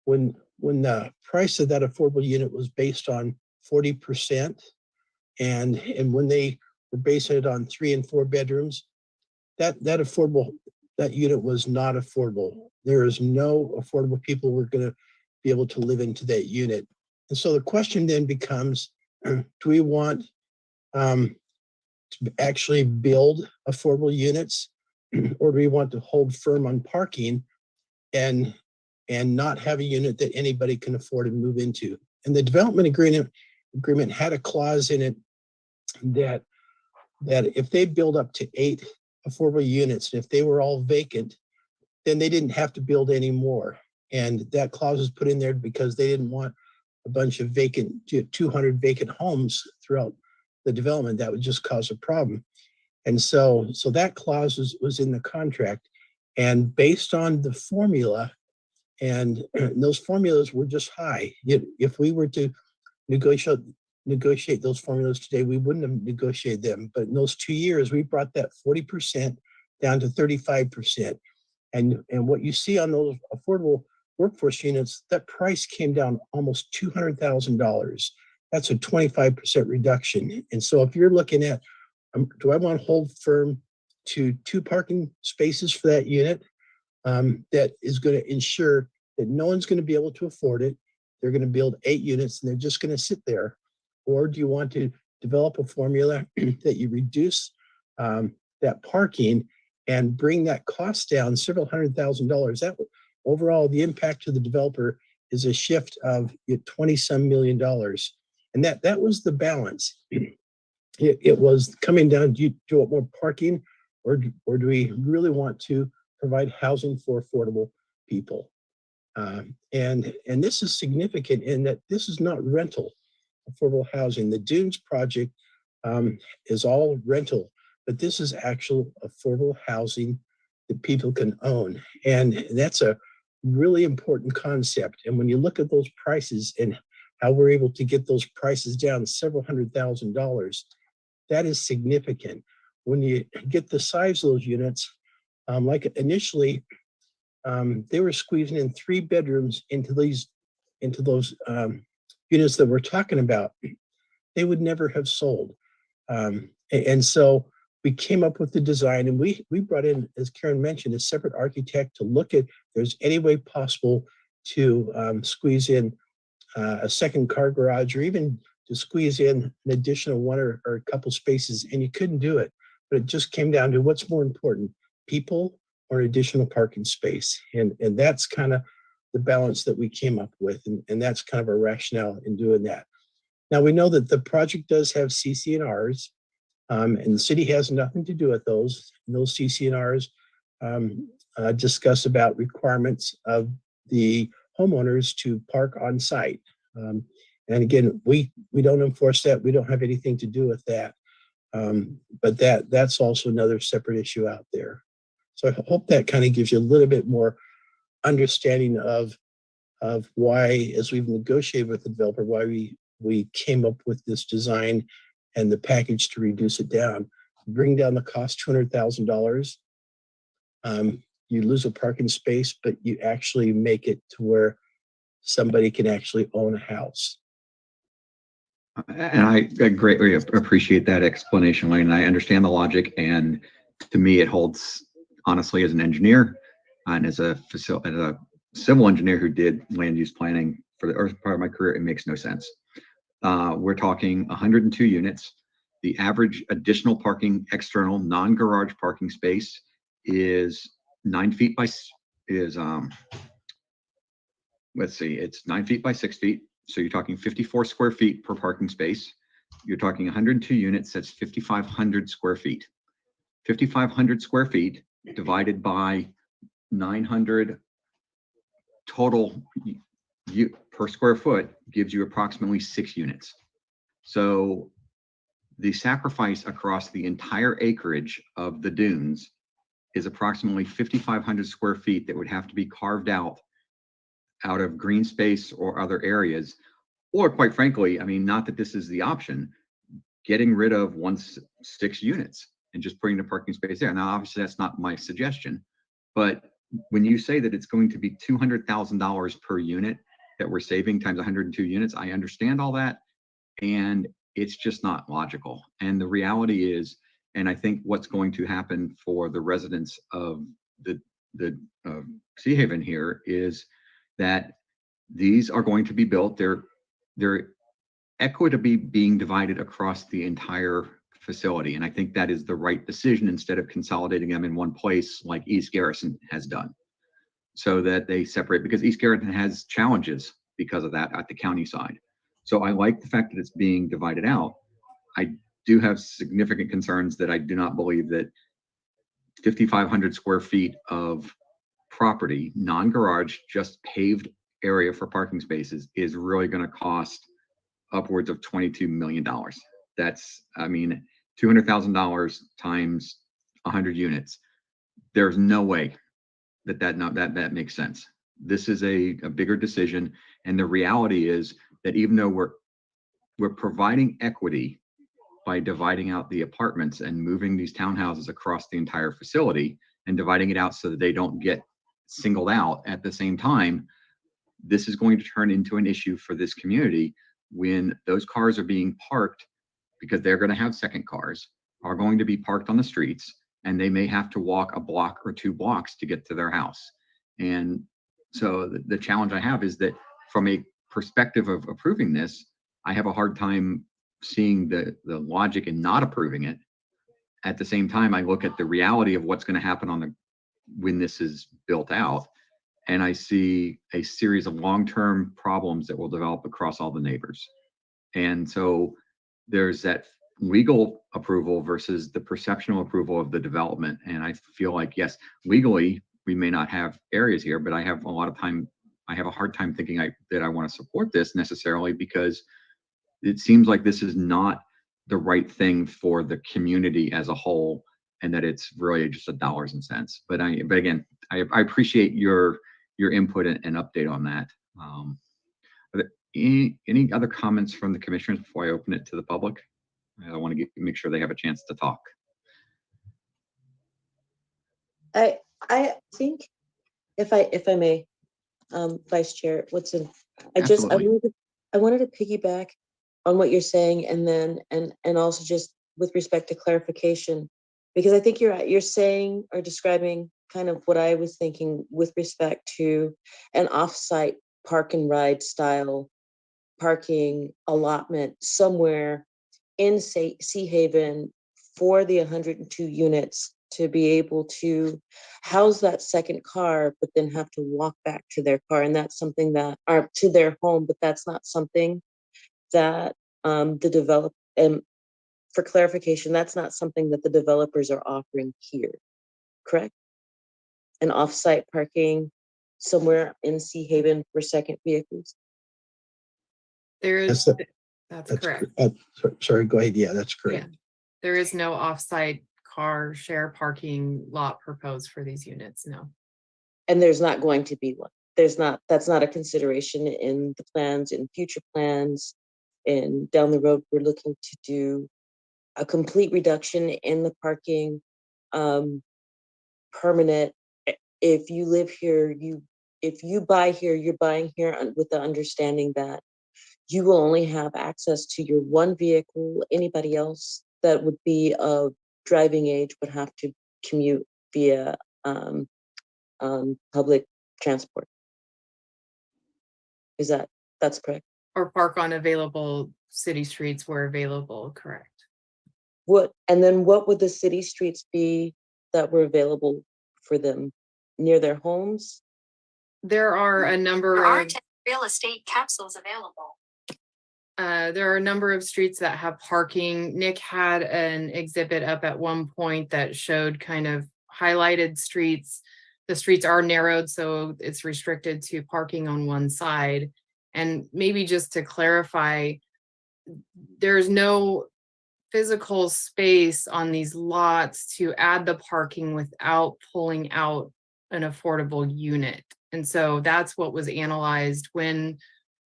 Speaker 8: when the price of that affordable unit was based on 40%, and when they were basing it on 3 and 4 bedrooms, that unit was not affordable. There is no affordable people who are going to be able to live into that unit. And so the question then becomes, do we want to actually build affordable units, or do we want to hold firm on parking and not have a unit that anybody can afford and move into? And the development agreement had a clause in it that if they build up to 8 affordable units, and if they were all vacant, then they didn't have to build any more. And that clause was put in there because they didn't want a bunch of 200 vacant homes throughout the development. That would just cause a problem. And so that clause was in the contract. And based on the formula, and those formulas were just high. If we were to negotiate those formulas today, we wouldn't have negotiated them. But in those 2 years, we brought that 40% down to 35%. And what you see on those affordable workforce units, that price came down almost $200,000. That's a 25% reduction. And so if you're looking at, do I want to hold firm to 2 parking spaces for that unit that is going to ensure that no one's going to be able to afford it? They're going to build 8 units and they're just going to sit there. Or do you want to develop a formula that you reduce that parking and bring that cost down several $100,000? That overall, the impact to the developer is a shift of $20-some million. And that was the balance. It was coming down, do you want more parking, or do we really want to provide housing for affordable people? And this is significant in that this is not rental affordable housing. The Dunes project is all rental, but this is actual affordable housing that people can own. And that's a really important concept. And when you look at those prices and how we're able to get those prices down several $100,000, that is significant. When you get the size of those units, like initially, they were squeezing in 3 bedrooms into those units that we're talking about. They would never have sold. And so we came up with the design, and we brought in, as Karen mentioned, a separate architect to look at if there's any way possible to squeeze in a second car garage, or even to squeeze in an additional 1 or a couple spaces, and you couldn't do it. But it just came down to what's more important, people or additional parking space. And that's kind of the balance that we came up with. And that's kind of our rationale in doing that. Now, we know that the project does have CC&Rs, and the city has nothing to do with those. And those CC&Rs discuss about requirements of the homeowners to park on site. And again, we don't enforce that. We don't have anything to do with that. But that's also another separate issue out there. So I hope that kind of gives you a little bit more understanding of why, as we've negotiated with the developer, why we came up with this design and the package to reduce it down. Bring down the cost $200,000. You lose a parking space, but you actually make it to where somebody can actually own a house.
Speaker 4: And I greatly appreciate that explanation, Lane. I understand the logic, and to me, it holds, honestly, as an engineer and as a civil engineer who did land use planning for the earth part of my career, it makes no sense. We're talking 102 units. The average additional parking, external non-garage parking space is 9 feet by, let's see, it's 9 feet by 6 feet. So you're talking 54 square feet per parking space. You're talking 102 units, that's 5,500 square feet. 5,500 square feet divided by 900 total per square foot gives you approximately 6 units. So the sacrifice across the entire acreage of the dunes is approximately 5,500 square feet that would have to be carved out of green space or other areas. Or quite frankly, I mean, not that this is the option, getting rid of 6 units and just putting the parking space there. Now, obviously that's not my suggestion, but when you say that it's going to be $200,000 per unit that we're saving times 102 units, I understand all that. And it's just not logical. And the reality is, and I think what's going to happen for the residents of the Sea Haven here is that these are going to be built. They're equitably being divided across the entire facility. And I think that is the right decision instead of consolidating them in one place like East Garrison has done, so that they separate, because East Garrison has challenges because of that at the county side. So I like the fact that it's being divided out. I do have significant concerns that I do not believe that 5,500 square feet of property, non-garage, just paved area for parking spaces is really going to cost upwards of $22 million. That's, I mean, $200,000 times 100 units. There's no way that makes sense. This is a bigger decision. And the reality is that even though we're providing equity by dividing out the apartments and moving these townhouses across the entire facility and dividing it out so that they don't get singled out, at the same time, this is going to turn into an issue for this community when those cars are being parked, because they're going to have second cars, are going to be parked on the streets, and they may have to walk a block or 2 blocks to get to their house. And so the challenge I have is that from a perspective of approving this, I have a hard time seeing the logic in not approving it. At the same time, I look at the reality of what's going to happen when this is built out, and I see a series of long-term problems that will develop across all the neighbors. And so there's that legal approval versus the perceptional approval of the development. And I feel like, yes, legally, we may not have areas here, but I have a hard time thinking that I want to support this necessarily, because it seems like this is not the right thing for the community as a whole, and that it's really just a dollars and cents. But again, I appreciate your input and update on that. Are there any other comments from the commissioners before I open it to the public? I want to make sure they have a chance to talk.
Speaker 10: I think if I may, Vice Chair Woodson, I wanted to piggyback on what you're saying, and then and also just with respect to clarification, because I think you're saying or describing kind of what I was thinking with respect to an off-site park and ride style parking allotment somewhere in, say, Sea Haven for the 102 units to be able to house that second car, but then have to walk back to their car. And that's something that, or to their home, but that's not something that and for clarification, that's not something that the developers are offering here, correct? An off-site parking somewhere in Sea Haven for second vehicles?
Speaker 21: There is, that's correct.
Speaker 8: Sorry, go ahead. Yeah, that's correct.
Speaker 21: Yeah. There is no off-site car share parking lot proposed for these units, no.
Speaker 10: And there's not going to be one. That's not a consideration in the plans, in future plans. And down the road, we're looking to do a complete reduction in the parking, permanent. If you live here, if you buy here, you're buying here with the understanding that you will only have access to your one vehicle. Anybody else that would be of driving age would have to commute via public transport. That's correct?
Speaker 21: Or park on available city streets where available, correct.
Speaker 10: And then what would the city streets be that were available for them near their homes?
Speaker 21: There are a number
Speaker 14: There are
Speaker 21: of
Speaker 14: 10 real estate capsules available.
Speaker 21: there are a number of streets that have parking. Nick had an exhibit up at one point that showed kind of highlighted streets. The streets are narrowed, so it's restricted to parking on one side. And maybe just to clarify, there's no physical space on these lots to add the parking without pulling out an affordable unit. And so that's what was analyzed when,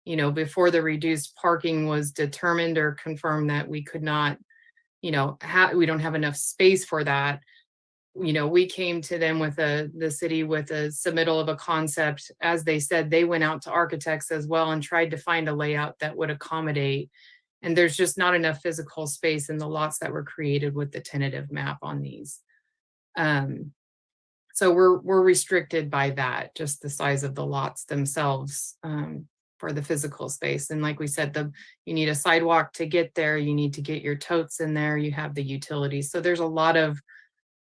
Speaker 21: you know, before the reduced parking was determined or confirmed that we could not, you know, we don't have enough space for that. You know, we came to them with the city with a submittal of a concept. As they said, they went out to architects as well and tried to find a layout that would accommodate. And there's just not enough physical space in the lots that were created with the tentative map on these. So we're restricted by that, just the size of the lots themselves for the physical space. And like we said, you need a sidewalk to get there. You need to get your totes in there. You have the utilities. So there's a lot of,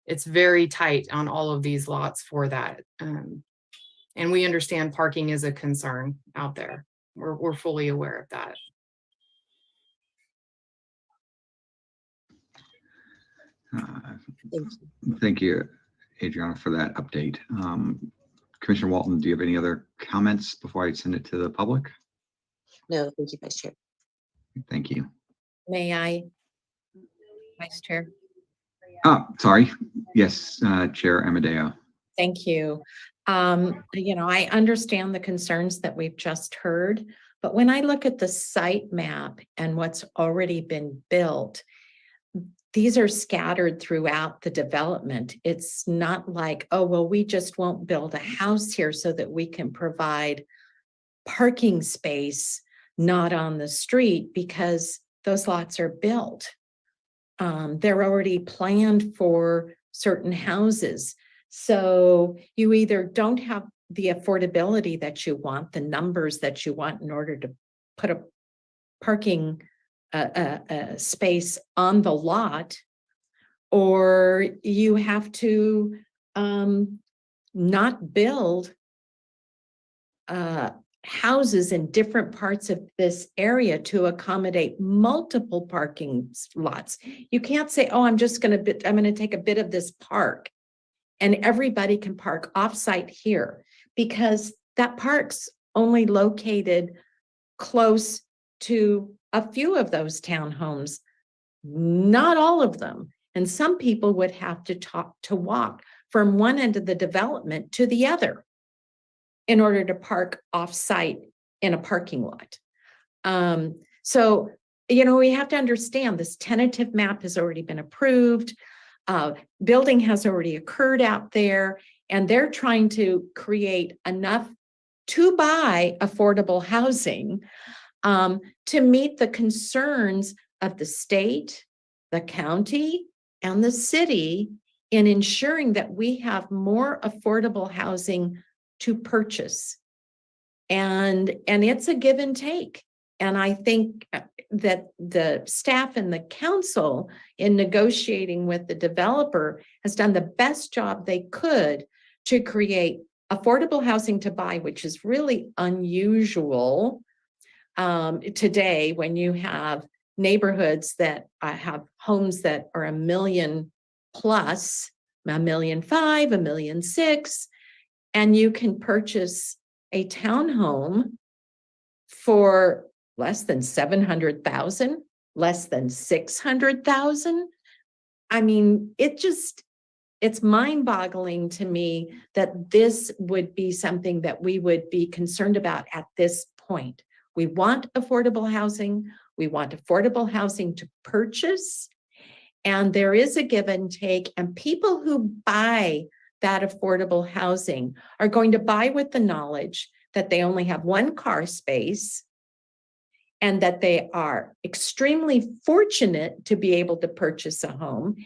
Speaker 21: it's very tight on all of these lots for that. And we understand parking is a concern out there. We're fully aware of that.
Speaker 4: Thank you, Adriana, for that update. Commissioner Walton, do you have any other comments before I send it to the public?
Speaker 10: No, thank you, Vice Chair.
Speaker 4: Thank you.
Speaker 1: May I, Vice Chair?
Speaker 4: Oh, sorry. Yes, Chair Amadeo.
Speaker 1: Thank you. You know, I understand the concerns that we've just heard, but when I look at the site map and what's already been built, these are scattered throughout the development. It's not like, oh, well, we just won't build a house here so that we can provide parking space not on the street, because those lots are built. They're already planned for certain houses. So you either don't have the affordability that you want, the numbers that you want in order to put a parking space on the lot, or you have to not build houses in different parts of this area to accommodate multiple parking lots. You can't say, oh, I'm going to take a bit of this park and everybody can park offsite here, because that park's only located close to a few of those townhomes, not all of them. And some people would have to walk from one end of the development to the other in order to park off-site in a parking lot. So, you know, we have to understand this tentative map has already been approved. Building has already occurred out there, and they're trying to create enough to buy affordable housing to meet the concerns of the state, the county, and the city in ensuring that we have more affordable housing to purchase. And it's a give and take. And I think that the staff and the council in negotiating with the developer has done the best job they could to create affordable housing to buy, which is really unusual today when you have neighborhoods that have homes that are $1 million plus, $1.5 million, $1.6 million, and you can purchase a townhome for less than 700,000, less than 600,000. I mean, it's mind-boggling to me that this would be something that we would be concerned about at this point. We want affordable housing. We want affordable housing to purchase. And there is a give and take. And people who buy that affordable housing are going to buy with the knowledge that they only have one car space and that they are extremely fortunate to be able to purchase a home.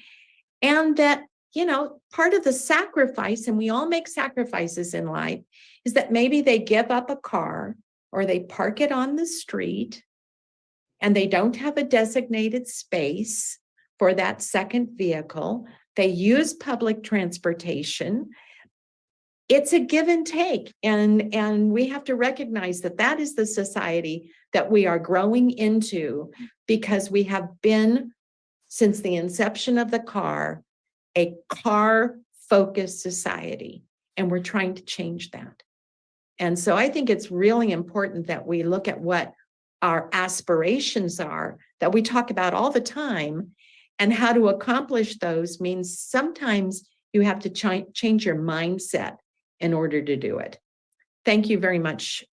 Speaker 1: And that, you know, part of the sacrifice, and we all make sacrifices in life, is that maybe they give up a car or they park it on the street and they don't have a designated space for that second vehicle. They use public transportation. It's a give and take. And we have to recognize that that is the society that we are growing into, because we have been, since the inception of the car, a car-focused society, and we're trying to change that. And so I think it's really important that we look at what our aspirations are that we talk about all the time, and how to accomplish those means sometimes you have to change your mindset in order to do it. Thank you very much,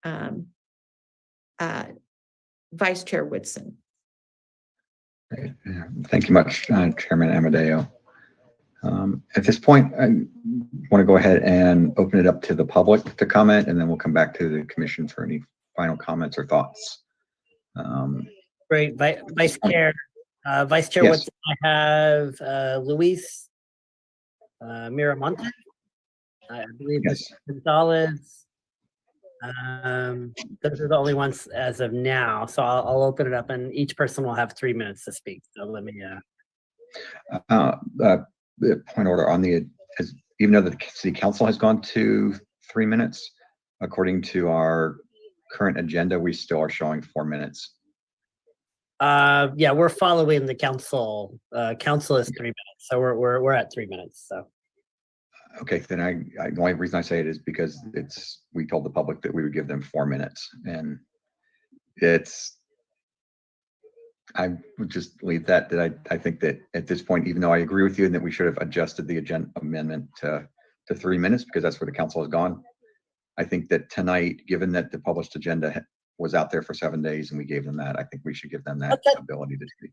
Speaker 1: Vice Chair Woodson.
Speaker 4: Great. Yeah. Thank you much, Chairman Amadeo. At this point, I want to go ahead and open it up to the public to comment, and then we'll come back to the commission for any final comments or thoughts.
Speaker 2: Great, Vice Chair. Vice Chair,
Speaker 4: Yes.
Speaker 2: I have Luis Miramonte. I believe
Speaker 4: Yes.
Speaker 2: Gonzalez. Those are the only ones as of now. So I'll open it up, and each person will have 3 minutes to speak. So let me.
Speaker 4: The point of order on the, even though the city council has gone to 3 minutes, according to our current agenda, we still are showing 4 minutes.
Speaker 2: Yeah, we're following the council. Council is 3 minutes, so we're at 3 minutes. So.
Speaker 4: Okay, then the only reason I say it is because we told the public that we would give them 4 minutes, and I would just leave that I think that at this point, even though I agree with you and that we should have adjusted the agenda amendment to 3 minutes because that's where the council has gone, I think that tonight, given that the published agenda was out there for 7 days and we gave them that, I think we should give them that ability to speak.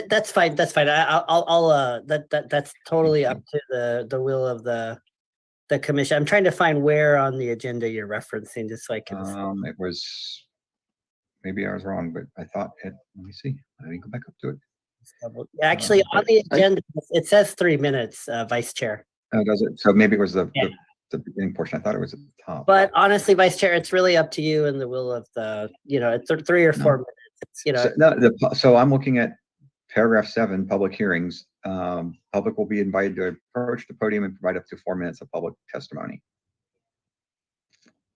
Speaker 2: That's fine. That's fine. I'll that's totally up to the will of the commission. I'm trying to find where on the agenda you're referencing, just so I can.
Speaker 4: It was, maybe I was wrong, but I thought it. Let me see. Let me go back up to it.
Speaker 2: Actually, on the agenda, it says 3 minutes, Vice Chair.
Speaker 4: Oh, does it? So maybe it was the beginning portion. I thought it was at the top.
Speaker 2: But honestly, Vice Chair, it's really up to you and the will of the. It's 3 or 4 minutes.
Speaker 4: So I'm looking at paragraph 7, public hearings. Public will be invited to approach the podium and provide up to 4 minutes of public testimony.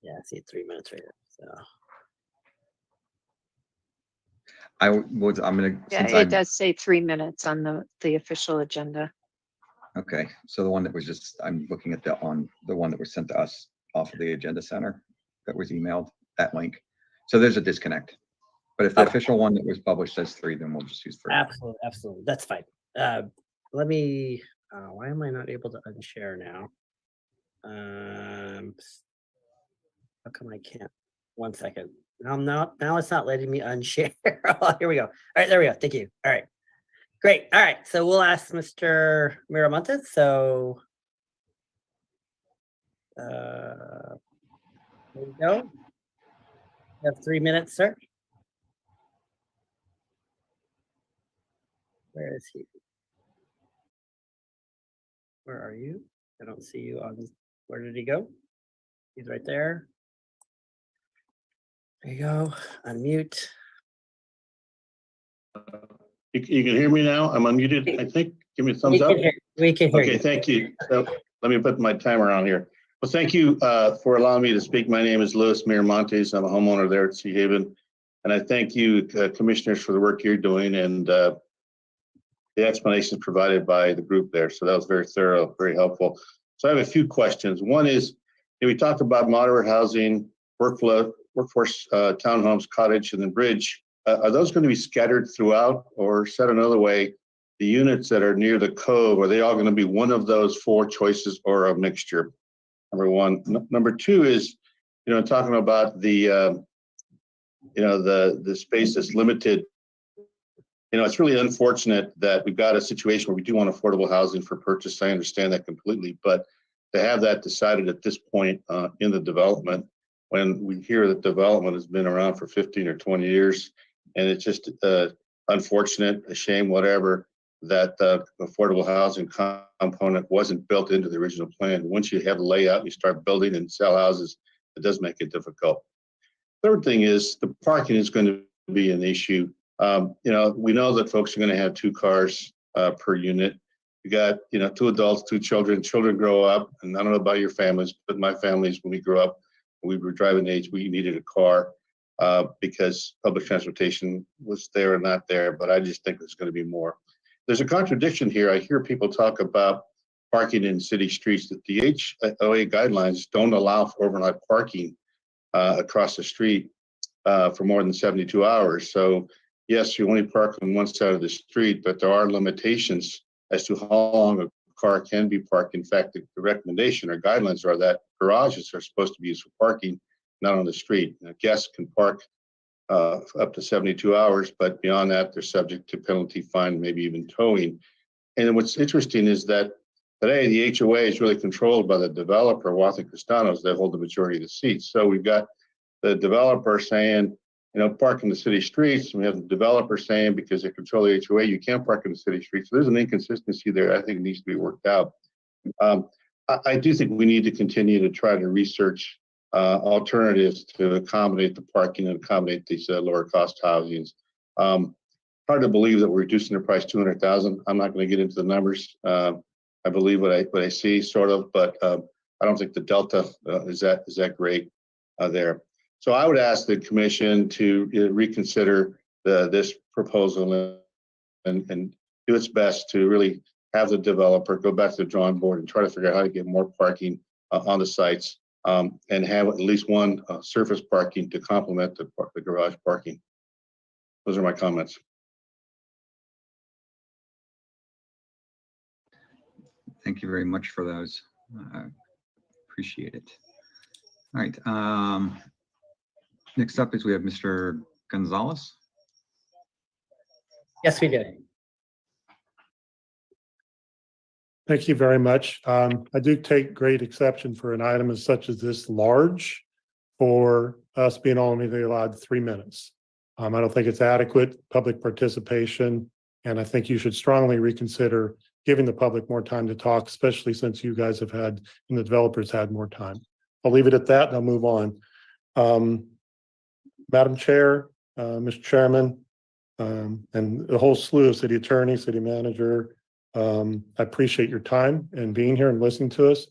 Speaker 2: Yeah, I see 3 minutes right here. So.
Speaker 20: Yeah, it does say 3 minutes on the official agenda.
Speaker 4: Okay, so the one that was just, I'm looking at the one that was sent to us off of the agenda center that was emailed, that link. So there's a disconnect. But if the official one that was published says 3, then we'll just use 3.
Speaker 2: Absolutely. That's fine. Let me, why am I not able to unshare now? How come I can't? 1 second. Now it's not letting me unshare. Oh, here we go. All right, there we go. Thank you. All right. Great. All right. So we'll ask Mr. Miramontes. So there you go. You have 3 minutes, sir. Where is he? Where are you? I don't see you on. Where did he go? He's right there. There you go. Unmute.
Speaker 17: You can hear me now? I'm unmuted, I think. Give me a thumbs up.
Speaker 2: We can hear you.
Speaker 17: Okay, thank you. So let me put my timer on here. Well, thank you for allowing me to speak. My name is Luis Miramontes. I'm a homeowner there at Sea Haven. And I thank you, commissioners, for the work you're doing and the explanations provided by the group there. So that was very thorough, very helpful. So I have a few questions. One is, we talked about moderate housing, workforce townhomes, cottage, and then bridge. Are those going to be scattered throughout, or said another way, the units that are near the cove, are they all going to be one of those 4 choices or a mixture? Number one. Number two is, talking about the, the space that's limited. It's really unfortunate that we've got a situation where we do want affordable housing for purchase. I understand that completely, but to have that decided at this point in the development, when we hear that development has been around for 15 or 20 years, and it's just unfortunate, a shame, whatever, that the affordable housing component wasn't built into the original plan. Once you have a layout, you start building and sell houses, it does make it difficult. Third thing is the parking is going to be an issue. We know that folks are going to have 2 cars per unit.
Speaker 11: We got, you know, 2 adults, 2 children. Children grow up, and I don't know about your families, but my families, when we grew up, we were driving age, we needed a car because public transportation was there and not there. But I just think there's going to be more. There's a contradiction here. I hear people talk about parking in city streets, that the HOA guidelines don't allow for overnight parking across the street for more than 72 hours. So yes, you only park on one side of the street, but there are limitations as to how long a car can be parked. In fact, the recommendation or guidelines are that garages are supposed to be used for parking, not on the street. Now, guests can park up to 72 hours, but beyond that, they're subject to penalty, fine, maybe even towing. And what's interesting is that today the HOA is really controlled by the developer, Wathen Castanos. They hold the majority of the seats. So we've got the developer saying, you know, park in the city streets. And we have the developer saying, because they control the HOA, you can't park in the city streets. So there's an inconsistency there. I think it needs to be worked out. I do think we need to continue to try to research alternatives to accommodate the parking and accommodate these lower cost housings. Hard to believe that we're reducing the price $200,000. I'm not going to get into the numbers. I believe what I see, sort of, but I don't think the delta is that great there. So I would ask the commission to reconsider this proposal and do its best to really have the developer go back to the drawing board and try to figure out how to get more parking on the sites and have at least one surface parking to complement the garage parking. Those are my comments.
Speaker 4: Thank you very much for those. Appreciate it. All right. Next up is we have Mr. Gonzalez.
Speaker 2: Yes, we do.
Speaker 22: Thank you very much. I do take great exception for an item as such as this large for us being only allowed 3 minutes. I don't think it's adequate public participation, and I think you should strongly reconsider giving the public more time to talk, especially since you guys have had and the developers had more time. I'll leave it at that and I'll move on. Madam Chair, Mr. Chairman, and the whole slew of city attorney, city manager, I appreciate your time and being here and listening to us,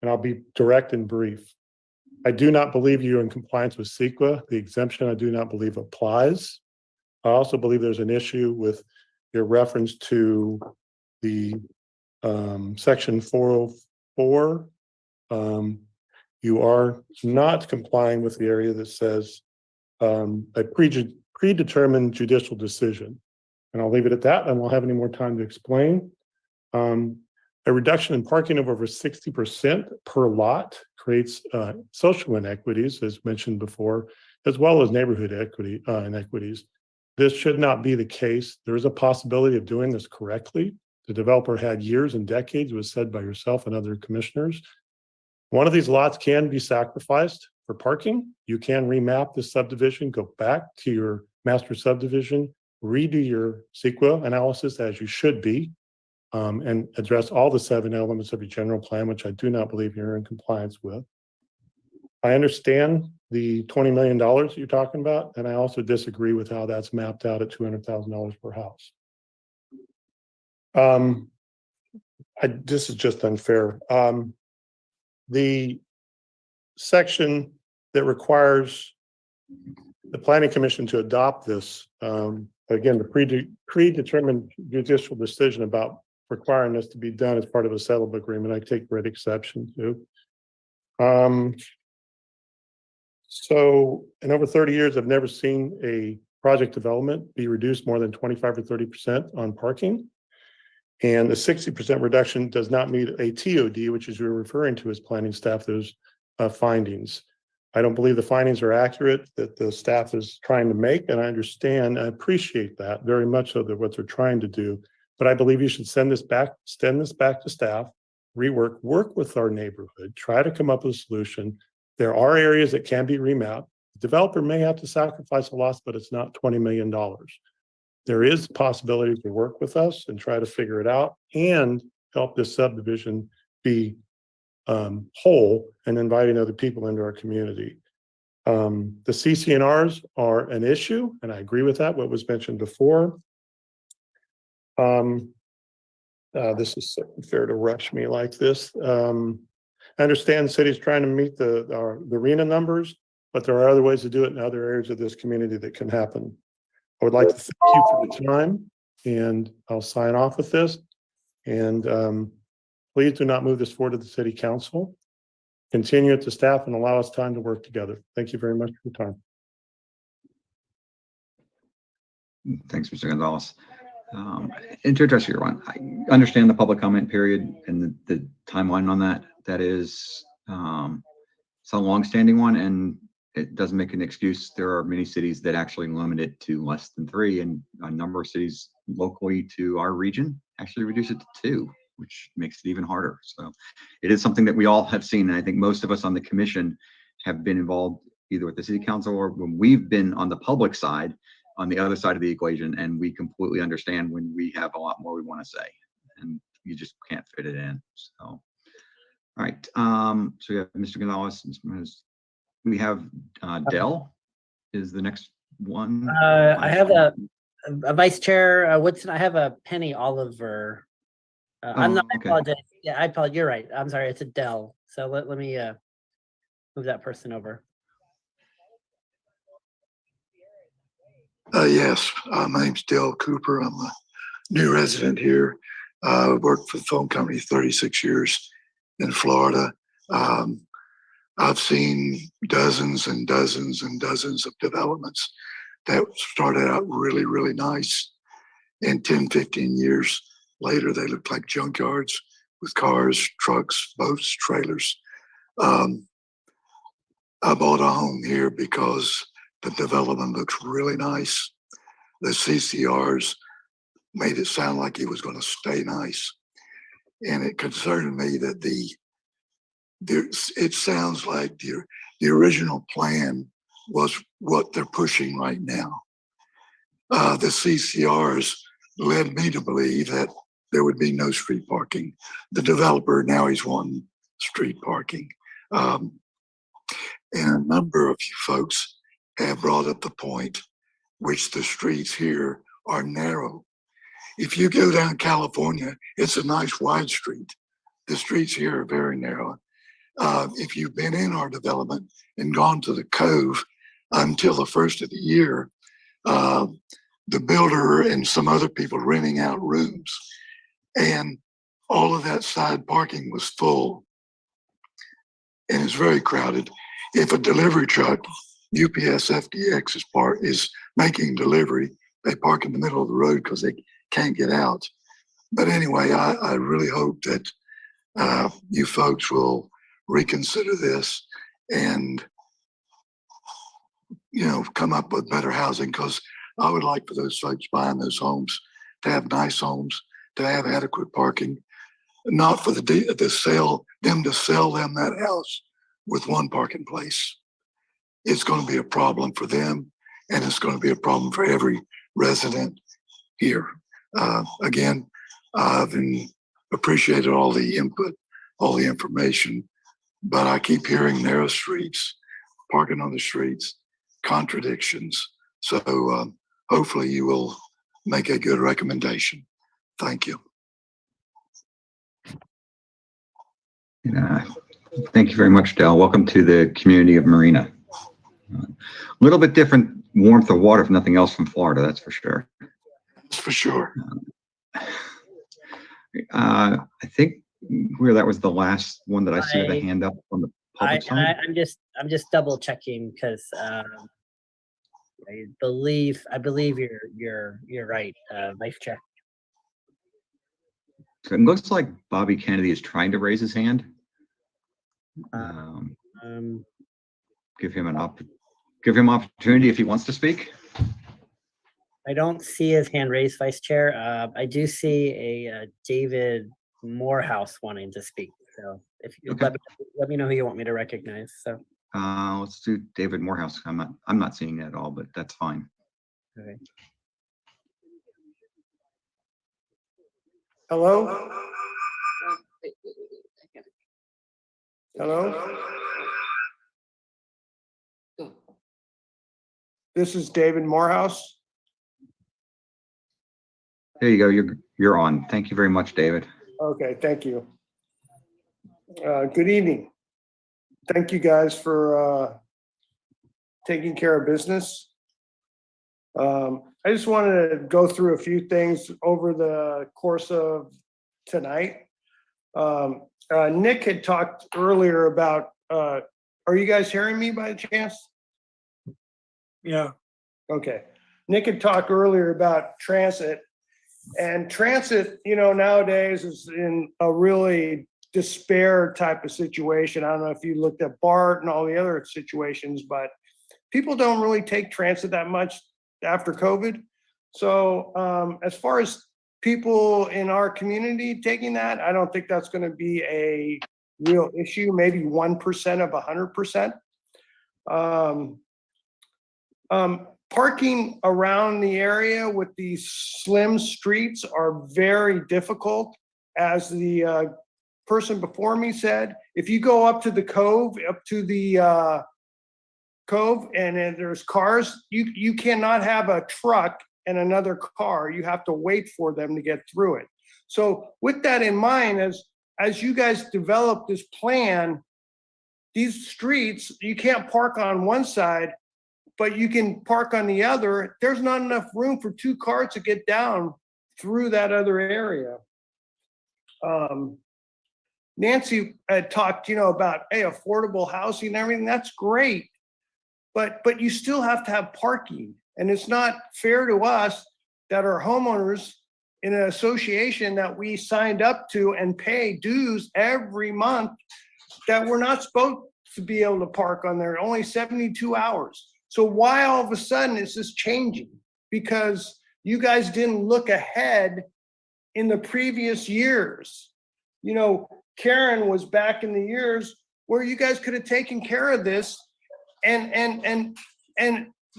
Speaker 22: and I'll be direct and brief. I do not believe you're in compliance with CEQA. The exemption I do not believe applies. I also believe there's an issue with your reference to the section 404. You are not complying with the area that says a predetermined judicial decision. And I'll leave it at that. I won't have any more time to explain. A reduction in parking of over 60% per lot creates social inequities, as mentioned before, as well as neighborhood inequities. This should not be the case. There is a possibility of doing this correctly. The developer had years and decades, was said by yourself and other commissioners. One of these lots can be sacrificed for parking. You can remap the subdivision, go back to your master subdivision, redo your CEQA analysis as you should be, and address all the 7 elements of your general plan, which I do not believe you're in compliance with. I understand the $20 million that you're talking about, and I also disagree with how that's mapped out at $200,000 per house. This is just unfair. The section that requires the Planning Commission to adopt this, again, the predetermined judicial decision about requiring this to be done as part of a settlement agreement, I take great exception to. So in over 30 years, I've never seen a project development be reduced more than 25 or 30% on parking. And the 60% reduction does not meet a TOD, which is you're referring to as planning staff, those findings. I don't believe the findings are accurate that the staff is trying to make, and I understand, I appreciate that very much so that what they're trying to do. But I believe you should send this back to staff, work with our neighborhood, try to come up with a solution. There are areas that can be remapped. The developer may have to sacrifice a loss, but it's not $20 million. There is a possibility to work with us and try to figure it out and help this subdivision be whole and inviting other people into our community. The CC&Rs are an issue, and I agree with that, what was mentioned before. This is fair to rush me like this. I understand the city's trying to meet the arena numbers, but there are other ways to do it in other areas of this community that can happen. I would like to thank you for the time, and I'll sign off with this. And please do not move this forward to the city council. Continue it to staff and allow us time to work together. Thank you very much for your time.
Speaker 4: Thanks, Mr. Gonzalez. And to address your one, I understand the public comment period and the timeline on that. That is, it's a long-standing one, and it doesn't make an excuse. There are many cities that actually limit it to less than 3, and a number of cities locally to our region actually reduce it to 2, which makes it even harder. So it is something that we all have seen, and I think most of us on the commission have been involved either with the city council or when we've been on the public side, on the other side of the equation, and we completely understand when we have a lot more we want to say, and you just can't fit it in. So, all right. So we have Mr. Gonzalez. We have Dell is the next one.
Speaker 2: I have a vice chair. I have a Penny Oliver. I'm not. I apologize. Yeah, I apologize. You're right. I'm sorry. It's a Dell. So let me move that person over.
Speaker 12: Yes, my name's Dale Cooper. I'm a new resident here. I've worked for the phone company 36 years in Florida. I've seen dozens and dozens and dozens of developments that started out really, really nice. And 10, 15 years later, they look like junkyards with cars, trucks, boats, trailers. I bought a home here because the development looks really nice. The CCRs made it sound like it was going to stay nice. And it concerned me that it sounds like the original plan was what they're pushing right now. The CCRs led me to believe that there would be no street parking. The developer, now he's wanting street parking. And a number of you folks have brought up the point, which the streets here are narrow. If you go down California, it's a nice wide street. The streets here are very narrow. If you've been in our development and gone to the Cove until the first of the year, the builder and some other people renting out rooms, and all of that side parking was full, and it's very crowded. If a delivery truck, UPS FDX is making delivery, they park in the middle of the road because they can't get out. But anyway, I really hope that you folks will reconsider this and, come up with better housing, because I would like for those folks buying those homes to have nice homes, to have adequate parking, not for them to sell them that house with one parking place. It's going to be a problem for them, and it's going to be a problem for every resident here. Again, I've appreciated all the input, all the information, but I keep hearing narrow streets, parking on the streets, contradictions. So hopefully you will make a good recommendation. Thank you.
Speaker 4: Thank you very much, Dell. Welcome to the community of Marina. A little bit different warmth of water, if nothing else, from Florida, that's for sure.
Speaker 12: That's for sure.
Speaker 4: I think that was the last one that I see with a hand up on the public side.
Speaker 2: I'm just double checking because I believe you're right, Vice Chair.
Speaker 4: So it looks like Bobby Kennedy is trying to raise his hand. Give him opportunity if he wants to speak.
Speaker 2: I don't see his hand raised, Vice Chair. I do see a David Morehouse wanting to speak. So if you let me know who you want me to recognize. So
Speaker 4: let's do David Morehouse. I'm not seeing it at all, but that's fine.
Speaker 2: Okay.
Speaker 18: Hello? Hello? This is David Morehouse.
Speaker 4: There you go. You're You're on. Thank you very much, David.
Speaker 18: Okay, thank you. Good evening. Thank you guys for taking care of business. I just wanted to go through a few things over the course of tonight. Nick had talked earlier about, are you guys hearing me by chance?
Speaker 15: Yeah.
Speaker 18: Okay. Nick had talked earlier about transit, and transit, you know, nowadays is in a really despair type of situation. I don't know if you looked at BART and all the other situations, but people don't really take transit that much after COVID. So as far as people in our community taking that, I don't think that's going to be a real issue, maybe 1% of 100%. Parking around the area with these slim streets are very difficult. As the person before me said, if you go up to the cove, and then there's cars, you cannot have a truck and another car. You have to wait for them to get through it. So with that in mind, as you guys develop this plan, these streets, you can't park on one side, but you can park on the other. There's not enough room for two cars to get down through that other area. Nancy had talked, you know, about, hey, affordable housing and everything. That's great, but you still have to have parking, and it's not fair to us that our homeowners in an association that we signed up to and pay dues every month, that we're not supposed to be able to park on there, only 72 hours. So why all of a sudden is this changing? Because you guys didn't look ahead in the previous years. You know, Karen was back in the years where you guys could have taken care of this and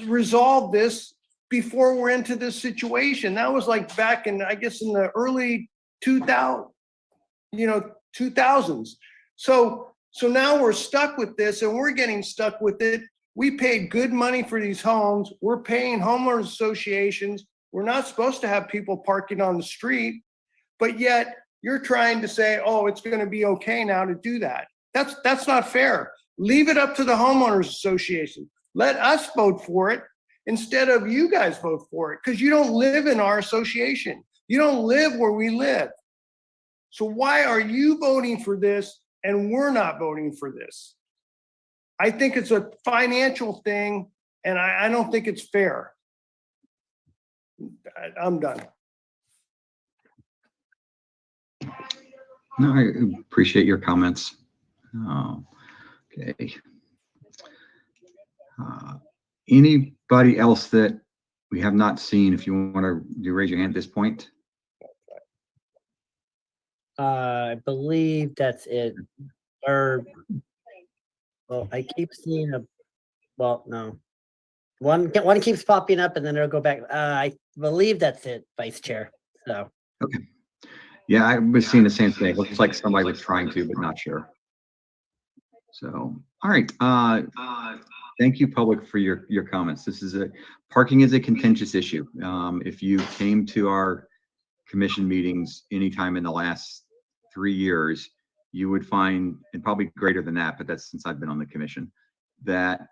Speaker 18: resolved this before we're into this situation. That was like back in, I guess, in the early 2000s. So now we're stuck with this, and we're getting stuck with it. We paid good money for these homes. We're paying homeowners associations. We're not supposed to have people parking on the street, but yet you're trying to say, oh, it's going to be okay now to do that. That's not fair. Leave it up to the homeowners association. Let us vote for it instead of you guys vote for it, because you don't live in our association. You don't live where we live. So why are you voting for this and we're not voting for this? I think it's a financial thing, and I don't think it's fair. I'm done.
Speaker 4: No, I appreciate your comments. Okay. Anybody else that we have not seen, if you want to raise your hand at this point?
Speaker 2: I believe that's it. Or, well, I keep seeing no. One keeps popping up and then it'll go back. I believe that's it, Vice Chair. So.
Speaker 4: Okay. Yeah, I was seeing the same thing. Looks like somebody was trying to, but not sure. So, all right. Thank you, public, for your comments. Parking is a contentious issue. If you came to our commission meetings anytime in the last 3 years, you would find, and probably greater than that, but that's since I've been on the commission, that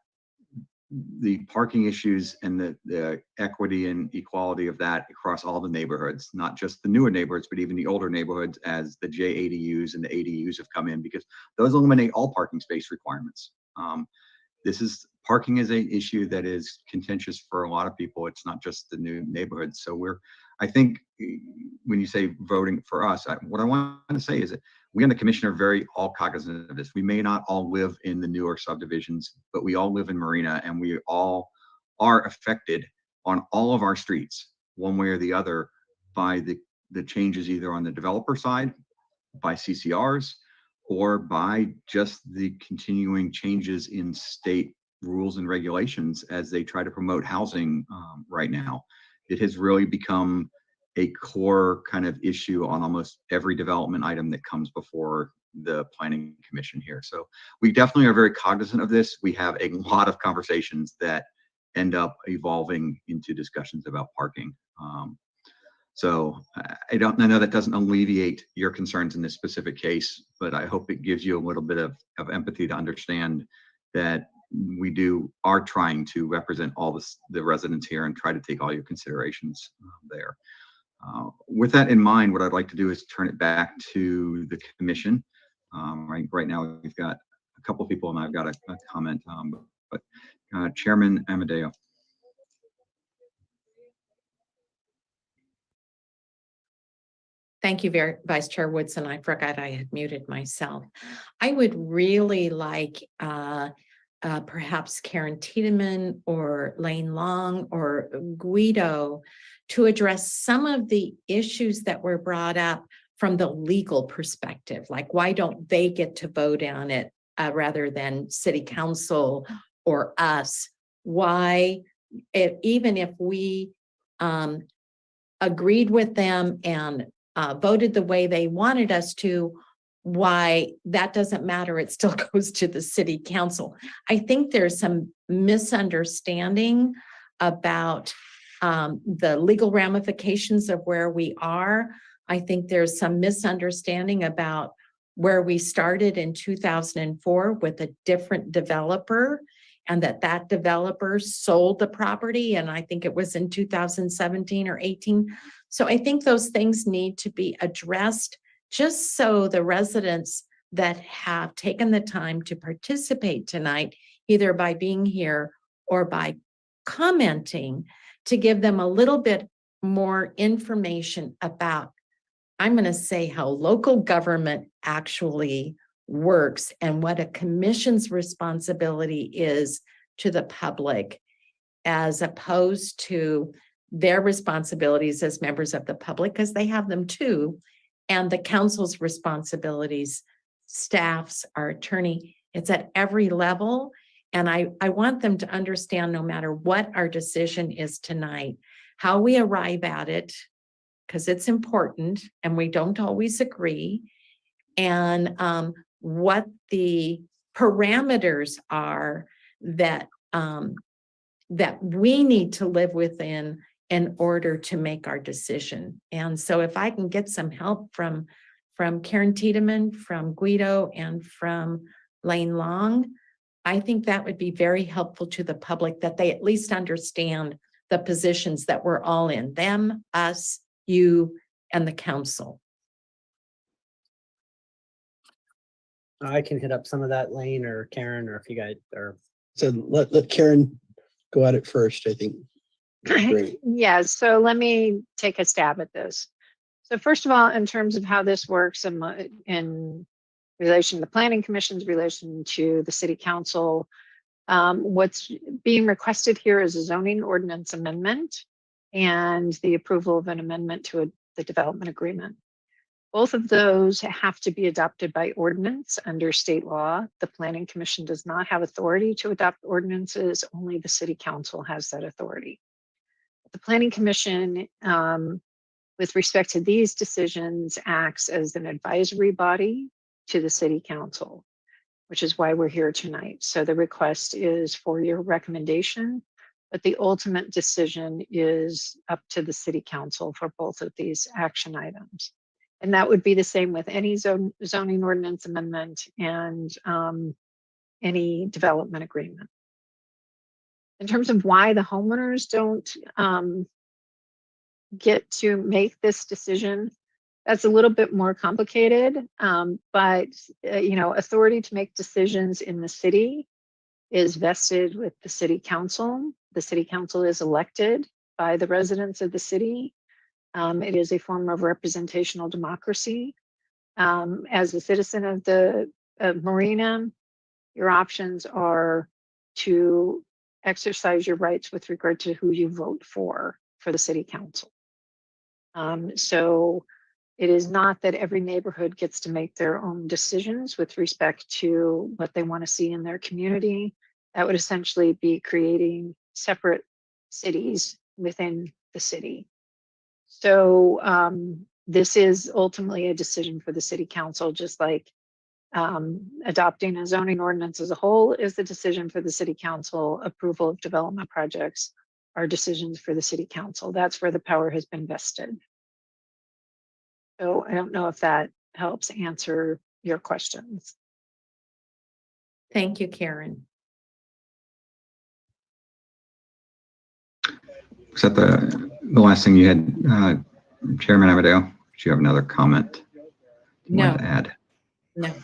Speaker 4: the parking issues and the equity and equality of that across all the neighborhoods, not just the newer neighborhoods, but even the older neighborhoods, as the JADUs and the ADUs have come in, because those eliminate all parking space requirements. Parking is an issue that is contentious for a lot of people. It's not just the new neighborhoods. So I think when you say voting for us, what I want to say is that we on the commission are very all cognizant of this. We may not all live in the newer subdivisions, but we all live in Marina, and we all are affected on all of our streets, one way or the other, by the changes either on the developer side, by CCRs, or by just the continuing changes in state rules and regulations as they try to promote housing right now. It has really become a core kind of issue on almost every development item that comes before the planning commission here. So we definitely are very cognizant of this. We have a lot of conversations that end up evolving into discussions about parking. So I know that doesn't alleviate your concerns in this specific case, but I hope it gives you a little bit of empathy to understand that we are trying to represent all the residents here and try to take all your considerations there. With that in mind, what I'd like to do is turn it back to the commission. Right now, we've got a couple of people and I've got a comment, but Chairman Amadeo.
Speaker 1: Thank you, Vice Chair Woodson. I forgot I had muted myself. I would really like perhaps Karen Tiedemann or Lane Long or Guido to address some of the issues that were brought up from the legal perspective. Like, why don't they get to vote on it rather than City Council or us? Why, even if we agreed with them and voted the way they wanted us to, why that doesn't matter, it still goes to the City Council. I think there's some misunderstanding about the legal ramifications of where we are. I think there's some misunderstanding about where we started in 2004 with a different developer, and that developer sold the property, and I think it was in 2017 or 18. So I think those things need to be addressed, just so the residents that have taken the time to participate tonight, either by being here or by commenting, to give them a little bit more information about, I'm going to say, how local government actually works and what a commission's responsibility is to the public, as opposed to their responsibilities as members of the public, because they have them too, and the council's responsibilities, staffs, our attorney. It's at every level. And I want them to understand, no matter what our decision is tonight, how we arrive at it, because it's important and we don't always agree, and what the parameters are that that we need to live within in order to make our decision. And so if I can get some help from Karen Tiedemann, from Guido, and from Lane Long, I think that would be very helpful to the public, that they at least understand the positions that we're all in, them, us, you, and the council.
Speaker 2: I can hit up some of that, Lane or Karen, or if you guys are.
Speaker 8: So let Karen go at it first, I think. Great.
Speaker 20: Yeah, so let me take a stab at this. So first of all, in terms of how this works in relation to the Planning Commission's relation to the City Council, what's being requested here is a zoning ordinance amendment and the approval of an amendment to the development agreement. Both of those have to be adopted by ordinance under state law. The Planning Commission does not have authority to adopt ordinances, only the City Council has that authority. The Planning Commission, with respect to these decisions, acts as an advisory body to the City Council, which is why we're here tonight. So the request is for your recommendation, but the ultimate decision is up to the City Council for both of these action items. And that would be the same with any zoning ordinance amendment and any development agreement. In terms of why the homeowners don't get to make this decision, that's a little bit more complicated, but authority to make decisions in the city is vested with the City Council. The City Council is elected by the residents of the city. It is a form of representational democracy. As a citizen of Marina, your options are to exercise your rights with regard to who you vote for the City Council. So it is not that every neighborhood gets to make their own decisions with respect to what they want to see in their community. That would essentially be creating separate cities within the city. So this is ultimately a decision for the City Council, just like adopting a zoning ordinance as a whole is the decision for the City Council. Approval of development projects are decisions for the City Council. That's where the power has been vested. So I don't know if that helps answer your questions.
Speaker 1: Thank you, Karen.
Speaker 4: Was that the last thing you had, Chairman Amadeo? Do you have another comment you
Speaker 1: No,
Speaker 4: wanted to add?
Speaker 1: no.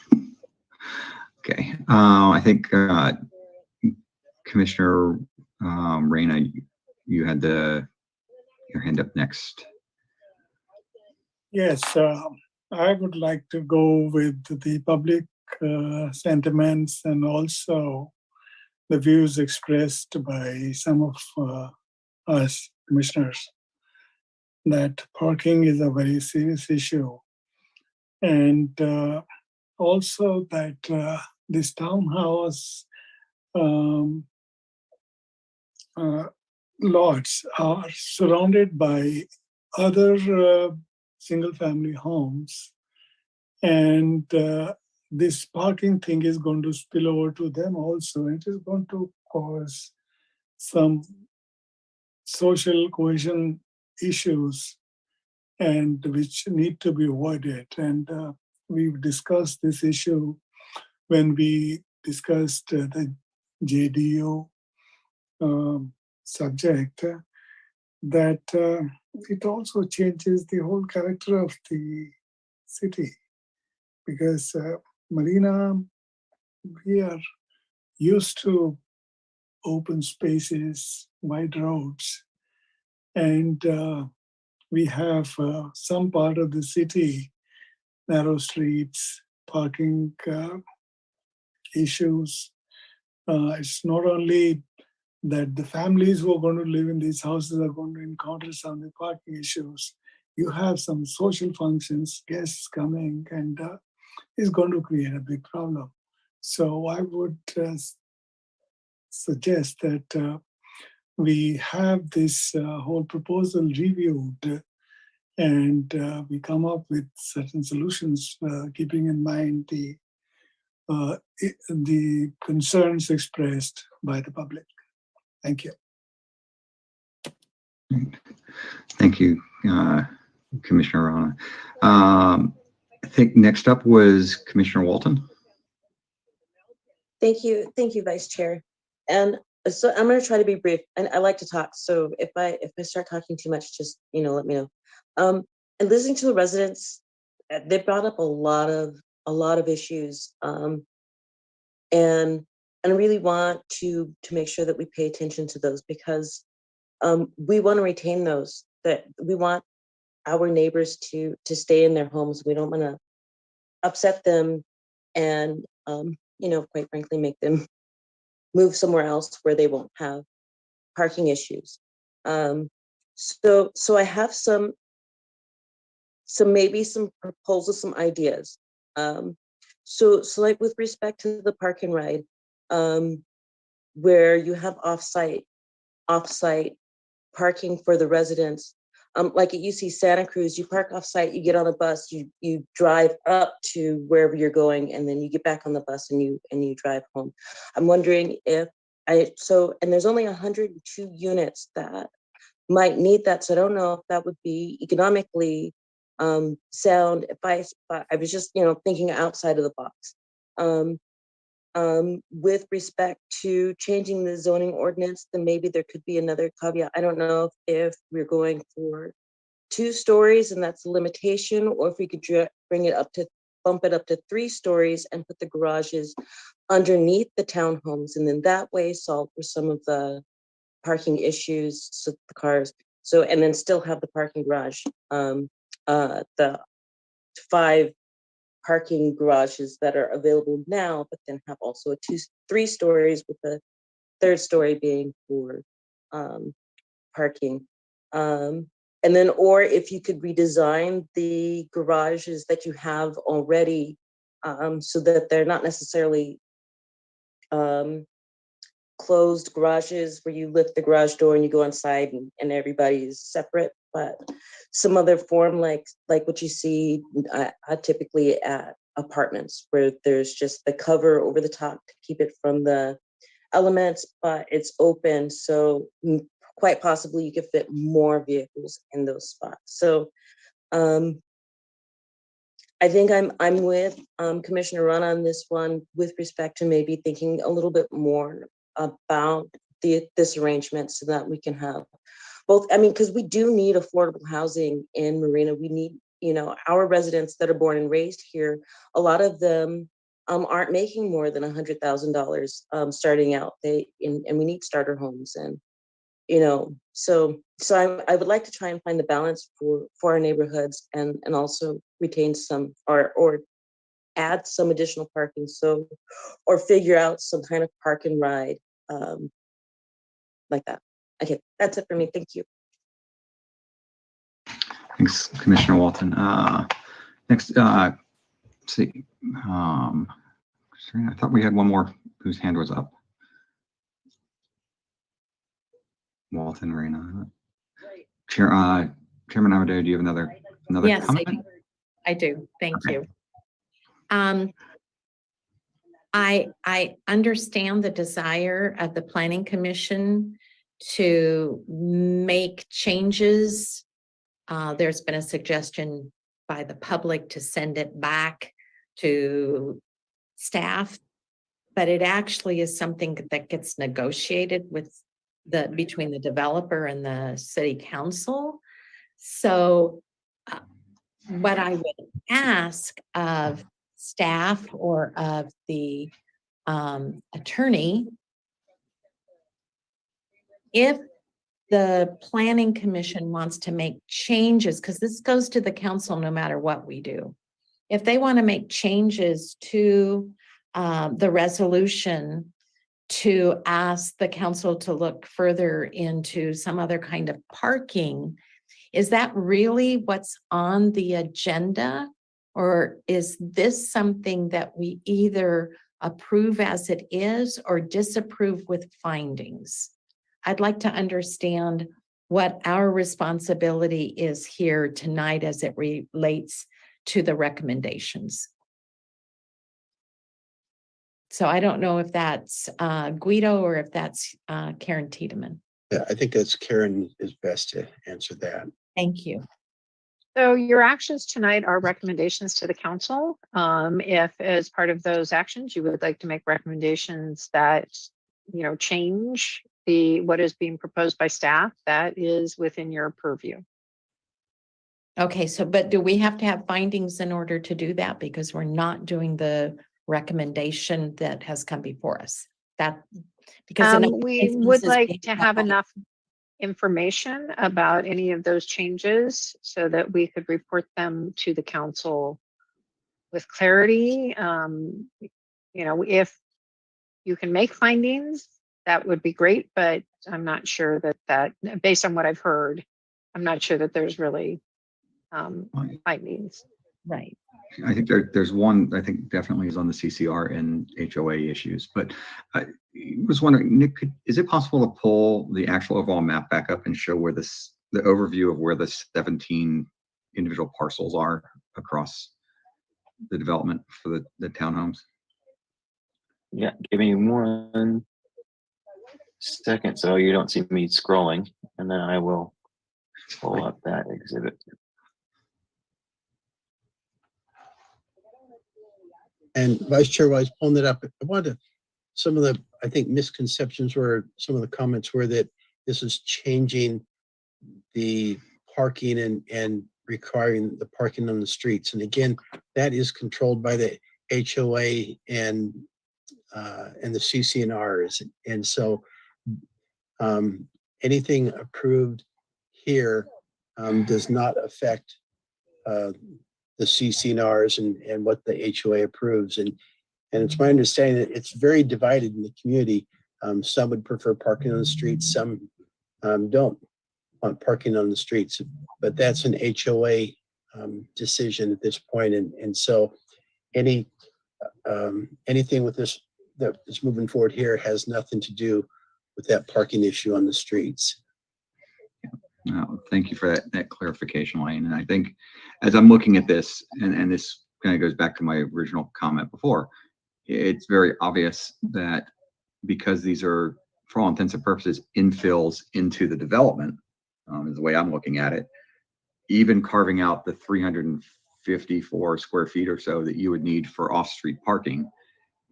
Speaker 4: Okay. I think Commissioner Reina, you had your hand up next.
Speaker 15: Yes, I would like to go with the public sentiments and also the views expressed by some of us commissioners that parking is a very serious issue. And also that this townhouse lots are surrounded by other single family homes, and this parking thing is going to spill over to them also. It is going to cause some social cohesion issues and which need to be avoided. And we've discussed this issue when we discussed the JDO subject, that it also changes the whole character of the city, because Marina, we are used to open spaces, wide roads, and we have some part of the city, narrow streets, parking issues. It's not only that the families who are going to live in these houses are going to encounter some of the parking issues. You have some social functions, guests coming, and it's going to create a big problem. So I would suggest that we have this whole proposal reviewed, and we come up with certain solutions, keeping in mind the concerns expressed by the public. Thank you.
Speaker 4: Thank you, Commissioner Rana. I think next up was Commissioner Walton.
Speaker 10: Thank you, Vice Chair. And so I'm going to try to be brief. And I like to talk, so if I start talking too much, just let me know. And listening to the residents, they brought up a lot of issues, and I really want to make sure that we pay attention to those, because we want to retain those. That we want our neighbors to stay in their homes. We don't want to upset them, and quite frankly, make them move somewhere else where they won't have parking issues. So I have some maybe some proposals, some ideas. So like with respect to the park and ride, where you have offsite parking for the residents. Like at UC Santa Cruz, you park offsite, you get on a bus, you drive up to wherever you're going, and then you get back on the bus and you drive home. I'm wondering if and there's only 102 units that might need that. So I don't know if that would be economically sound. If I was just thinking outside of the box. With respect to changing the zoning ordinance, then maybe there could be another caveat. I don't know if we're going for 2 stories and that's a limitation, or if we could bump it up to 3 stories and put the garages underneath the townhomes, and then that way solve for some of the parking issues, so the cars. So, and then still have the parking garage, the 5 parking garages that are available now, but then have also 3 stories with the 3rd story being for parking. And then, or if you could redesign the garages that you have already, so that they're not necessarily closed garages where you lift the garage door and you go inside and everybody's separate, but some other form like what you see typically at apartments, where there's just the cover over the top to keep it from the elements, but it's open, so quite possibly you could fit more vehicles in those spots. So I think I'm with Commissioner Run on this one with respect to maybe thinking a little bit more about this arrangement so that we can have both. I mean, because we do need affordable housing in Marina. We need, you know, our residents that are born and raised here, a lot of them aren't making more than $100,000 starting out. And we need starter homes, and you know, so I would like to try and find the balance for our neighborhoods, and also retain some or add some additional parking, so or figure out some kind of park and ride like that. Okay, that's it for me. Thank you.
Speaker 4: Thanks, Commissioner Walton. Next, let's see. I thought we had one more whose hand was up. Walton, Marina. Chairman Amadeo, do you have another
Speaker 1: Yes,
Speaker 4: comment?
Speaker 1: I do. Thank
Speaker 4: Okay.
Speaker 1: you. I understand the desire of the Planning Commission to make changes. There's been a suggestion by the public to send it back to staff, but it actually is something that gets negotiated with between the developer and the city council. So what I would ask of staff or of the attorney, if the Planning Commission wants to make changes, because this goes to the council no matter what we do. If they want to make changes to the resolution to ask the council to look further into some other kind of parking, is that really what's on the agenda? Or is this something that we either approve as it is or disapprove with findings? I'd like to understand what our responsibility is here tonight as it relates to the recommendations. So I don't know if that's Guido or if that's Karen Tiedemann.
Speaker 8: Yeah, I think that's Karen is best to answer that.
Speaker 1: Thank you.
Speaker 20: So your actions tonight are recommendations to the council. If as part of those actions, you would like to make recommendations that, you know, change what is being proposed by staff, that is within your purview.
Speaker 1: Okay, so but do we have to have findings in order to do that? Because we're not doing the recommendation that has come before us. That because
Speaker 20: we would like to have enough information about any of those changes so that we could report them to the council with clarity. You know, if you can make findings, that would be great, but I'm not sure that based on what I've heard, I'm not sure that there's really findings.
Speaker 1: Right.
Speaker 4: I think there's one, I think definitely is on the CCR and HOA issues, but I was wondering, Nick, is it possible to pull the actual overall map back up and show where the overview of where the 17 individual parcels are across the development for the townhomes?
Speaker 16: Yeah, give me 1 second so you don't see me scrolling, and then I will pull up that exhibit.
Speaker 8: And Vice Chair, while I was pulling it up, I wanted to, some of the, I think, misconceptions were, some of the comments were that this is changing the parking and requiring the parking on the streets. And again, that is controlled by the HOA and the CCNRs. And so anything approved here does not affect the CCNRs and what the HOA approves. And it's my understanding that it's very divided in the community. Some would prefer parking on the streets, some don't want parking on the streets, but that's an HOA decision at this point. And so anything with this that is moving forward here has nothing to do with that parking issue on the streets.
Speaker 4: Thank you for that clarification, Lane. And I think as I'm looking at this, and this kind of goes back to my original comment before, it's very obvious that because these are, for all intents and purposes, infills into the development, is the way I'm looking at it, even carving out the 350 54 square feet or so that you would need for off-street parking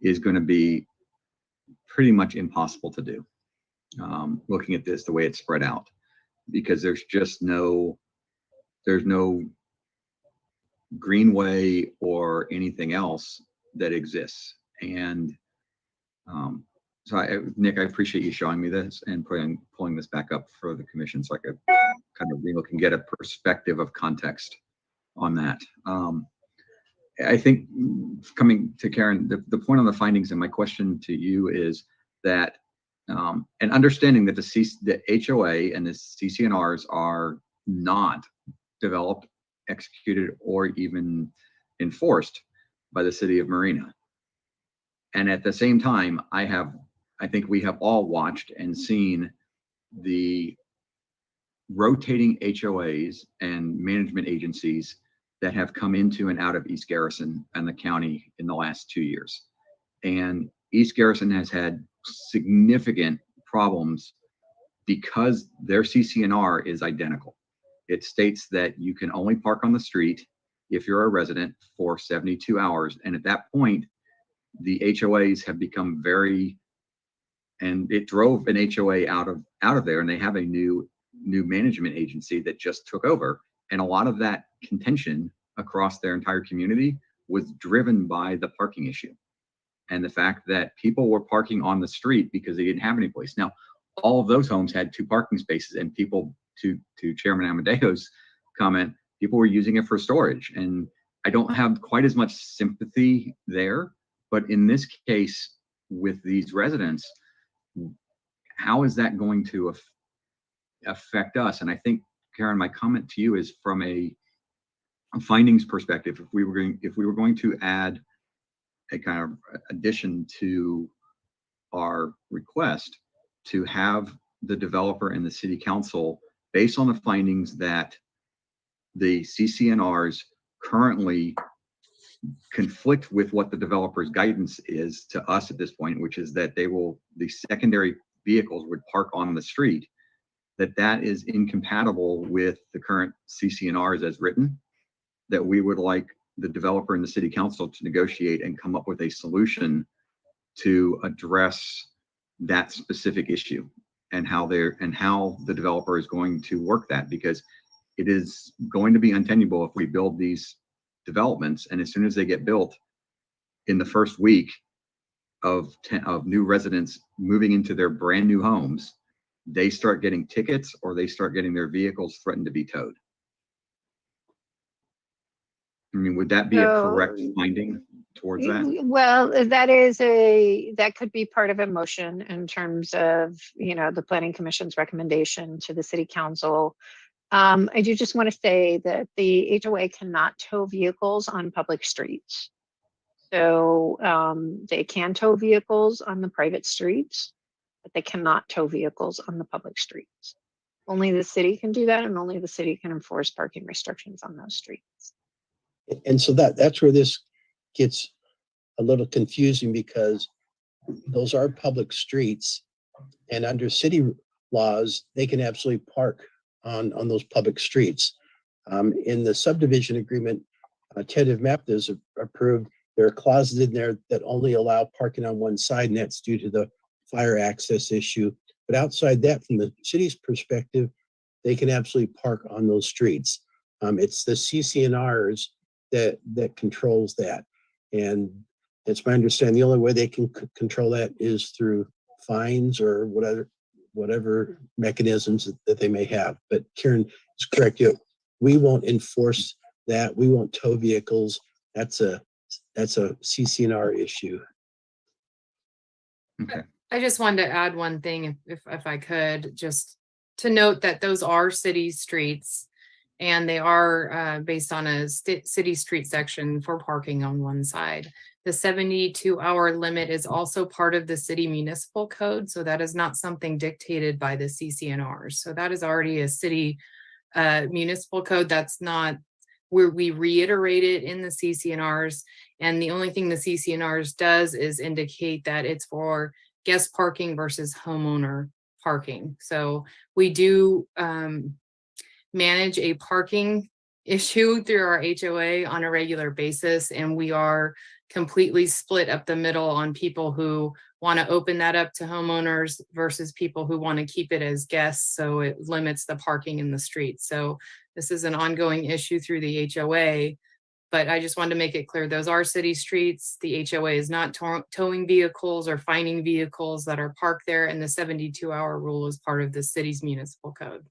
Speaker 4: is going to be pretty much impossible to do. Looking at this, the way it's spread out, because there's no greenway or anything else that exists. And so Nick, I appreciate you showing me this and pulling this back up for the commission so I could kind of look and get a perspective of context on that. I think coming to Karen, the point on the findings, and my question to you is that, and understanding that the HOA and the CCNRs are not developed, executed, or even enforced by the city of Marina. And at the same time, I think we have all watched and seen the rotating HOAs and management agencies that have come into and out of East Garrison and the county in the last 2 years. And East Garrison has had significant problems because their CCNR is identical. It states that you can only park on the street if you're a resident for 72 hours. And at that point, the HOAs have become and it drove an HOA out of there, and they have a new management agency that just took over. And a lot of that contention across their entire community was driven by the parking issue and the fact that people were parking on the street because they didn't have any place. Now, all of those homes had 2 parking spaces, and people, to Chairman Amadeo's comment, people were using it for storage. And I don't have quite as much sympathy there, but in this case, with these residents, how is that going to affect us? And I think, Karen, my comment to you is from a findings perspective. If we were going to add a kind of addition to our request to have the developer and the city council, based on the findings that the CCNRs currently conflict with what the developer's guidance is to us at this point, which is that the secondary vehicles would park on the street, that is incompatible with the current CCNRs as written, that we would like the developer and the city council to negotiate and come up with a solution to address that specific issue, and how the developer is going to work that, because it is going to be untenable if we build these developments, and as soon as they get built, in the first week of new residents moving into their brand new homes, they start getting tickets or they start getting their vehicles threatened to be towed. I mean, would that be a correct finding towards that?
Speaker 20: Well, that could be part of a motion in terms of, the planning commission's recommendation to the city council. I do just want to say that the HOA cannot tow vehicles on public streets. So they can tow vehicles on the private streets, but they cannot tow vehicles on the public streets. Only the city can do that, and only the city can enforce parking restrictions on those streets.
Speaker 8: And so that's where this gets a little confusing, because those are public streets, and under city laws, they can absolutely park on those public streets. In the subdivision agreement, tentative map that is approved, there are clauses in there that only allow parking on one side, and that's due to the fire access issue. But outside that, from the city's perspective, they can absolutely park on those streets. It's the CCNRs that controls that. And it's my understanding the only way they can control that is through fines or whatever mechanisms that they may have. But Karen is correct. We won't enforce that. We won't tow vehicles. That's a CCNR issue.
Speaker 4: Okay.
Speaker 21: I just wanted to add one thing, if I could, just to note that those are city streets, and they are based on a city street section for parking on one side. The 72-hour limit is also part of the city municipal code, so that is not something dictated by the CCNRs. So that is already a city municipal code. That's not where we reiterate it in the CCNRs, and the only thing the CCNRs does is indicate that it's for guest parking versus homeowner parking. So we do manage a parking issue through our HOA on a regular basis, and we are completely split up the middle on people who want to open that up to homeowners versus people who want to keep it as guests, so it limits the parking in the street. So this is an ongoing issue through the HOA, but I just wanted to make it clear, those are city streets. The HOA is not towing vehicles or finding vehicles that are parked there, and the 72-hour rule is part of the city's municipal code.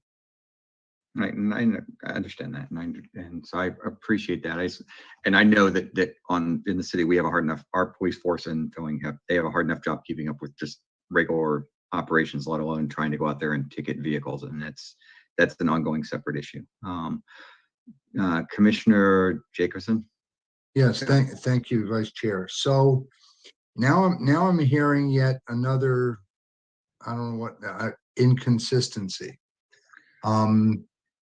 Speaker 4: Right, and I understand that, and so I appreciate that. And I know that in the city we have a hard enough, our police force and towing they have a hard enough job keeping up with just regular operations, let alone trying to go out there and ticket vehicles, and that's an ongoing separate issue. Commissioner Jacobson.
Speaker 13: Yes, thank you, Vice Chair. So now I'm hearing yet another, I don't know what, inconsistency.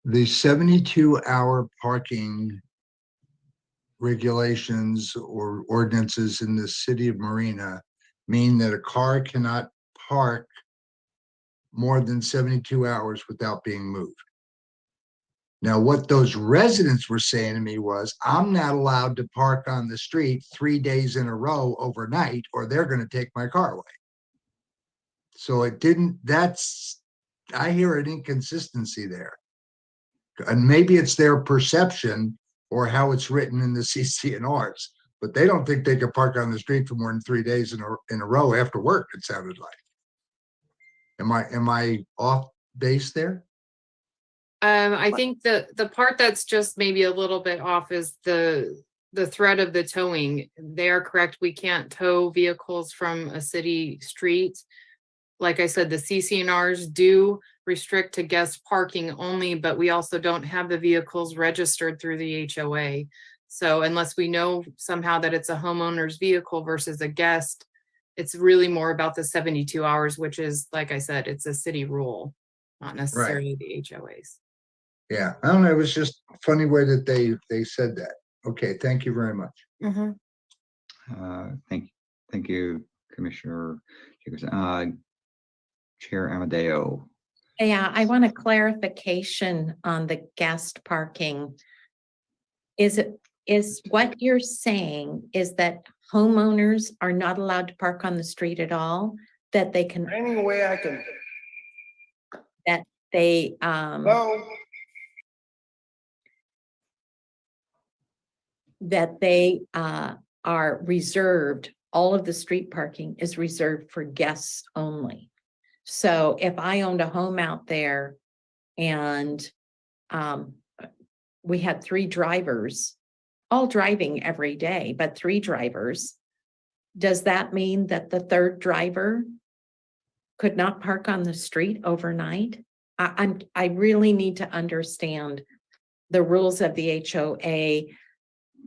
Speaker 13: The 72-hour parking regulations or ordinances in the city of Marina mean that a car cannot park more than 72 hours without being moved. Now, what those residents were saying to me was, I'm not allowed to park on the street 3 days in a row overnight, or they're going to take my car away. So I hear an inconsistency there. And maybe it's their perception or how it's written in the CC&Rs, but they don't think they can park on the street for more than 3 days in a row after work, it sounded like. Am I off base there?
Speaker 21: I think the part that's just maybe a little bit off is the threat of the towing. They are correct. We can't tow vehicles from a city street. Like I said, the CC&Rs do restrict to guest parking only, but we also don't have the vehicles registered through the HOA. So unless we know somehow that it's a homeowner's vehicle versus a guest, it's really more about the 72 hours, which is, like I said, it's a city rule, not necessarily the HOAs.
Speaker 13: Yeah, I don't know. It was just a funny way that they said that. Okay, thank you very much.
Speaker 21: Mm-hmm.
Speaker 4: Thank you, Commissioner Jacobson. Chair Amadeo.
Speaker 1: Yeah, I want a clarification on the guest parking. Is what you're saying is that homeowners are not allowed to park on the street at all? That they can,
Speaker 18: Any way I can.
Speaker 1: that they that they are reserved, all of the street parking is reserved for guests only. So if I owned a home out there and we had 3 drivers, all driving every day, but 3 drivers, does that mean that the 3rd driver could not park on the street overnight? I really need to understand the rules of the HOA,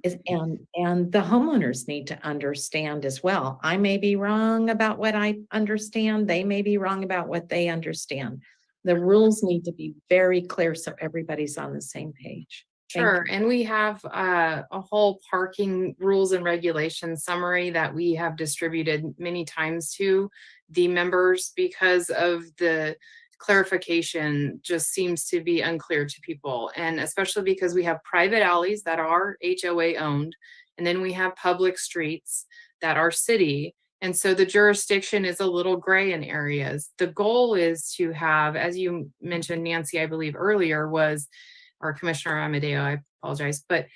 Speaker 1: and the homeowners need to understand as well. I may be wrong about what I understand. They may be wrong about what they understand. The rules need to be very clear so everybody's on the same page.
Speaker 21: Sure. And we have a whole parking rules and regulations summary that we have distributed many times to the members, because of the clarification just seems to be unclear to people. And especially because we have private alleys that are HOA owned, and then we have public streets that are city. And so the jurisdiction is a little gray in areas. The goal is to have, as you mentioned, Nancy, I believe earlier was, or Commissioner Amadeo, I apologize, but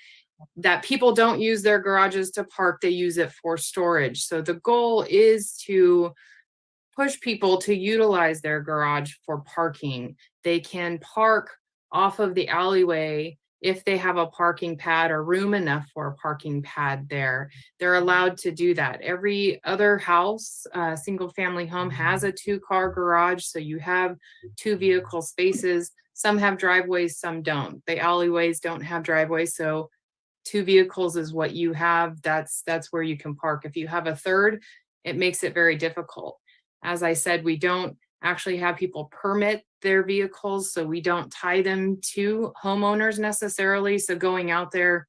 Speaker 21: that people don't use their garages to park, they use it for storage. So the goal is to push people to utilize their garage for parking. They can park off of the alleyway if they have a parking pad or room enough for a parking pad there. They're allowed to do that. Every other house, single family home, has a 2-car garage. So you have 2 vehicle spaces. Some have driveways, some don't. The alleyways don't have driveways. So 2 vehicles is what you have. That's where you can park. If you have a 3rd, it makes it very difficult. As I said, we don't actually have people permit their vehicles, so we don't tie them to homeowners necessarily. So going out there,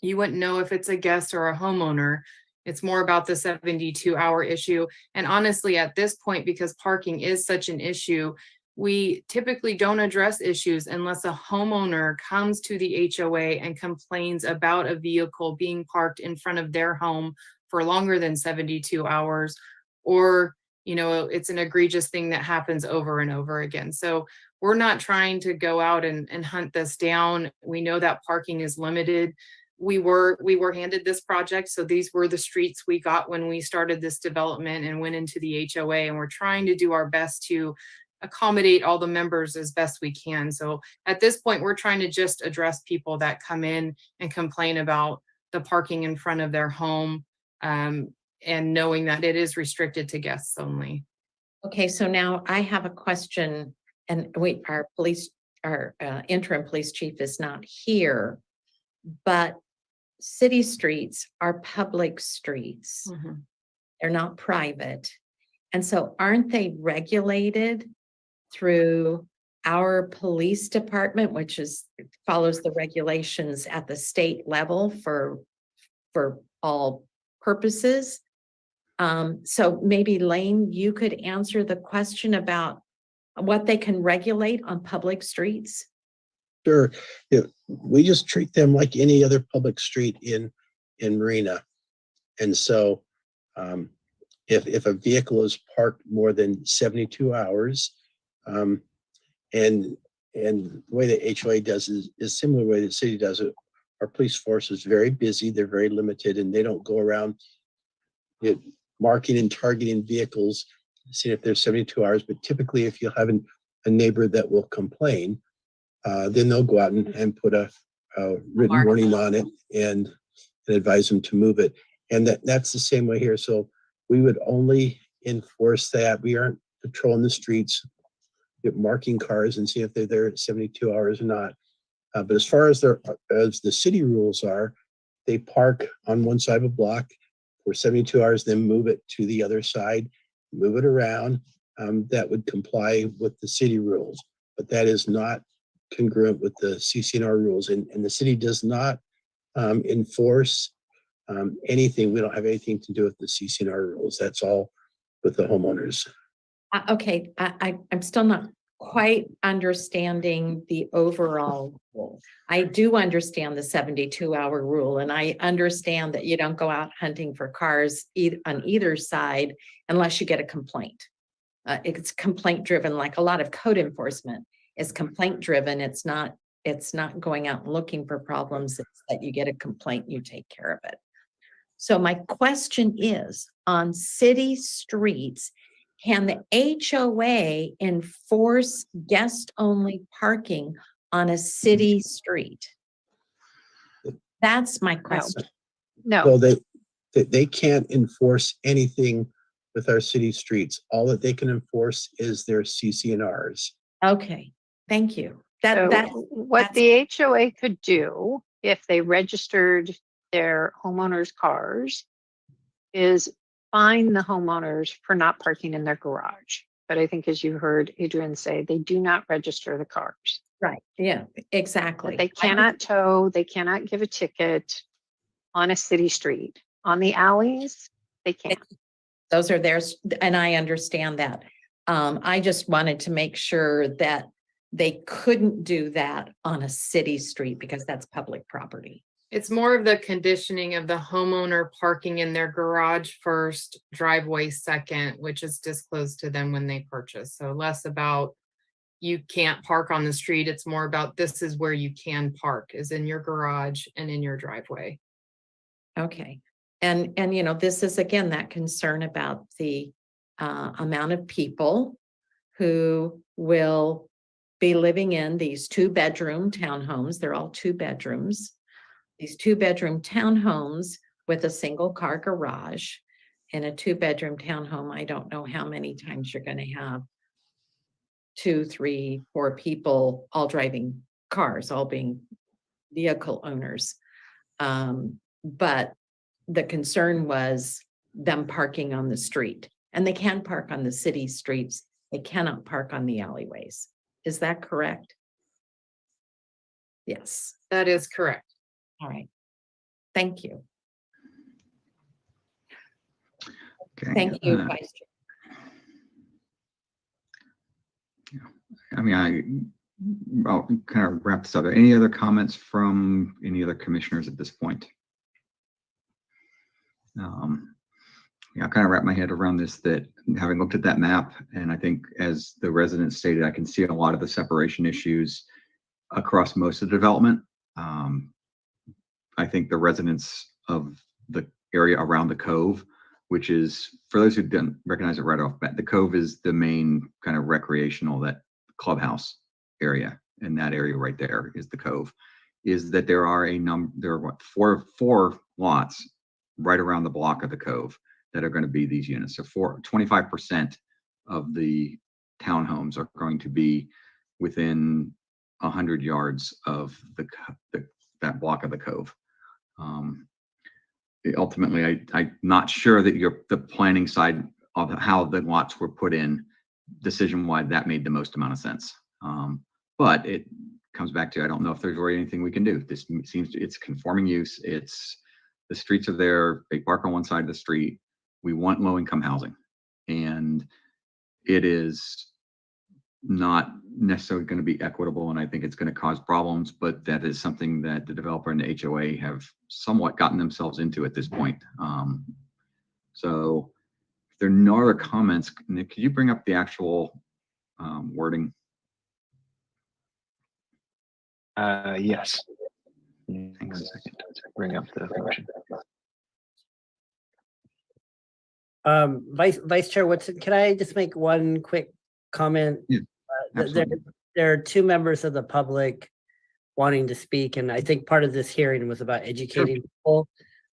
Speaker 21: you wouldn't know if it's a guest or a homeowner. It's more about the 72-hour issue. And honestly, at this point, because parking is such an issue, we typically don't address issues unless a homeowner comes to the HOA and complains about a vehicle being parked in front of their home for longer than 72 hours, or, you know, it's an egregious thing that happens over and over again. So we're not trying to go out and hunt this down. We know that parking is limited. We were handed this project, so these were the streets we got when we started this development and went into the HOA, and we're trying to do our best to accommodate all the members as best we can. So at this point, we're trying to just address people that come in and complain about the parking in front of their home, and knowing that it is restricted to guests only.
Speaker 1: Okay, so now I have a question, and our interim police chief is not here, but city streets are public streets. They're not private. And so aren't they regulated through our police department, which follows the regulations at the state level for all purposes? So maybe Lane, you could answer the question about what they can regulate on public streets.
Speaker 8: Sure. Yeah, we just treat them like any other public street in Marina. And so if a vehicle is parked more than 72 hours, and the way the HOA does is similar way the city does it. Our police force is very busy, they're very limited, and they don't go around marking and targeting vehicles, seeing if there's 72 hours. But typically, if you have a neighbor that will complain, then they'll go out and put a written warning on it and advise them to move it. And that's the same way here. So we would only enforce that. We aren't patrolling the streets, marking cars and see if they're there at 72 hours or not. But as far as the city rules are, they park on one side of a block for 72 hours, then move it to the other side, move it around. That would comply with the city rules, but that is not congruent with the CCNR rules. And the city does not enforce anything. We don't have anything to do with the CCNR rules. That's all with the homeowners.
Speaker 1: Okay, I'm still not quite understanding the overall rule. I do understand the 72-hour rule, and I understand that you don't go out hunting for cars on either side unless you get a complaint. It's complaint driven, like a lot of code enforcement is complaint driven. It's not going out and looking for problems. It's that you get a complaint, you take care of it. So my question is, on city streets, can the HOA enforce guest-only parking on a city street? That's my question.
Speaker 8: No, they can't enforce anything with our city streets. All that they can enforce is their CCNRs.
Speaker 1: Okay, thank you.
Speaker 20: What the HOA could do if they registered their homeowners' cars is fine the homeowners for not parking in their garage. But I think, as you heard Adrian say, they do not register the cars.
Speaker 1: Right. Yeah, exactly.
Speaker 20: But they cannot tow, they cannot give a ticket on a city street. On the alleys, they can.
Speaker 1: Those are theirs, and I understand that. I just wanted to make sure that they couldn't do that on a city street because that's public property.
Speaker 21: It's more of the conditioning of the homeowner parking in their garage first, driveway second, which is disclosed to them when they purchase. So less about you can't park on the street. It's more about this is where you can park, is in your garage and in your driveway.
Speaker 1: Okay. And you know, this is again that concern about the amount of people who will be living in these 2-bedroom townhomes. They're all 2 bedrooms. These 2-bedroom townhomes with a single car garage. In a 2-bedroom townhome, I don't know how many times you're going to have 2, 3, 4 people all driving cars, all being vehicle owners. But the concern was them parking on the street, and they can park on the city streets. They cannot park on the alleyways. Is that correct? Yes.
Speaker 21: That is correct.
Speaker 1: All right. Thank you.
Speaker 4: Okay.
Speaker 1: Thank you, Vice Chair.
Speaker 4: I mean, I'll kind of wrap this up. Any other comments from any other commissioners at this point? Yeah, I kind of wrap my head around this, that having looked at that map, and I think as the residents stated, I can see a lot of the separation issues across most of the development. I think the residents of the area around the Cove, which is, for those who didn't recognize it right off bat, the Cove is the main kind of recreational, that clubhouse area, and that area right there is the Cove, is that there are what, four lots right around the block of the Cove that are going to be these units. So 25% of the townhomes are going to be within 100 yards of that block of the Cove. Ultimately, I'm not sure that the planning side of how the lots were put in, decision-wise, that made the most amount of sense. But it comes back to, I don't know if there's really anything we can do. This seems it's conforming use. The streets are there. They park on one side of the street. We want low-income housing, and it is not necessarily going to be equitable, and I think it's going to cause problems, but that is something that the developer and the HOA have somewhat gotten themselves into at this point. So if there are no other comments, Nick, could you bring up the actual wording?
Speaker 16: Yes. Hang on a second to bring up the motion.
Speaker 2: Vice Chair Woodson, can I just make one quick comment?
Speaker 4: Yeah,
Speaker 2: there are two members of the public wanting to speak, and I think part of this hearing was about educating people.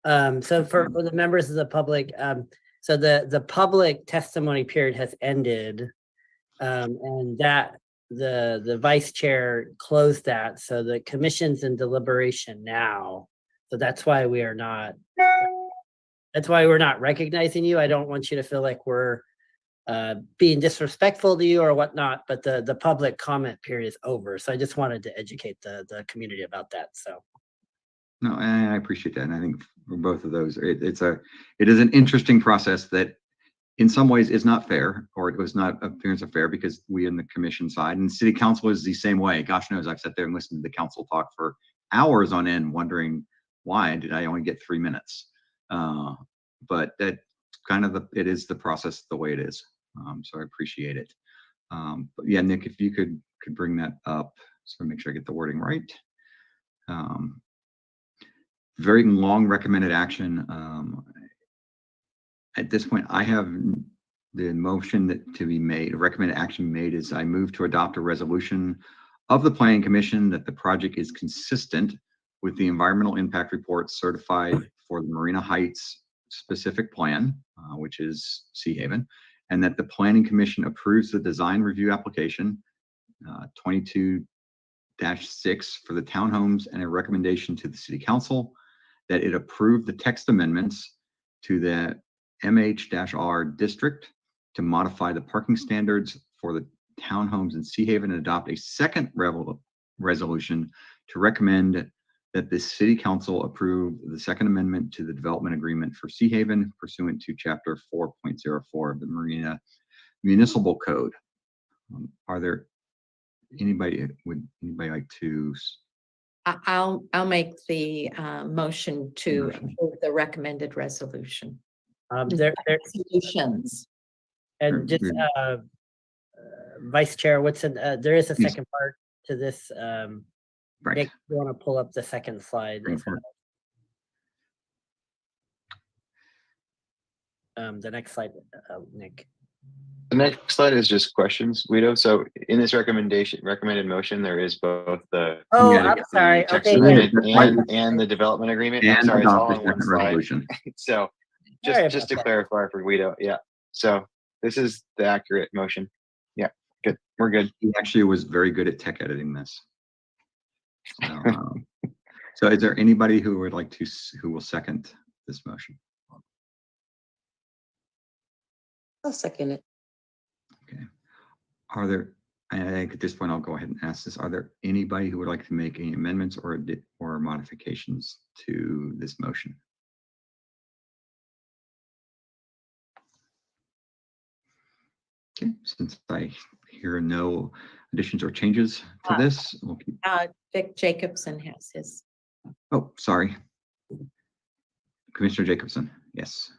Speaker 2: So for the members of the public, so the public testimony period has ended, and that the vice chair closed that, so the commission's in deliberation now. So that's why we're not recognizing you. I don't want you to feel like we're being disrespectful to you or whatnot, but the public comment period is over. So I just wanted to educate the community about that. So.
Speaker 4: No, and I appreciate that. And I think for both of those, it is an interesting process that in some ways is not fair, or it was not appearance of fair, because we in the commission side and city council is the same way. Gosh knows I've sat there and listened to the council talk for hours on end, wondering why did I only get 3 minutes? But that kind of it is the process the way it is. So I appreciate it. But yeah, Nick, if you could bring that up, so make sure I get the wording right. Very long recommended action. At this point, I have the motion to be made, recommended action made is I move to adopt a resolution of the Planning Commission that the project is consistent with the environmental impact report certified for the Marina Heights specific plan, which is Sea Haven, and that the Planning Commission approves the design review application 22-6 for the townhomes, and a recommendation to the City Council that it approve the text amendments to the MH-R district to modify the parking standards for the townhomes in Sea Haven, and adopt a second resolution to recommend that the City Council approve the second amendment to the development agreement for Sea Haven pursuant to Chapter 4.04 of the Marina Municipal Code. Are there would anybody like to?
Speaker 1: I'll make the motion to approve the recommended resolution.
Speaker 2: There
Speaker 1: Solutions.
Speaker 2: and just Vice Chair Woodson, there is a second part to this.
Speaker 4: Right.
Speaker 2: Nick, you want to pull up the second slide? The next slide, Nick.
Speaker 16: The next slide is just questions, Guido. So in this recommended motion, there is both the
Speaker 2: I'm sorry.
Speaker 16: text
Speaker 2: Okay,
Speaker 16: amendment and the development agreement.
Speaker 4: And
Speaker 16: I'm sorry, it's all
Speaker 4: adopt
Speaker 16: in
Speaker 4: the
Speaker 16: one
Speaker 4: second
Speaker 16: slide.
Speaker 4: resolution.
Speaker 16: So
Speaker 2: Sorry
Speaker 16: just to
Speaker 2: about that.
Speaker 16: clarify for Guido, yeah. So this is the accurate motion. Yeah, good. We're good.
Speaker 4: He actually was very good at tech editing this. So is there anybody who would like to, who will second this motion?
Speaker 10: I'll second it.
Speaker 4: Okay. Are there, I think at this point, I'll go ahead and ask this. Are there anybody who would like to make any amendments or modifications to this motion? Okay, since I Here are no additions or changes to this. We'll keep,
Speaker 1: Vic Jacobson has his.
Speaker 4: oh, sorry. Commissioner Jacobson, yes.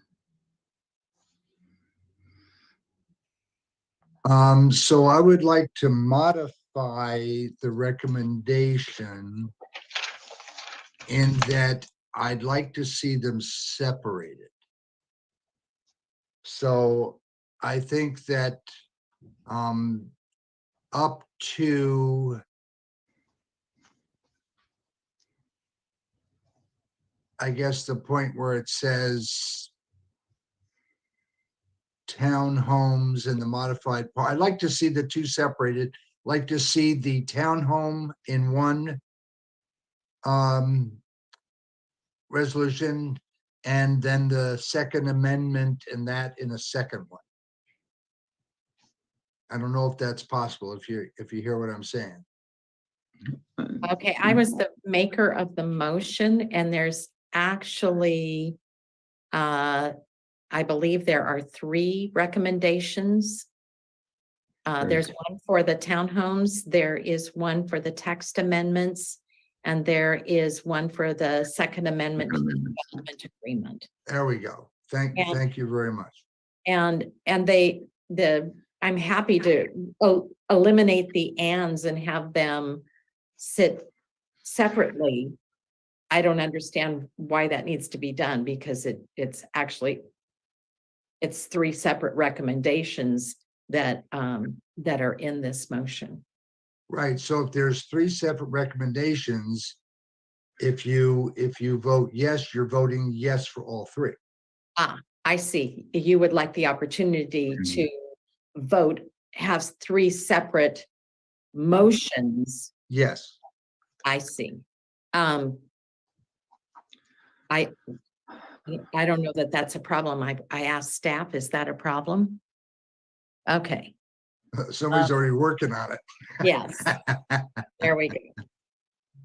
Speaker 13: So I would like to modify the recommendation in that I'd like to see them separated. So I think that up to I guess the point where it says townhomes and the modified part, I'd like to see the two separated, like to see the townhome in one resolution, and then the second amendment and that in a second one. I don't know if that's possible, if you hear what I'm saying.
Speaker 1: Okay, I was the maker of the motion, and there's actually, I believe there are 3 recommendations. There's one for the townhomes, there is one for the text amendments, and there is one for the second amendment to the development agreement.
Speaker 13: There we go. Thank you very much.
Speaker 1: And I'm happy to eliminate the ands and have them sit separately. I don't understand why that needs to be done, because it's 3 separate recommendations that are in this motion.
Speaker 13: Right, so if there's 3 separate recommendations, if you vote yes, you're voting yes for all 3.
Speaker 1: I see. You would like the opportunity to vote, have 3 separate motions.
Speaker 13: Yes.
Speaker 1: I see. I don't know that that's a problem. I asked staff, is that a problem? Okay.
Speaker 13: Somebody's already working on it.
Speaker 1: Yes. There we go.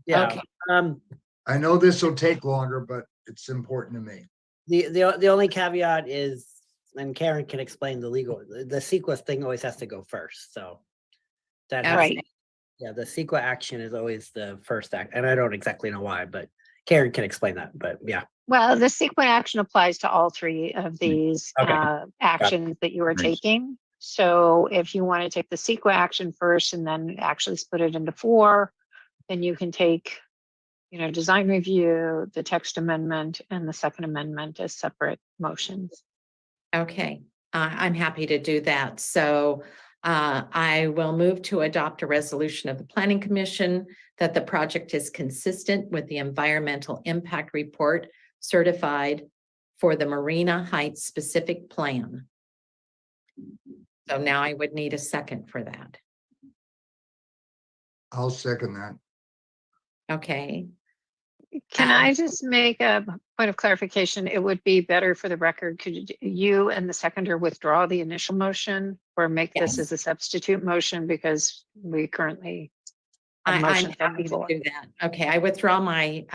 Speaker 2: Yeah.
Speaker 1: Okay.
Speaker 13: I know this will take longer, but it's important to me.
Speaker 2: The only caveat is, and Karen can explain the CEQA thing always has to go first, so. That has,
Speaker 20: Right.
Speaker 2: yeah, the CEQA action is always the first act, and I don't exactly know why, but Karen can explain that, but yeah.
Speaker 20: Well, the sequence action applies to all 3 of these actions that you are taking. So if you want to take the sequence action first and then actually split it into 4, then you can take, design review, the text amendment, and the second amendment as separate motions.
Speaker 1: Okay, I'm happy to do that. So I will move to adopt a resolution of the Planning Commission that the project is consistent with the environmental impact report certified for the Marina Heights specific plan. So now I would need a second for that.
Speaker 13: I'll second that.
Speaker 1: Okay.
Speaker 20: Can I just make a point of clarification? It would be better for the record, could you and the seconder withdraw the initial motion or make this as a substitute motion, because we currently have
Speaker 1: I'm
Speaker 20: motions on
Speaker 1: happy
Speaker 20: the
Speaker 1: to
Speaker 20: floor.
Speaker 1: do that. Okay, I withdraw my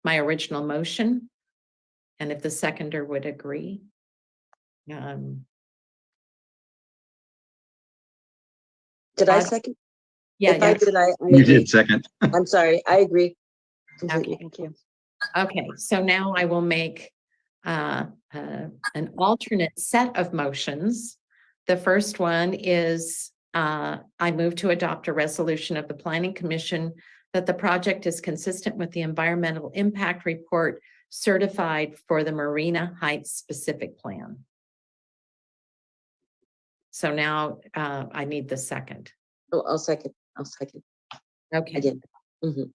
Speaker 1: my original motion. And if the seconder would agree.
Speaker 10: Did I
Speaker 1: I-
Speaker 10: second?
Speaker 1: Yeah,
Speaker 10: If I
Speaker 1: yes.
Speaker 10: did, I
Speaker 4: You
Speaker 10: agree.
Speaker 4: did second.
Speaker 10: I'm sorry, I agree completely.
Speaker 1: Okay.
Speaker 20: Thank you.
Speaker 1: Okay, so now I will make an alternate set of motions. The first one is I move to adopt a resolution of the Planning Commission that the project is consistent with the environmental impact report certified for the Marina Heights specific plan. So now I need the second.
Speaker 10: Oh, I'll second.
Speaker 1: Okay.
Speaker 10: Again. Mhm.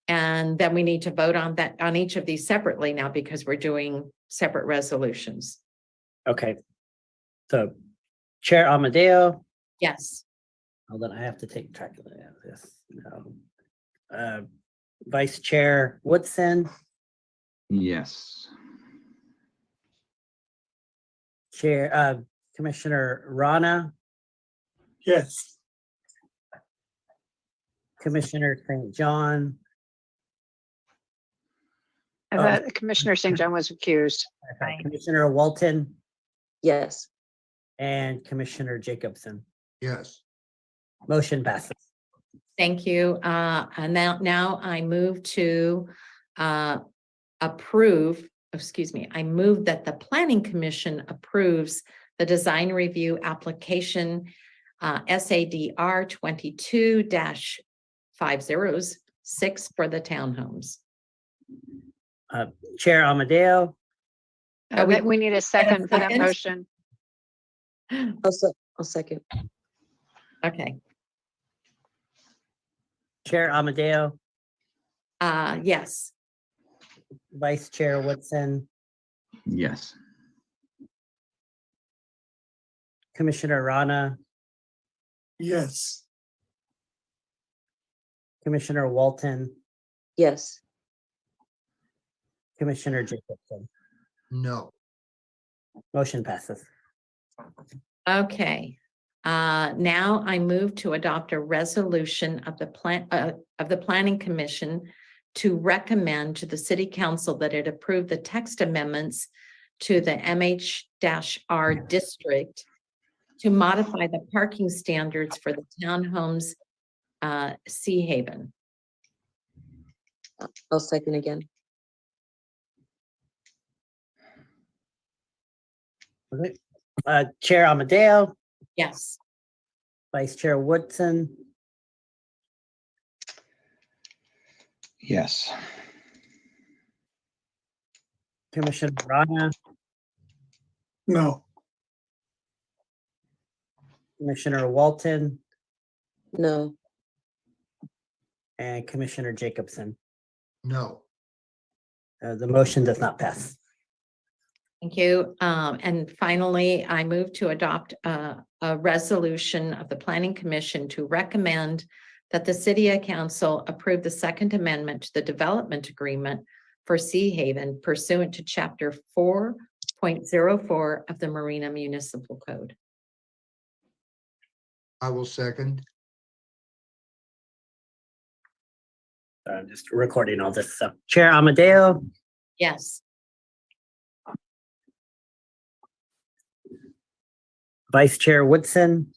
Speaker 1: And then we need to vote on each of these separately now, because we're doing separate resolutions.
Speaker 2: Okay. So Chair Amadeo.
Speaker 1: Yes.
Speaker 2: Hold on, I have to take track of this. Vice Chair Woodson.
Speaker 4: Yes.
Speaker 2: Chair Commissioner Rana.
Speaker 15: Yes.
Speaker 2: Commissioner St. John.
Speaker 20: I thought Commissioner St. John was recused.
Speaker 2: Commissioner Walton.
Speaker 10: Yes.
Speaker 2: And Commissioner Jacobson.
Speaker 13: Yes.
Speaker 2: Motion passes.
Speaker 1: Thank you. And now I move to approve, excuse me, I move that the Planning Commission approves the design review application SADR 22-506 for the townhomes.
Speaker 2: Chair Amadeo,
Speaker 20: We need a second for that
Speaker 1: second?
Speaker 20: motion.
Speaker 10: I'll second.
Speaker 1: Okay,
Speaker 2: Chair Amadeo,
Speaker 1: yes.
Speaker 2: Vice Chair Woodson,
Speaker 4: Yes.
Speaker 2: Commissioner Rana,
Speaker 15: Yes.
Speaker 2: Commissioner Walton,
Speaker 10: Yes.
Speaker 2: Commissioner Jacobson.
Speaker 13: No.
Speaker 2: Motion passes.
Speaker 1: Okay. Now I move to adopt a resolution of the Planning Commission to recommend to the City Council that it approve the text amendments to the MH-R district to modify the parking standards for the townhomes Sea Haven.
Speaker 10: I'll second again.
Speaker 2: Okay. Chair Amadeo,
Speaker 1: Yes.
Speaker 2: Vice Chair Woodson,
Speaker 4: Yes.
Speaker 2: Commissioner Rana,
Speaker 15: No.
Speaker 2: Commissioner Walton,
Speaker 10: No.
Speaker 2: and Commissioner Jacobson.
Speaker 13: No.
Speaker 2: The motion does not pass.
Speaker 1: Thank you. And finally, I move to adopt a resolution of the Planning Commission to recommend that the City Council approve the Second Amendment to the Development Agreement for Sea Haven pursuant to Chapter 4.04 of the Marina Municipal Code.
Speaker 13: I will second.
Speaker 2: I'm just recording all this stuff. Chair Amadeo,
Speaker 1: Yes.
Speaker 2: Vice Chair Woodson,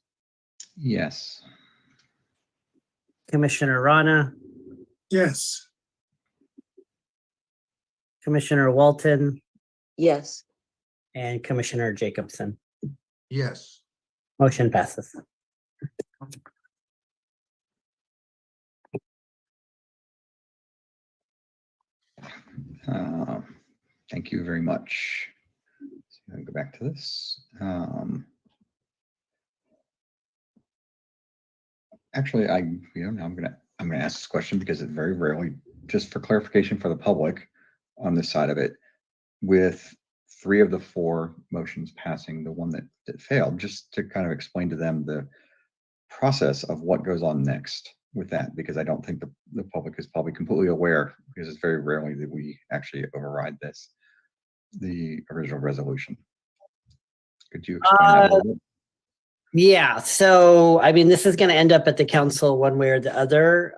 Speaker 4: Yes.
Speaker 2: Commissioner Rana,
Speaker 15: Yes.
Speaker 2: Commissioner Walton,
Speaker 10: Yes.
Speaker 2: and Commissioner Jacobson.
Speaker 13: Yes.
Speaker 2: Motion passes.
Speaker 4: Thank you very much. So I'm gonna go back to this. Actually, I'm gonna ask this question because it very rarely, just for clarification for the public on this side of it, with 3 of the 4 motions passing, the one that failed, just to kind of explain to them the process of what goes on next with that, because I don't think the public is probably completely aware, because it's very rarely that we actually override the original resolution. Could you explain that a little bit?
Speaker 2: Yeah, so I mean, this is going to end up at the council one way or the other.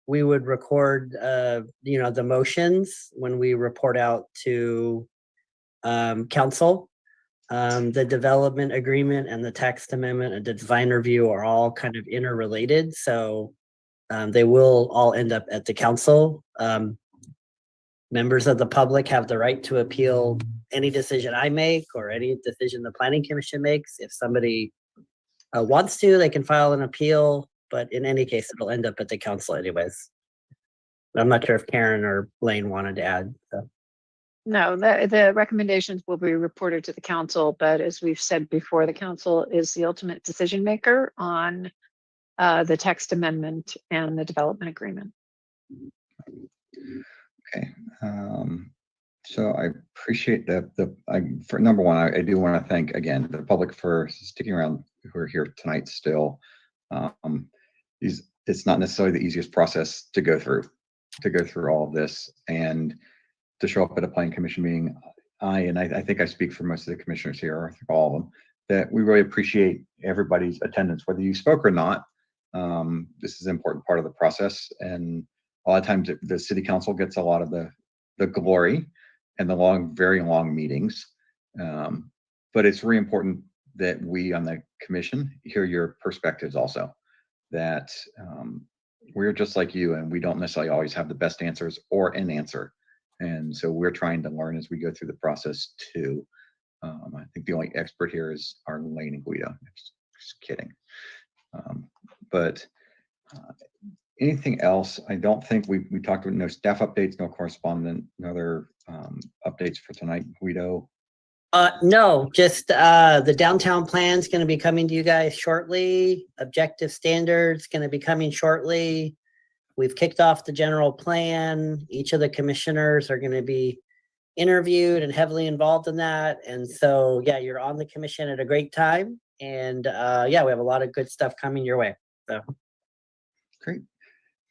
Speaker 2: We would record, the motions when we report out to council. The development agreement and the text amendment and the design review are all kind of interrelated. So they will all end up at the council. Members of the public have the right to appeal any decision I make or any decision the Planning Commission makes. If somebody wants to, they can file an appeal, but in any case, it'll end up at the council anyways. I'm not sure if Karen or Blaine wanted to add. So.
Speaker 20: No, the recommendations will be reported to the council, but as we've said before, the council is the ultimate decision maker on the text amendment and the development agreement.
Speaker 4: Okay. So I appreciate for number one, I do want to thank again the public for sticking around who are here tonight still. It's not necessarily the easiest process to go through all of this and to show up at a planning commission meeting. I think I speak for most of the commissioners here, or I think all of them, that we really appreciate everybody's attendance, whether you spoke or not. This is an important part of the process, and a lot of times the city council gets a lot of the glory and the very long meetings. But it's really important that we on the commission hear your perspectives also. That we're just like you, and we don't necessarily always have the best answers or an answer. And so we're trying to learn as we go through the process too. I think the only expert here is our Lane and Guido. Just kidding. But anything else? I don't think we talked about no staff updates, no correspondent, no other updates for tonight. Guido.
Speaker 2: No, just the downtown plan is going to be coming to you guys shortly. Objective standards going to be coming shortly. We've kicked off the general plan. Each of the commissioners are going to be interviewed and heavily involved in that. And so, yeah, you're on the commission at a great time. And yeah, we have a lot of good stuff coming your way. So
Speaker 4: Great.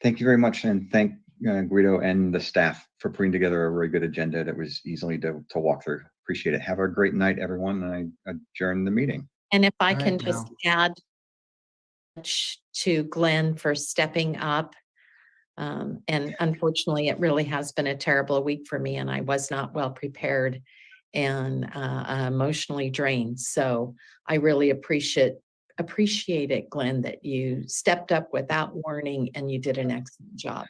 Speaker 4: Thank you very much. And thank Guido and the staff for putting together a very good agenda that was easily to walk through. Appreciate it. Have a great night, everyone. And I adjourn the meeting.
Speaker 1: And if I
Speaker 13: All
Speaker 1: can
Speaker 13: right,
Speaker 1: just
Speaker 13: now.
Speaker 1: add to Glenn for stepping up. And unfortunately, it really has been a terrible week for me, and I was not well prepared and emotionally drained. So I really appreciate it, Glenn, that you stepped up without warning and you did an excellent job.